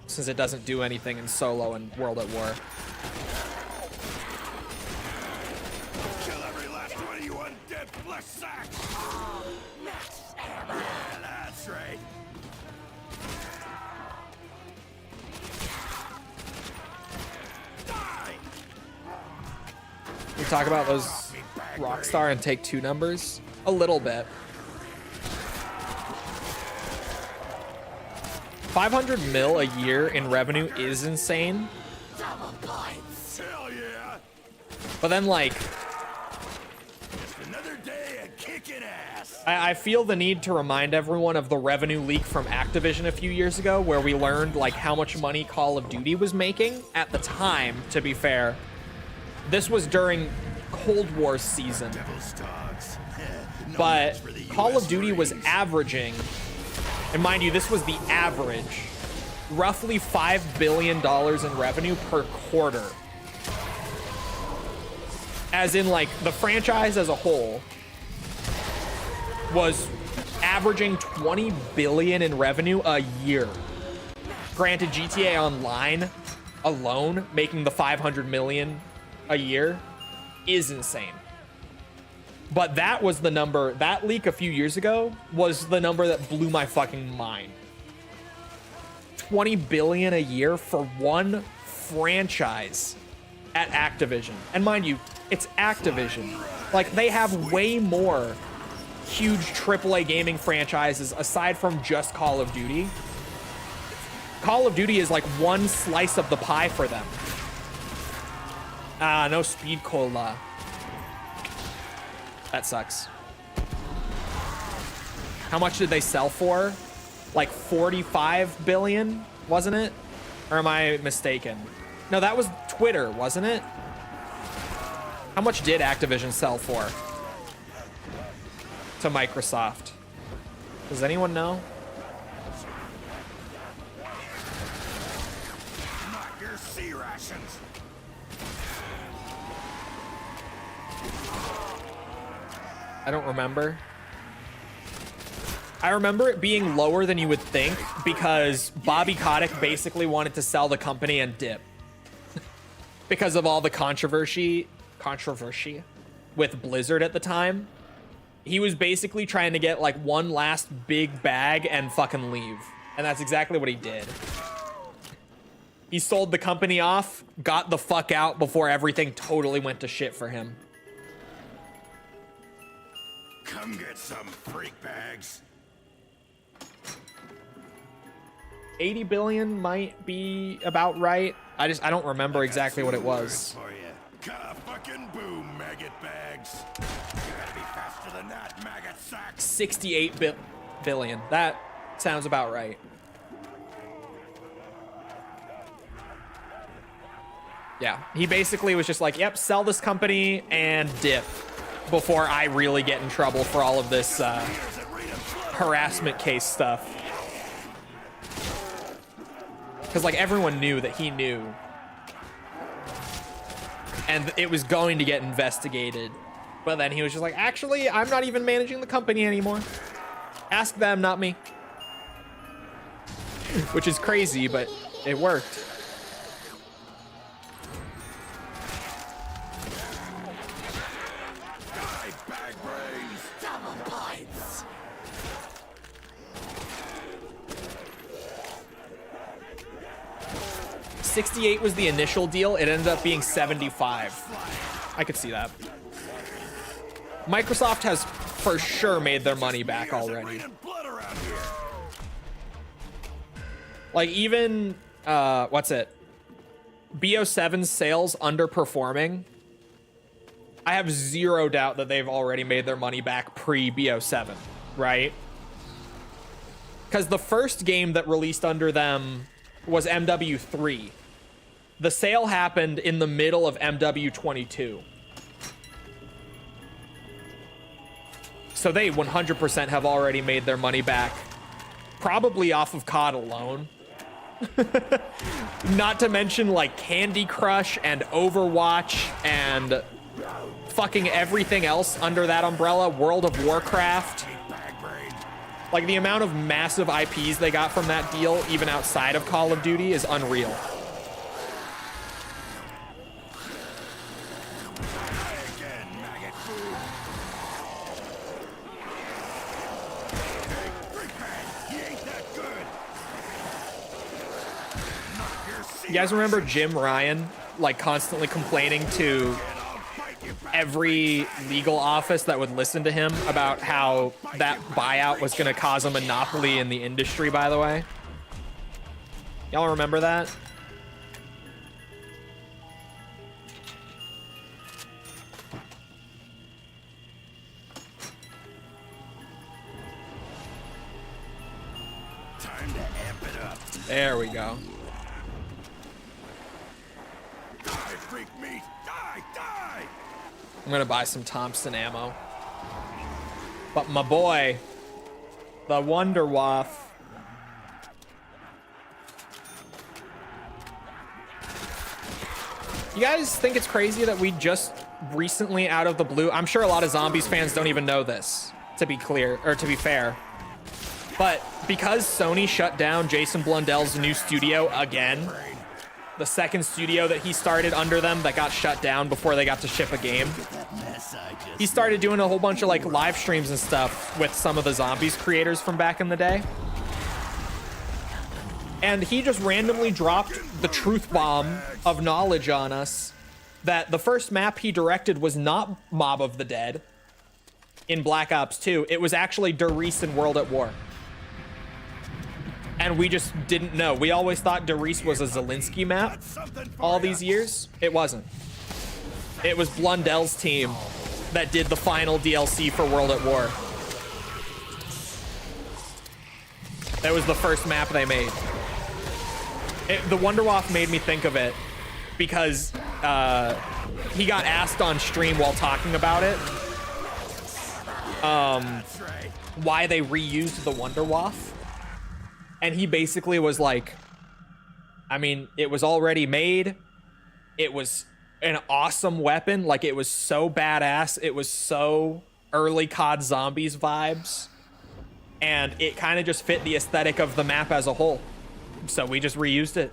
since it doesn't do anything in solo and World at War. Kill every last one of you undead flesh sacks. Yeah, that's right. We talk about those Rockstar and Take-Two numbers a little bit. 500 mil a year in revenue is insane. Hell yeah. But then like kicking ass. I feel the need to remind everyone of the revenue leak from Activision a few years ago, where we learned like how much money Call of Duty was making at the time. To be fair, this was during Cold War season, Devil's dogs. No but match for the Call US of Duty was Marines. averaging, and mind you, this was the average, roughly $5 billion in revenue per quarter. As in, like, the franchise as a whole was averaging 20 billion in revenue a year. Granted, GTA Online alone making the 500 million a year is insane. But that was the number, that leak a few years ago was the number that blew my fucking mind. 20 billion a year for one franchise at Activision. And mind you, it's Activision. Like, they have way more huge AAA gaming franchises aside from just Call of Duty. Call of Duty is like one slice of the pie for them. Ah, no speed cola. That sucks. How much did they sell for? Like 45 billion, wasn't it? Or am I mistaken? No, that was Twitter, wasn't it? How much did Activision sell for to Microsoft? Does anyone know? Not your sea rations. I don't remember. I remember it being lower than you would think because Bobby Kotick basically wanted to sell the company and dip. Because of all the controversy with Blizzard at the time. He was basically trying to get like one last big bag and fucking leave. And that's exactly what he did. He sold the company off, got the fuck out before everything totally went to shit for him. Come get some freak bags. 80 billion might be about right. I don't remember exactly what it was. For you. Gotta fucking boom, maggot bags. You gotta be faster than that, maggot sack. 68 billion. That sounds about right. Yeah, he basically was just like, yep, sell this company and dip before I really get in trouble for all of this harassment case stuff. Because like everyone knew that he knew. And it was going to get investigated. But then he was just like, actually, I'm not even managing the company anymore. Ask them, not me. Which is crazy, but it worked. Die, bag brains. Double points. $68 was the initial deal. It ended up being 75. I could see that. Microsoft has for sure made their money back already. Raining blood around here. Like even what's it? BO7's sales underperforming. I have zero doubt that they've already made their money back pre BO7, right? Because the first game that released under them was MW3. The sale happened in the middle of MW22. So they 100% have already made their money back. Probably off of COD alone. Not to mention like Candy Crush and Overwatch and fucking everything else under that umbrella. World of Warcraft. Bag brain. Like the amount of massive IPs they got from that deal, even outside of Call of Duty, is unreal. Die again, maggot food. Hey, freak bag. You ain't that good. Knock your sea You guys remember rations. Jim Ryan, like constantly complaining to And I'll bite you back. every legal office that would listen to him about how that buyout was going to cause a monopoly in the industry, by the way? Y'all remember that? Time to amp it up. There we go. Die, freak meat! Die! Die! I'm gonna buy some Thompson ammo. But my boy, the Wonder Waff. You guys think it's crazy that we just recently, out of the blue, I'm sure a lot of Zombies fans don't even know this, to be clear, or to be fair. But because Sony shut down Jason Blundell's new studio again, the second studio that he started under them that got shut down before they got to ship a game, he started doing a whole bunch of like live streams and stuff with some of the Zombies creators from back in the day. And he just randomly dropped the truth bomb of knowledge on us that the first map he directed was not Mob of the Dead in Black Ops 2. It was actually Der Riese in World at War. And we just didn't know. We always thought Der Riese was a Zelensky map all these years. It wasn't. It was Blundell's team that did the final DLC for World at War. That was the first map they made. The Wonderwaff made me think of it because he got asked on stream while talking about it why they reused the Wonderwaff. And he basically was like, I mean, it was already made. It was an awesome weapon. Like, it was so badass. It was so early COD Zombies vibes. And it kind of just fit the aesthetic of the map as a whole. So we just reused it.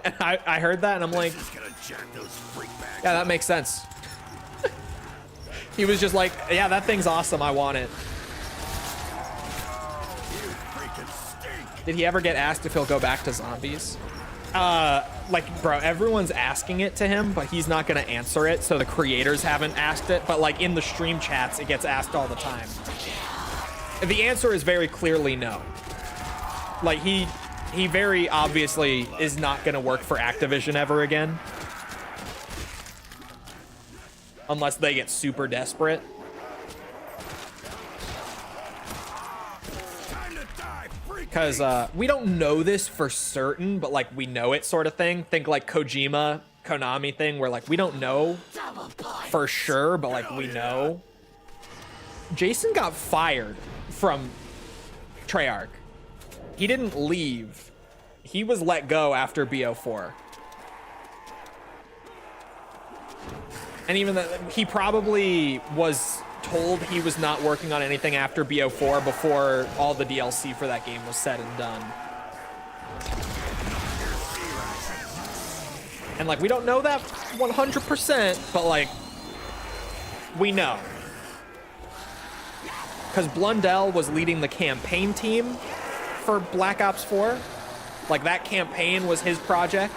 And I heard that and I'm like, yeah, that makes sense. He was just like, yeah, that thing's awesome. I want it. Did he ever get asked if he'll go back to Zombies? Like, bro, everyone's asking it to him, but he's not gonna answer it. So the creators haven't asked it, but like in the stream chats, it gets asked all the time. The answer is very clearly no. Like, he very obviously is not gonna work for Activision ever again. Unless they get super desperate. Because we don't know this for certain, but like we know it sort of thing. Think like Kojima, Konami thing where like we don't know for sure, but like we know. Jason got fired from Treyarch. He didn't leave. He was let go after BO4. And even that, he probably was told he was not working on anything after BO4 before all the DLC for that game was said and done. And like, we don't know that 100%, but like, we know. Because Blundell was leading the campaign team for Black Ops 4. Like, that campaign was his project.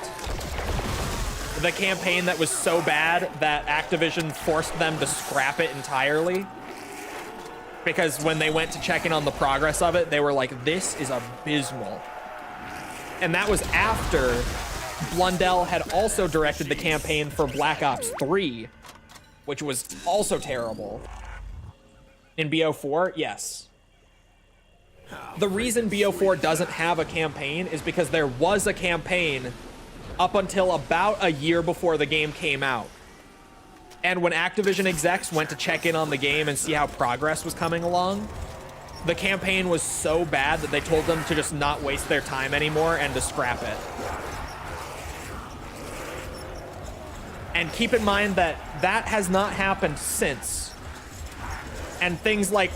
The campaign that was so bad that Activision forced them to scrap it entirely. Because when they went to check in on the progress of it, they were like, this is abysmal. And that was after Blundell had also directed the campaign for Black Ops 3, which was also terrible. In BO4, yes. The reason BO4 doesn't have a campaign is because there was a campaign up until about a year before the game came out. And when Activision execs went to check in on the game and see how progress was coming along, the campaign was so bad that they told them to just not waste their time anymore and to scrap it. And keep in mind that that has not happened since. And things like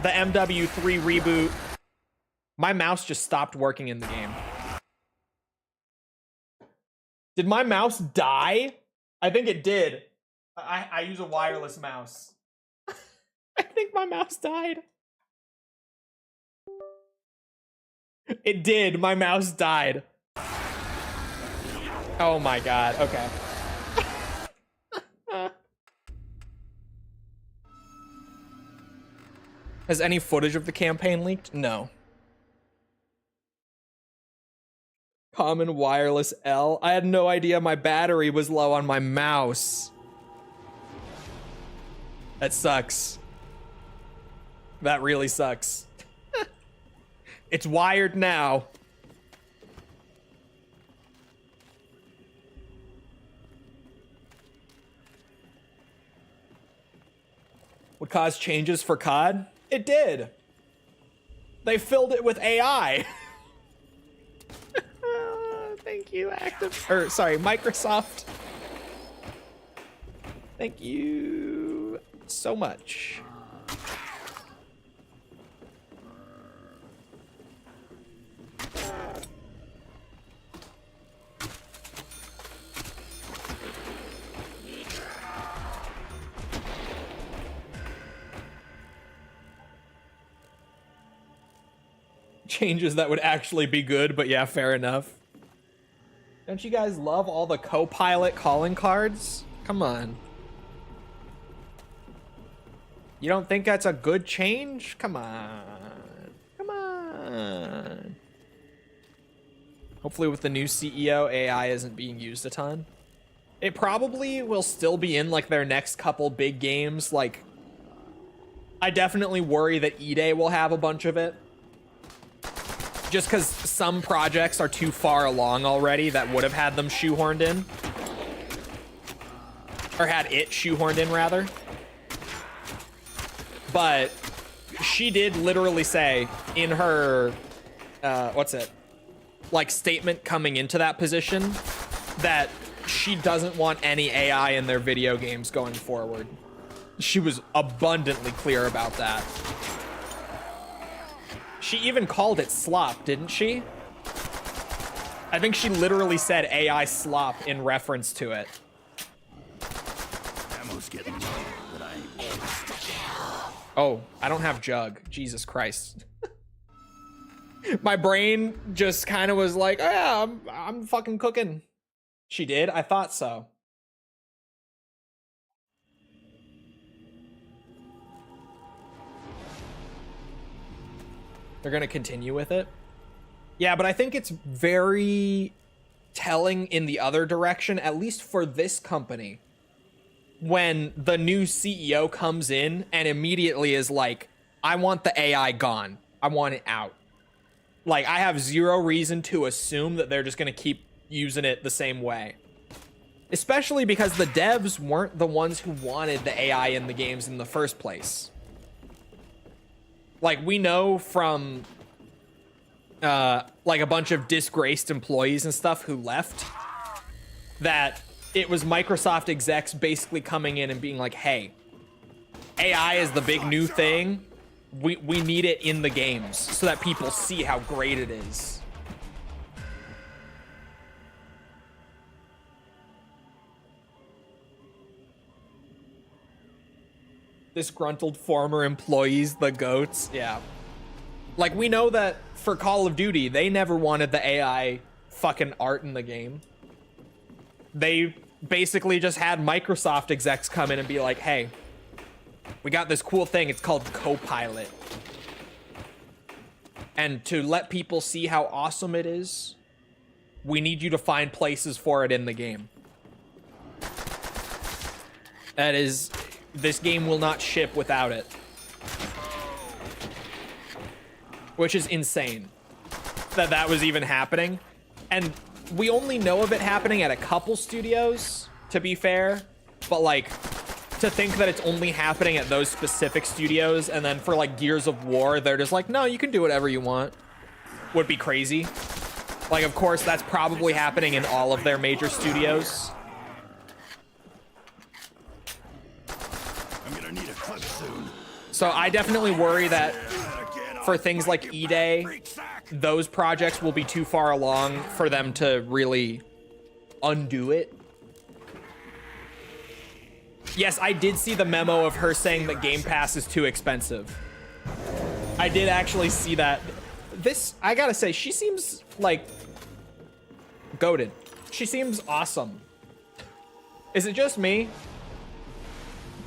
the MW3 reboot, my mouse just stopped working in the game. Did my mouse die? I think it did. I use a wireless mouse. I think my mouse died. It did. My mouse died. Oh my god. Okay. Has any footage of the campaign leaked? No. Common wireless L. I had no idea my battery was low on my mouse. That sucks. That really sucks. It's wired now. Would cause changes for COD? It did. They filled it with AI. Thank you, Microsoft. Thank you so much. Changes that would actually be good, but yeah, fair enough. Don't you guys love all the co-pilot calling cards? Come on. You don't think that's a good change? Come on. Come on. Hopefully with the new CEO, AI isn't being used a ton. It probably will still be in like their next couple big games. Like, I definitely worry that E-Day will have a bunch of it. Just because some projects are too far along already that would have had them shoehorned in. Or had it shoehorned in, rather. But she did literally say in her, like statement coming into that position that she doesn't want any AI in their video games going forward. She was abundantly clear about that. She even called it slop, didn't she? I think she literally said AI slop in reference to it. Ammo's getting low, but I ain't. Oh, I don't have jug. Jesus Christ. My brain just kind of was like, oh yeah, I'm fucking cooking. She did? I thought so. They're gonna continue with it. Yeah, but I think it's very telling in the other direction, at least for this company, when the new CEO comes in and immediately is like, I want the AI gone. I want it out. Like, I have zero reason to assume that they're just gonna keep using it the same way. Especially because the devs weren't the ones who wanted the AI in the games in the first place. Like, we know from like a bunch of disgraced employees and stuff who left that it was Microsoft execs basically coming in and being like, hey, AI is the big new thing. We need it in the games so that people see how great it is. Disgruntled former employees, the goats. Yeah. Like, we know that for Call of Duty, they never wanted the AI fucking art in the game. They basically just had Microsoft execs come in and be like, hey, we got this cool thing. It's called Copilot. And to let people see how awesome it is, we need you to find places for it in the game. That is... This game will not ship without it. Which is insane that that was even happening. And we only know of it happening at a couple studios, to be fair. But like, to think that it's only happening at those specific studios and then for like Gears of War, they're just like, no, you can do whatever you want, would be crazy. Like, of course, that's probably happening in all of their major studios. So I definitely worry that for things like E-Day, those projects will be too far along for them to really undo it. Yes, I did see the memo of her saying that Game Pass is too expensive. I did actually see that. This, I gotta say, she seems like goated. She seems awesome. Is it just me?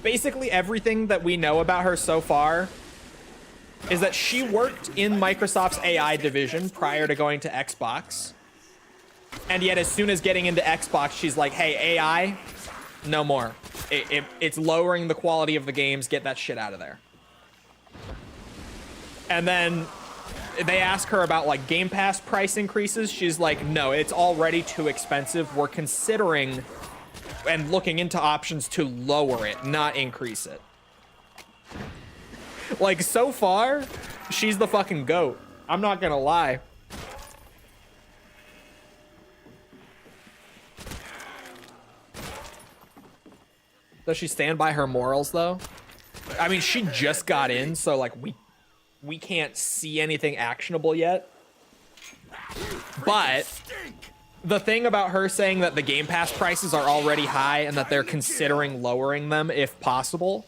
Basically everything that we know about her so far is that she worked in Microsoft's AI division prior to going to Xbox. And yet as soon as getting into Xbox, she's like, hey, AI, no more. It's lowering the quality of the games. Get that shit out of there. And then they ask her about like Game Pass price increases. She's like, no, it's already too expensive. We're considering and looking into options to lower it, not increase it. Like, so far, she's the fucking GOAT. I'm not gonna lie. Does she stand by her morals, though? I mean, she just got in, so, like, we can't see anything actionable yet. But the thing about her saying that the Game Pass prices are already high and that they're considering lowering them if possible,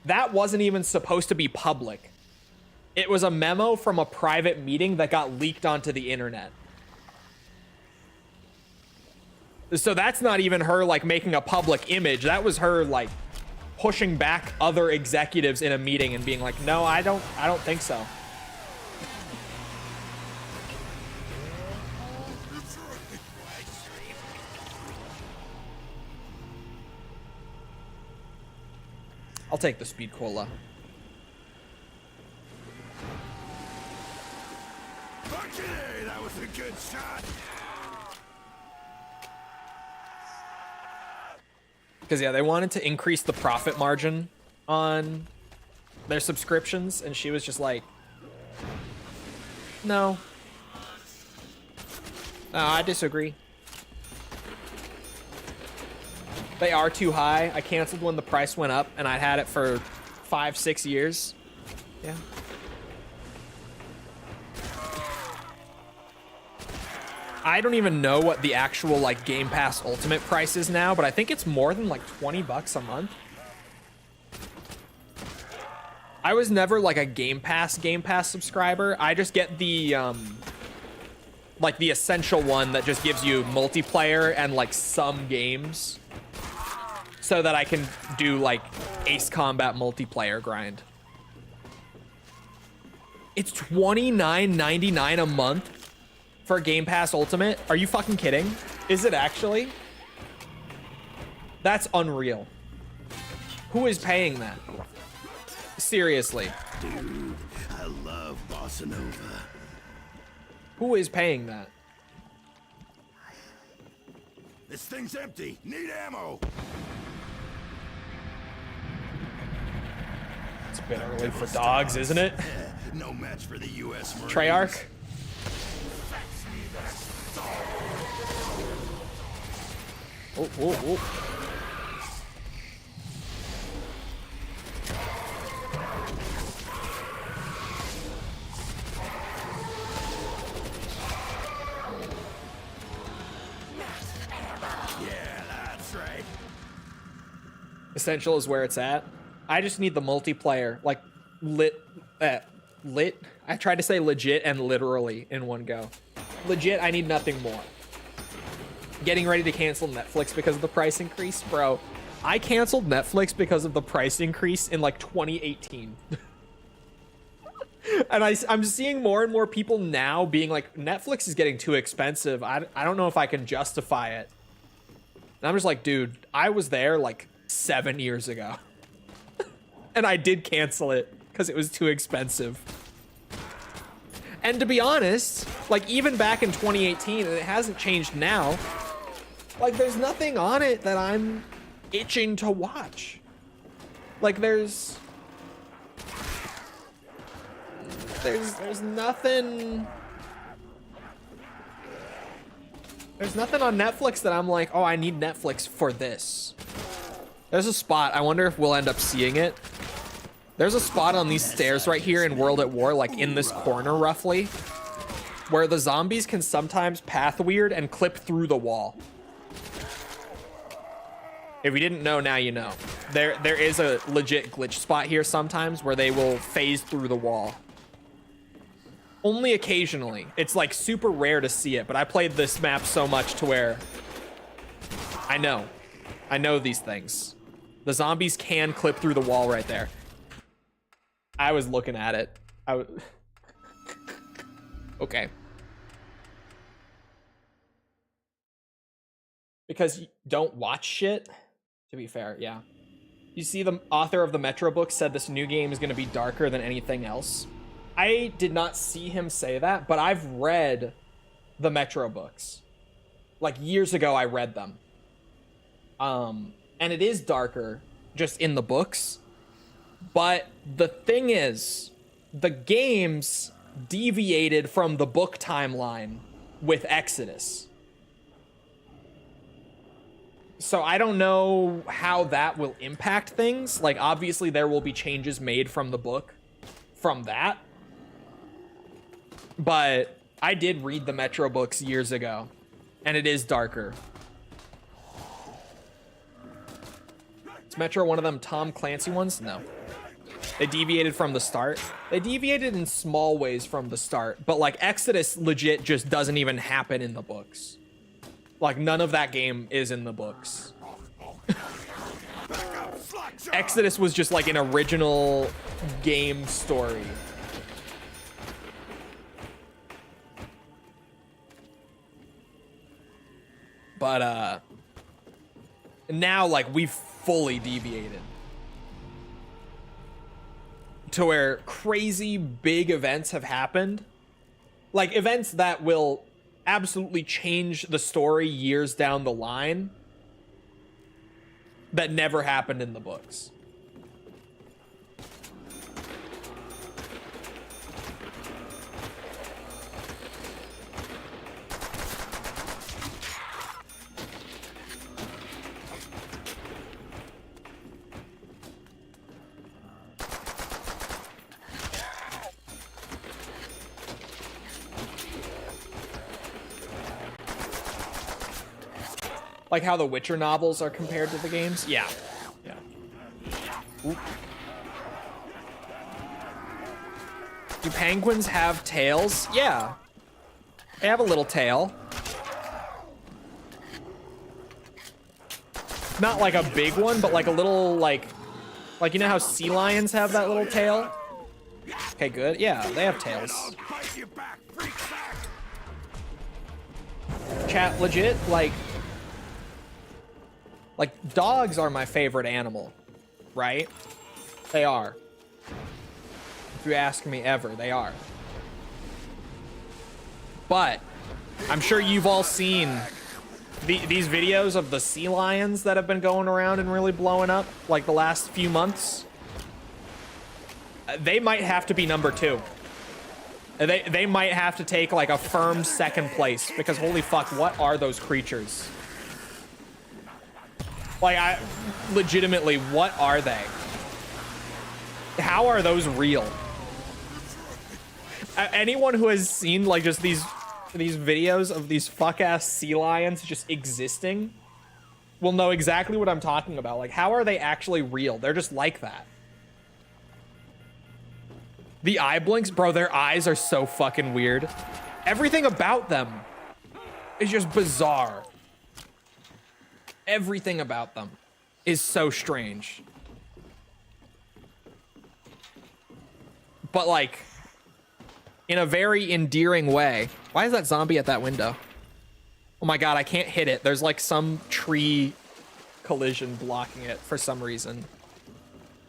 that wasn't even supposed to be public. It was a memo from a private meeting that got leaked onto the internet. So that's not even her, like, making a public image. That was her, like, pushing back other executives in a meeting and being like, no, I don't think so. I'll take the speed cola. Okay, that was a good shot. Because, yeah, they wanted to increase the profit margin on their subscriptions, and she was just like, no. No, I disagree. They are too high. I canceled when the price went up, and I had it for 5-6 years. Yeah. I don't even know what the actual, like, Game Pass Ultimate price is now, but I think it's more than, like, 20 bucks a month. I was never, like, a Game Pass subscriber. I just get the, like, the essential one that just gives you multiplayer and, like, some games so that I can do, like, Ace Combat multiplayer grind. It's $29.99 a month for Game Pass Ultimate? Are you fucking kidding? Is it actually? That's unreal. Who is paying that? Seriously. Dude, I love Bossa Nova. Who is paying that? This thing's empty. Need ammo. It's a bit early for dogs, isn't it? No match for the U.S. Marines. Treyarch? Oh, oh, oh. Yeah, that's right. Essential is where it's at. I just need the multiplayer, like, lit. I tried to say legit and literally in one go. Legit, I need nothing more. Getting ready to cancel Netflix because of the price increase, bro. I canceled Netflix because of the price increase in, like, 2018. And I'm seeing more and more people now being like, Netflix is getting too expensive. I don't know if I can justify it. And I'm just like, dude, I was there like 7 years ago. And I did cancel it because it was too expensive. And to be honest, like, even back in 2018, and it hasn't changed now, like, there's nothing on it that I'm itching to watch. Like, there's nothing. There's nothing on Netflix that I'm like, oh, I need Netflix for this. There's a spot. I wonder if we'll end up seeing it. There's a spot on these stairs right here in World at War, like in this corner roughly, where the zombies can sometimes path weird and clip through the wall. If you didn't know, now you know. There is a legit glitch spot here sometimes where they will phase through the wall. Only occasionally. It's like super rare to see it, but I played this map so much to where I know these things. The zombies can clip through the wall right there. I was looking at it. Okay. Because you don't watch shit, to be fair, yeah. You see, the author of the Metro book said this new game is going to be darker than anything else. I did not see him say that, but I've read the Metro books. Like years ago, I read them. And it is darker just in the books. But the thing is, the games deviated from the book timeline with Exodus. So I don't know how that will impact things. Like, obviously there will be changes made from the book from that. But I did read the Metro books years ago, and it is darker. Is Metro one of them Tom Clancy ones? No. They deviated from the start. They deviated in small ways from the start, but like Exodus legit just doesn't even happen in the books. Like none of that game is in the books. Exodus was just like an original game story. But now like we've fully deviated to where crazy big events have happened, like events that will absolutely change the story years down the line that never happened in the books. Like how the Witcher novels are compared to the games? Yeah. Yeah. Oop. Do penguins have tails? Yeah. They have a little tail. Not like a big one, but like a little, like you know how sea lions have that little tail? Okay, good. Yeah, they have tails. Chat, legit, like dogs are my favorite animal, right? They are. If you ask me ever, they are. But I'm sure you've all seen these videos of the sea lions that have been going around and really blowing up like the last few months. They might have to be number 2. They might have to take like a firm second place because holy fuck, what are those creatures? Like, legitimately, what are they? How are those real? Anyone who has seen, like, just these videos of these fuck-ass sea lions just existing will know exactly what I'm talking about. Like, how are they actually real? They're just like that. The eye blinks, bro, their eyes are so fucking weird. Everything about them is just bizarre. Everything about them is so strange. But like, in a very endearing way. Why is that zombie at that window? Oh my god, I can't hit it. There's like some tree collision blocking it for some reason.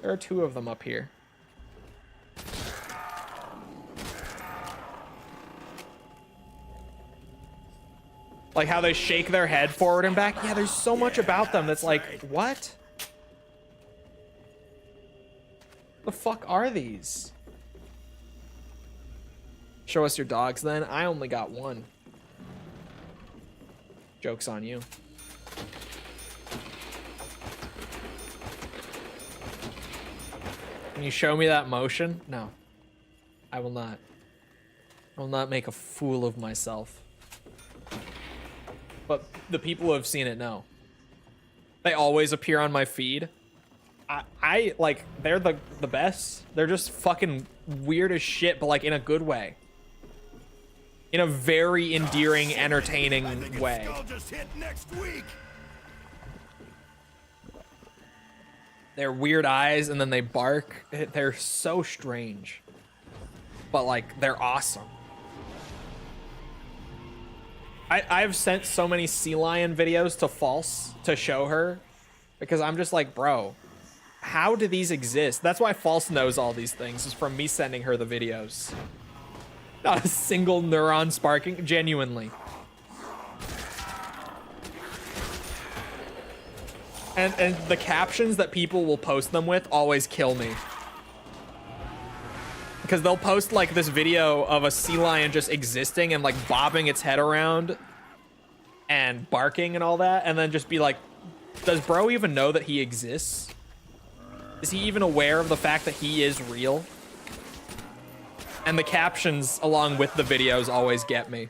There are 2 of them up here. Like how they shake their head forward and back. Yeah, there's so much about them that's like, what? The fuck are these? Show us your dogs then. I only got 1. Joke's on you. Can you show me that motion? No. I will not. I will not make a fool of myself. But the people who have seen it know. They always appear on my feed. I like, they're the best. They're just fucking weird as shit, but like in a good way. In a very endearing, entertaining way. They're weird eyes and then they bark. They're so strange. But like, they're awesome. I've sent so many sea lion videos to False to show her because I'm just like, bro, how do these exist? That's why False knows all these things, is from me sending her the videos. Not a single neuron sparking, genuinely. And the captions that people will post them with always kill me. Because they'll post like this video of a sea lion just existing and like bobbing its head around and barking and all that, and then just be like, does bro even know that he exists? Is he even aware of the fact that he is real? And the captions along with the videos always get me.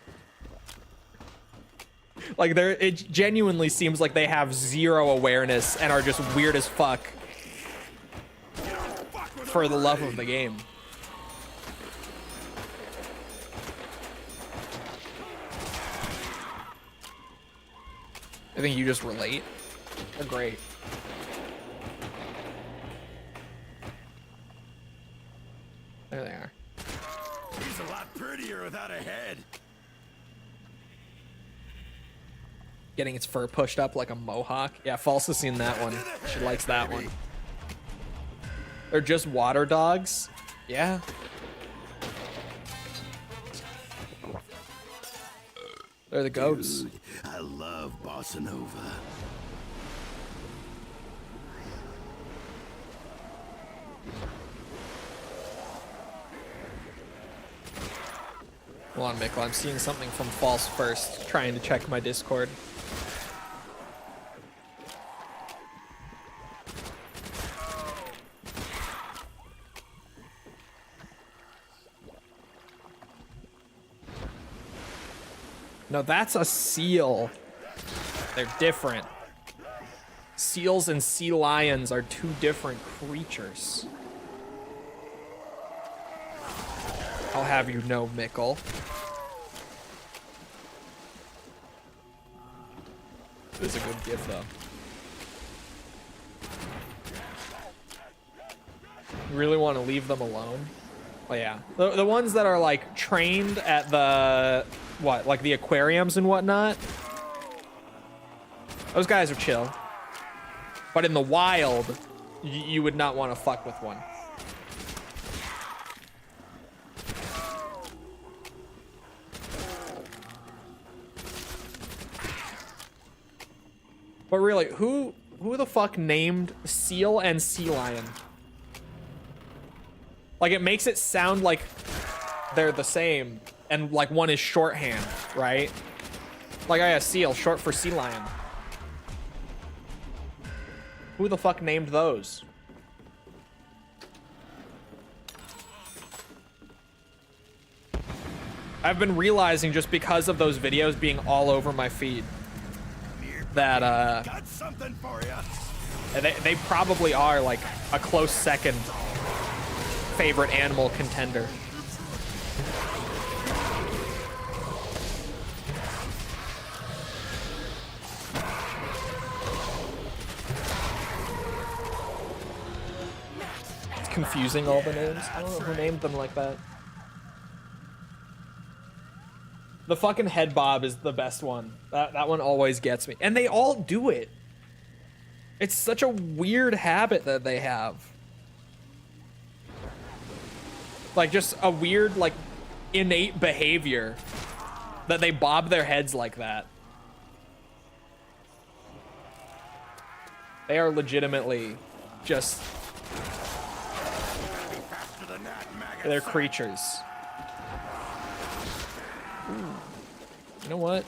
Like, it genuinely seems like they have zero awareness and are just weird as fuck for the love of the game. I think you just relate. They're great. There they are. He's a lot prettier without a head. Getting its fur pushed up like a mohawk. Yeah, False has seen that one. She likes that one. They're just water dogs. Yeah. They're the goats. Dude, I love bossa nova. Hold on, Mikkel. I'm seeing something from False first. Trying to check my Discord. No, that's a seal. They're different. Seals and sea lions are two different creatures. I'll have you know, Mikkel. This is a good gift, though. You really want to leave them alone? Oh, yeah. The ones that are, like, trained at the... What, like the aquariums and whatnot? Those guys are chill. But in the wild, you would not want to fuck with one. But really, who the fuck named seal and sea lion? Like, it makes it sound like they're the same, and like one is shorthand, right? Like, I have seal, short for sea lion. Who the fuck named those? I've been realizing, just because of those videos being all over my feed, that Got something for you. they probably are like a close second favorite animal contender. It's confusing, all the names. I don't know who named them like that. The fucking head bob is the best one. That one always gets me. And they all do it. It's such a weird habit that they have. Like, just a weird, like, innate behavior that they bob their heads like that. They are legitimately just... They're creatures. Ooh. You know what?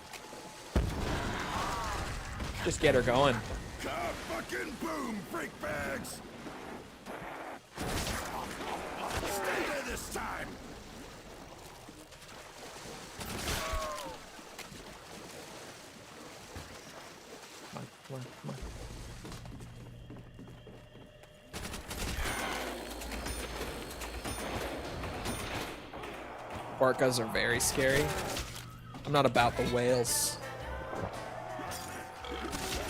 Just get her going. Fucking boom, freak bags. Stay there this time. Come on, come on, come on. Orcas are very scary. I'm not about the whales.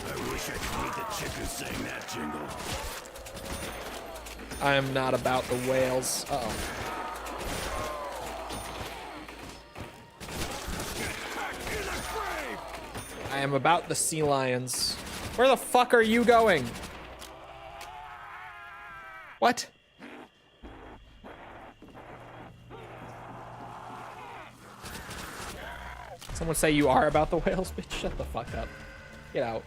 I wish I could meet the chick who sang that jingle. I am not about the whales. Uh-oh. I am about the sea lions. Where the fuck are you going? What? Someone say you are about the whales, bitch. Shut the fuck up. Get out.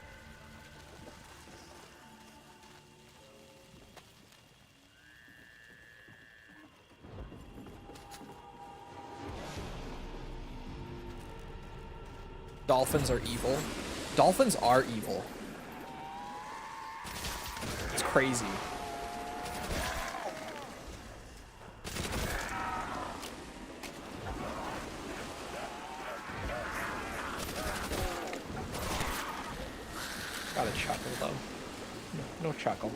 Dolphins are evil. Dolphins are evil. It's crazy. Gotta chuckle though. No chuckle.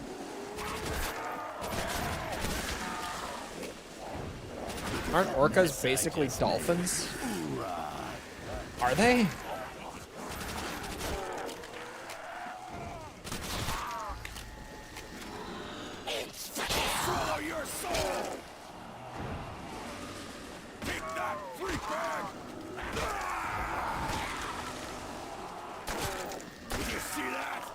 Aren't orcas basically dolphins? Are they? Swallow your soul! Take that, freak bag! Did you see that?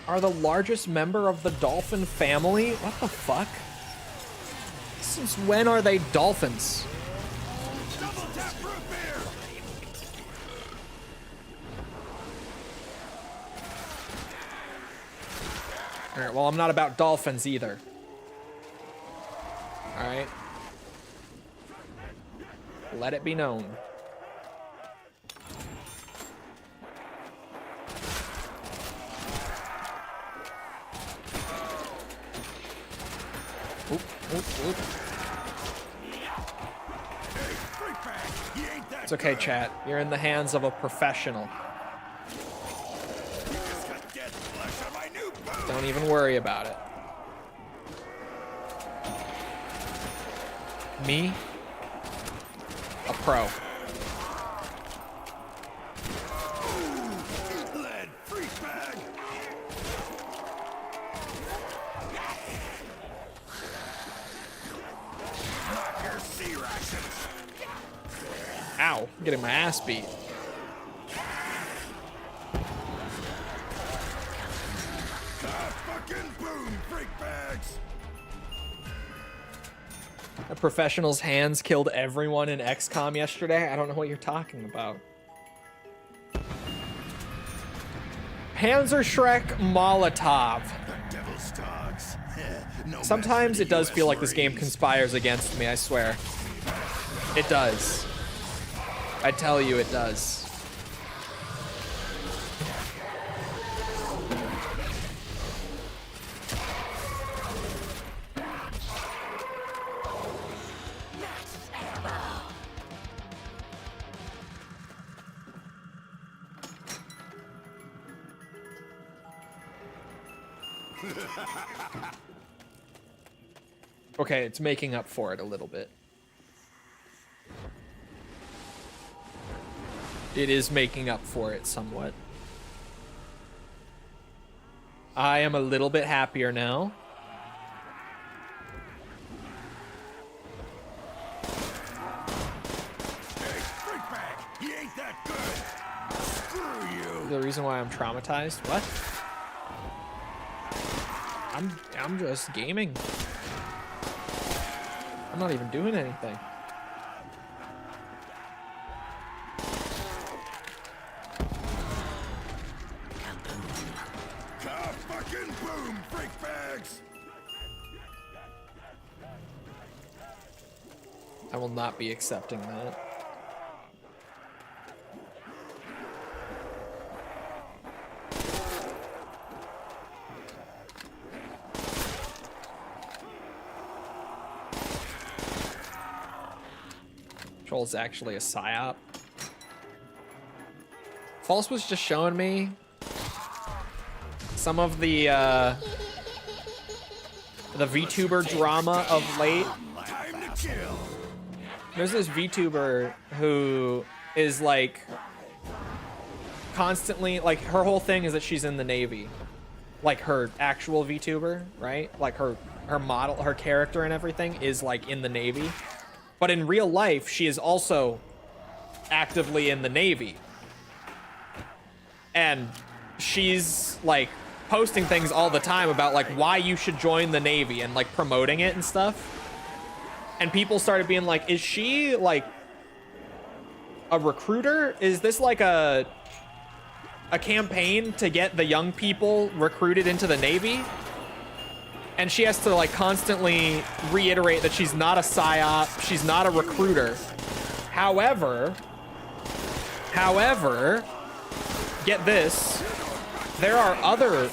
Are the largest member of the dolphin family? What the fuck? Since when are they dolphins? Double tap root beer! Alright, well, I'm not about dolphins either. Alright. Let it be known. Oop, oop, oop. Hey, freak bag! You ain't that It's okay, good. chat. You're in the hands of a professional. You just got dead flesh on my new boot! Don't even worry about it. Me? A pro. Lead, freak bag! Not your sea rations! Ow, I'm getting my ass beat. Fucking boom, freak bags! A professional's hands killed everyone in XCOM yesterday. I don't know what you're talking about. Panzer Shrek Molotov. The devil's dogs. No Sometimes match for it the does US feel like this game Marines. conspires against me, I swear. It does. I tell you, it does. Okay, it's making up for it a little bit. It is making up for it somewhat. I am a little bit happier now. Hey, freak bag! You ain't that good! Screw you! The reason why I'm traumatized? What? I'm just gaming. I'm not even doing anything. Fucking boom, freak bags! I will not be accepting that. Troll's actually a psyop. False was just showing me some of the VTuber drama of late. Time to kill! There's this VTuber who is like constantly, like, her whole thing is that she's in the Navy. like her actual VTuber, right? Like her model, her character and everything is like in the Navy. But in real life, she is also actively in the Navy. And she's like posting things all the time about like why you should join the Navy and like promoting it and stuff. And people started being like, is she like a recruiter? Is this like a campaign to get the young people recruited into the Navy? And she has to like constantly reiterate that she's not a psyop, she's not a recruiter. However, get this, there are other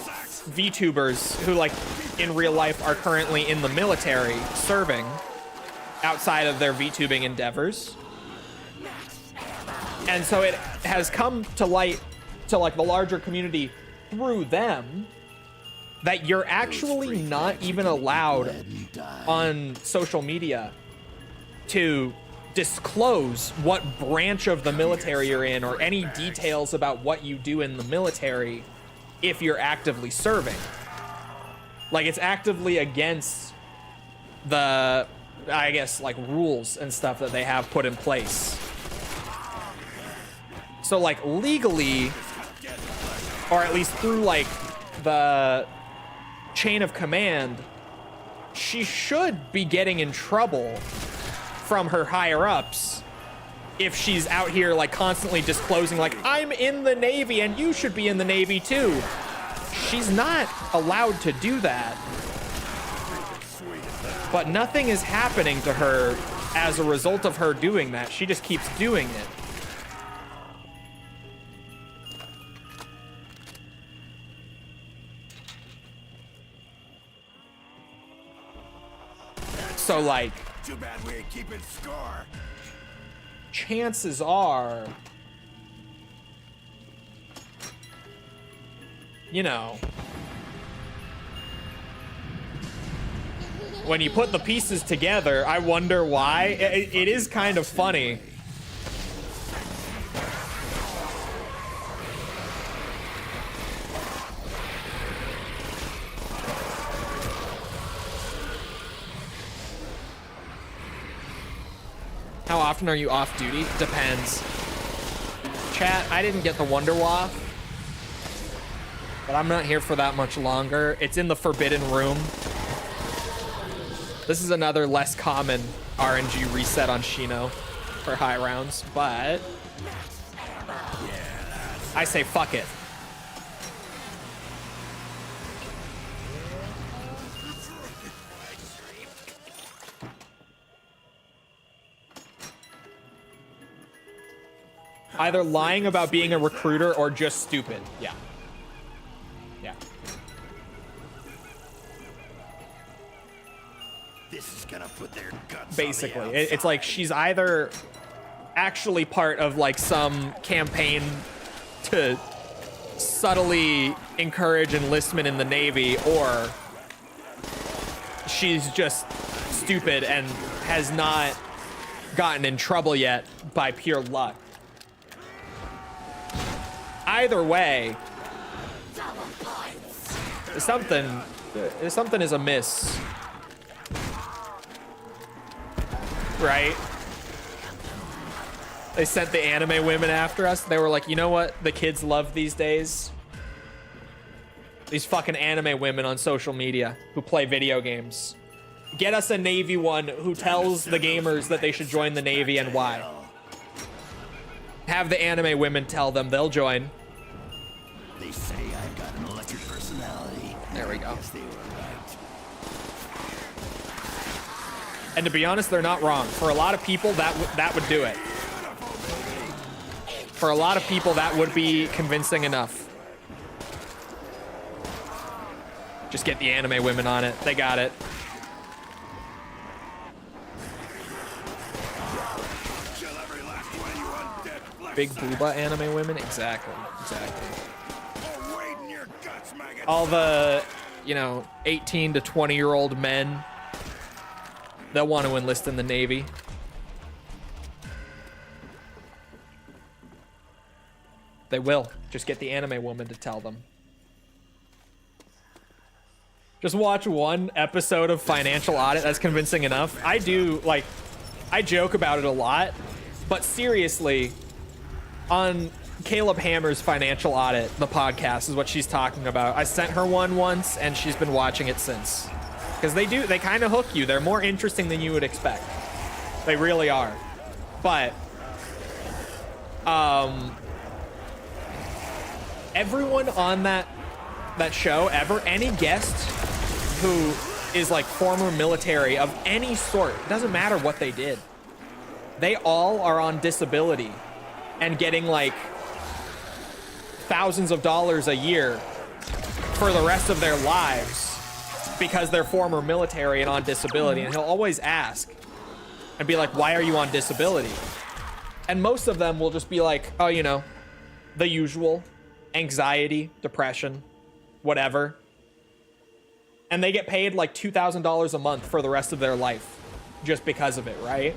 VTubers who like in real life are currently in the military serving outside of their VTubing endeavors. And so it has come to light to like the larger community through them that you're actually not even allowed on social media to disclose what branch of the military you're in or any details about what you do in the military if you're actively serving. Like it's actively against the, I guess, like rules and stuff that they have put in place. So like legally, or at least through like the chain of command, she should be getting in trouble from her higher ups if she's out here like constantly disclosing like, I'm in the Navy and you should be in the Navy too. She's not allowed to do that. But nothing is happening to her as a result of her doing that. She just keeps doing it. So like, Too bad we ain't keeping score. chances are, you know, when you put the pieces together, I wonder why. It is kind of funny. How often are you off duty? Depends. Chat, I didn't get the Wonder Waff, but I'm not here for that much longer. It's in the Forbidden Room. This is another less common RNG reset on Shino for high rounds, but I say fuck it. Either lying about being a recruiter or just stupid. Yeah. Yeah. This is gonna put their guts Basically, on the it's like she's either actually part of like some campaign to subtly encourage enlistment in the Navy, or she's just stupid and has not gotten in trouble yet by pure luck. Either way, something is amiss, right? They sent the anime women after us. They were like, you know what the kids love these days? These fucking anime women on social media who play video games. Get us a Navy one who tells the gamers that they should join the Navy and why. Have the anime women tell them, they'll join. They say I've got an electric personality. There we go. I guess they were right. And to be honest, they're not wrong. For a lot of people, that would do it. For a lot of people, that would be convincing enough. Just get the anime women on it. They got it. Kill every last one of you undead flesh Big sacks. booba anime women? Exactly. Exactly. Oh, wade in your guts, maggot. All the, 18 to 20-year-old men, they'll want to enlist in the Navy. They will. Just get the anime woman to tell them. Just watch one episode of Financial Audit. That's convincing enough. I do, like, I joke about it a lot, but seriously, on Caleb Hammer's Financial Audit, the podcast is what she's talking about. I sent her one once, and she's been watching it since. Because they kind of hook you. They're more interesting than you would expect. They really are. But, everyone on that show, any guest who is like former military of any sort, it doesn't matter what they did, they all are on disability and getting like thousands of dollars a year for the rest of their lives because they're former military and on disability. And he'll always ask and be like, why are you on disability? And most of them will just be like, oh, you know, the usual: anxiety, depression, whatever. And they get paid like $2,000 a month for the rest of their life just because of it, right?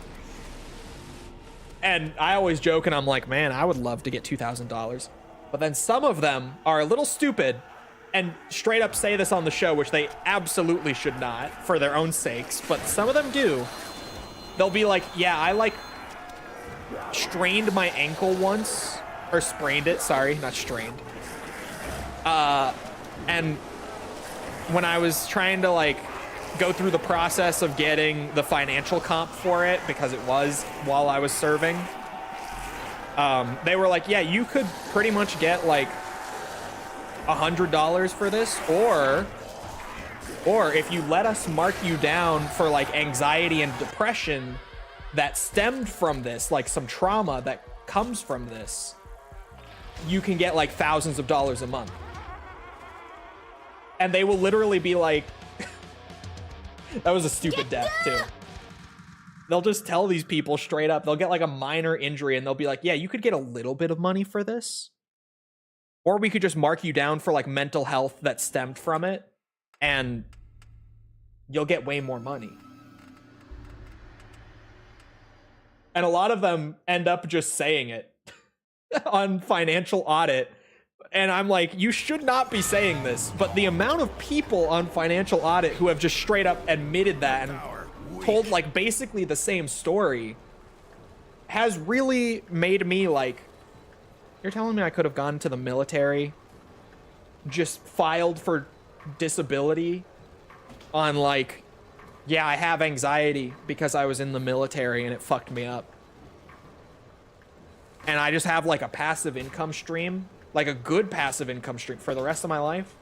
And I always joke and I'm like, man, I would love to get $2,000. But then some of them are a little stupid and straight up say this on the show, which they absolutely should not for their own sakes, but some of them do. They'll be like, yeah, I like strained my ankle once, or sprained it, sorry, not strained. And when I was trying to like go through the process of getting the financial comp for it, because it was while I was serving, they were like, yeah, you could pretty much get like $100 for this, or if you let us mark you down for like anxiety and depression that stemmed from this, like some trauma that comes from this, you can get like thousands of dollars a month. And they will literally be like, that was a stupid death too. They'll just tell these people straight up, they'll get like a minor injury and they'll be like, yeah, you could get a little bit of money for this. Or we could just mark you down for like mental health that stemmed from it, and you'll get way more money. And a lot of them end up just saying it on Financial Audit. And I'm like, you should not be saying this. But the amount of people on Financial Audit who have just straight up admitted that and told like basically the same story has really made me like, you're telling me I could have gone to the military, just filed for disability on like, yeah, I have anxiety because I was in the military and it fucked me up. And I just have like a passive income stream, like a good passive income stream for the rest of my life.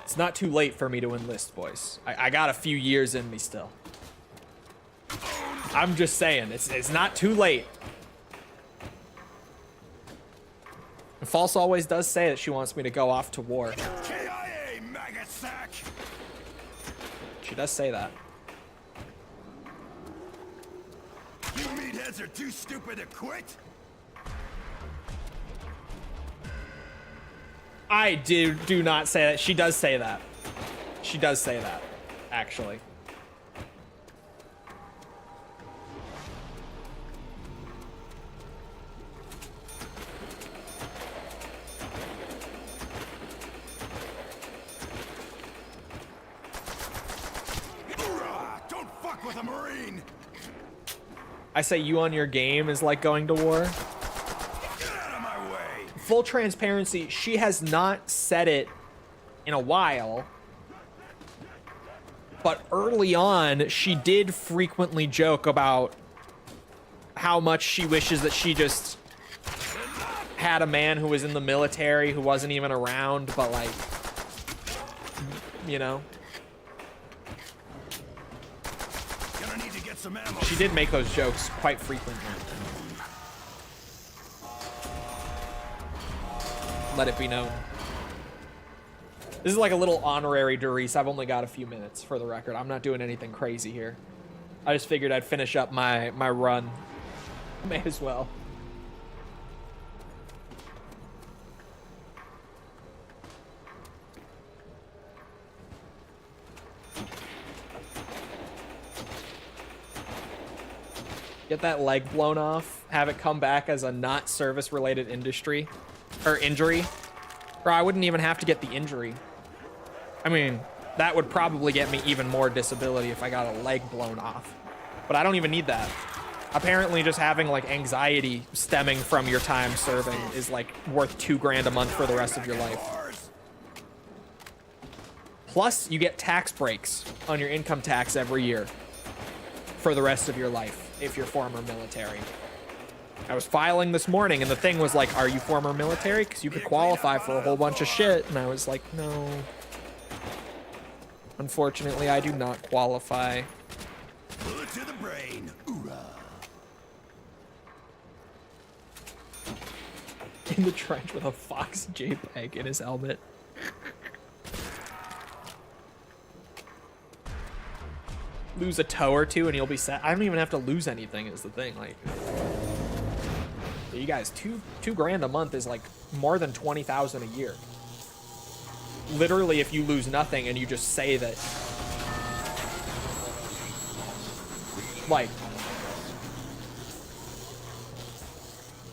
It's not too late for me to enlist, boys. I got a few years in me still. I'm just saying, it's not too late. False always does say that she wants me to go off to war. KIA, maggot sack! She does say that. You meatheads are too stupid to quit? I do not say that. She does say that. She does say that, actually. Don't fuck with a Marine! I say you on your game is like going to war. Get out of my way! Full transparency, she has not said it in a while. But early on, she did frequently joke about how much she wishes that she just had a man who was in the military who wasn't even around, but like, you know. Gonna need to get some ammo. She did make those jokes quite frequently. Let it be known. This is like a little honorary Doris. I've only got a few minutes for the record. I'm not doing anything crazy here. I just figured I'd finish up my run. May as well. Get that leg blown off. Have it come back as a not service-related industry or injury. Or I wouldn't even have to get the injury. I mean, that would probably get me even more disability if I got a leg blown off. But I don't even need that. Apparently just having like anxiety stemming from your time serving is like worth $2 grand a month for the rest of your life. Plus you get tax breaks on your income tax every year for the rest of your life if you're former military. I was filing this morning and the thing was like, are you former military? Because you could qualify for a whole bunch of shit. And I was like, no. Unfortunately, I do not qualify. Bullet to the brain. Hoorah. In the trench with a Fox JPEG in his helmet. Lose a toe or two and you'll be set. I don't even have to lose anything is the thing. Like, you guys, two grand a month is like more than 20,000 a year. Literally, if you lose nothing and you just say that, like,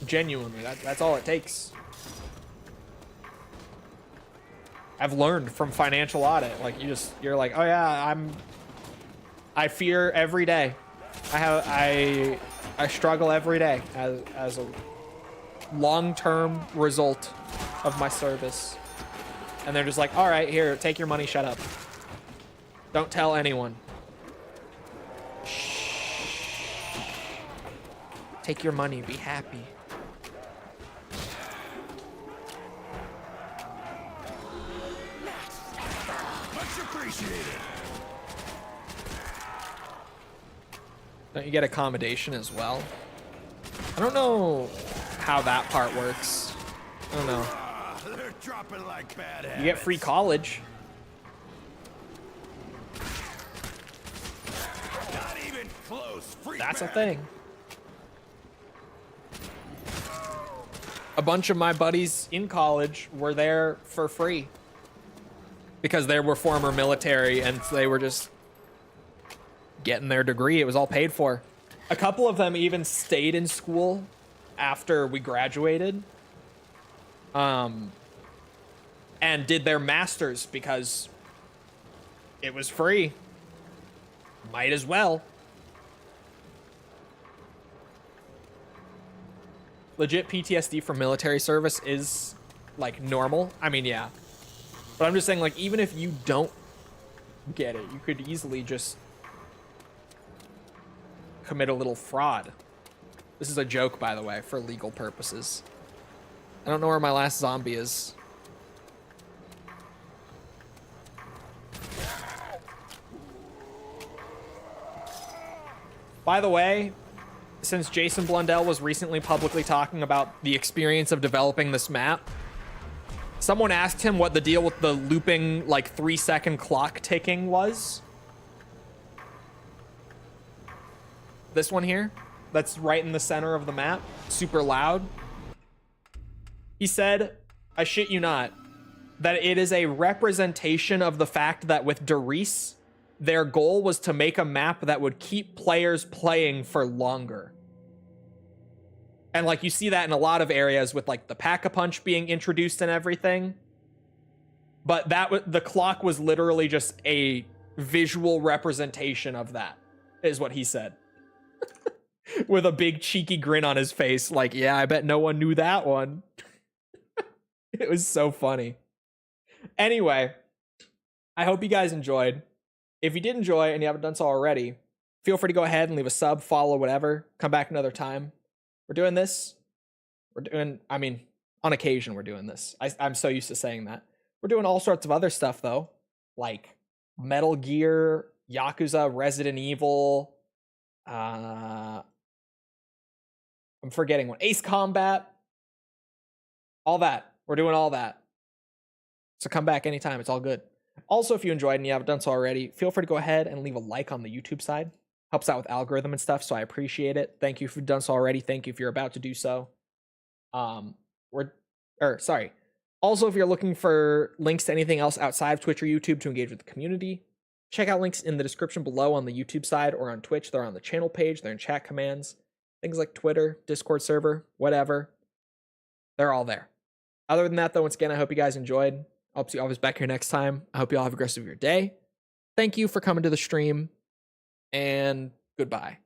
genuinely, that's all it takes. I've learned from financial audit. Like, you're like, oh yeah, I fear every day. I struggle every day as a long-term result of my service. And they're just like, all right, here, take your money, shut up. Don't tell anyone. Shh. Take your money, be happy. Much appreciated. Don't you get accommodation as well? I don't know how that part works. I don't know. They're dropping like bad habits. You get free college. Not even close. Free That's a bag. thing. A bunch of my buddies in college were there for free because they were former military and they were just getting their degree. It was all paid for. A couple of them even stayed in school after we graduated. And did their masters because it was free. Might as well. Legit PTSD from military service is like normal. I mean, yeah. But I'm just saying, like, even if you don't get it, you could easily just commit a little fraud. This is a joke, by the way, for legal purposes. I don't know where my last zombie is. By the way, since Jason Blundell was recently publicly talking about the experience of developing this map, someone asked him what the deal with the looping, like, 3-second clock ticking was. This one here, that's right in the center of the map, super loud. He said, I shit you not, that it is a representation of the fact that with Derice, their goal was to make a map that would keep players playing for longer. And like you see that in a lot of areas with like the Pack-a-Punch being introduced and everything. But the clock was literally just a visual representation of that, is what he said. With a big cheeky grin on his face, like, yeah, I bet no one knew that one. It was so funny. Anyway, I hope you guys enjoyed. If you did enjoy and you haven't done so already, feel free to go ahead and leave a sub, follow, whatever. Come back another time. We're doing this. I mean, on occasion we're doing this. I'm so used to saying that. We're doing all sorts of other stuff, though. Like Metal Gear, Yakuza, Resident Evil. I'm forgetting one. Ace Combat. All that. We're doing all that. So come back anytime. It's all good. Also, if you enjoyed and you haven't done so already, feel free to go ahead and leave a like on the YouTube side. Helps out with algorithm and stuff, so I appreciate it. Thank you if you've done so already. Thank you if you're about to do so. Also, if you're looking for links to anything else outside of Twitch or YouTube to engage with the community, check out links in the description below on the YouTube side or on Twitch. They're on the channel page. They're in chat commands. things like Twitter, Discord server, whatever. They're all there. Other than that, though, once again, I hope you guys enjoyed. I hope you always back here next time. I hope you all have a great rest of your day. Thank you for coming to the stream, and goodbye.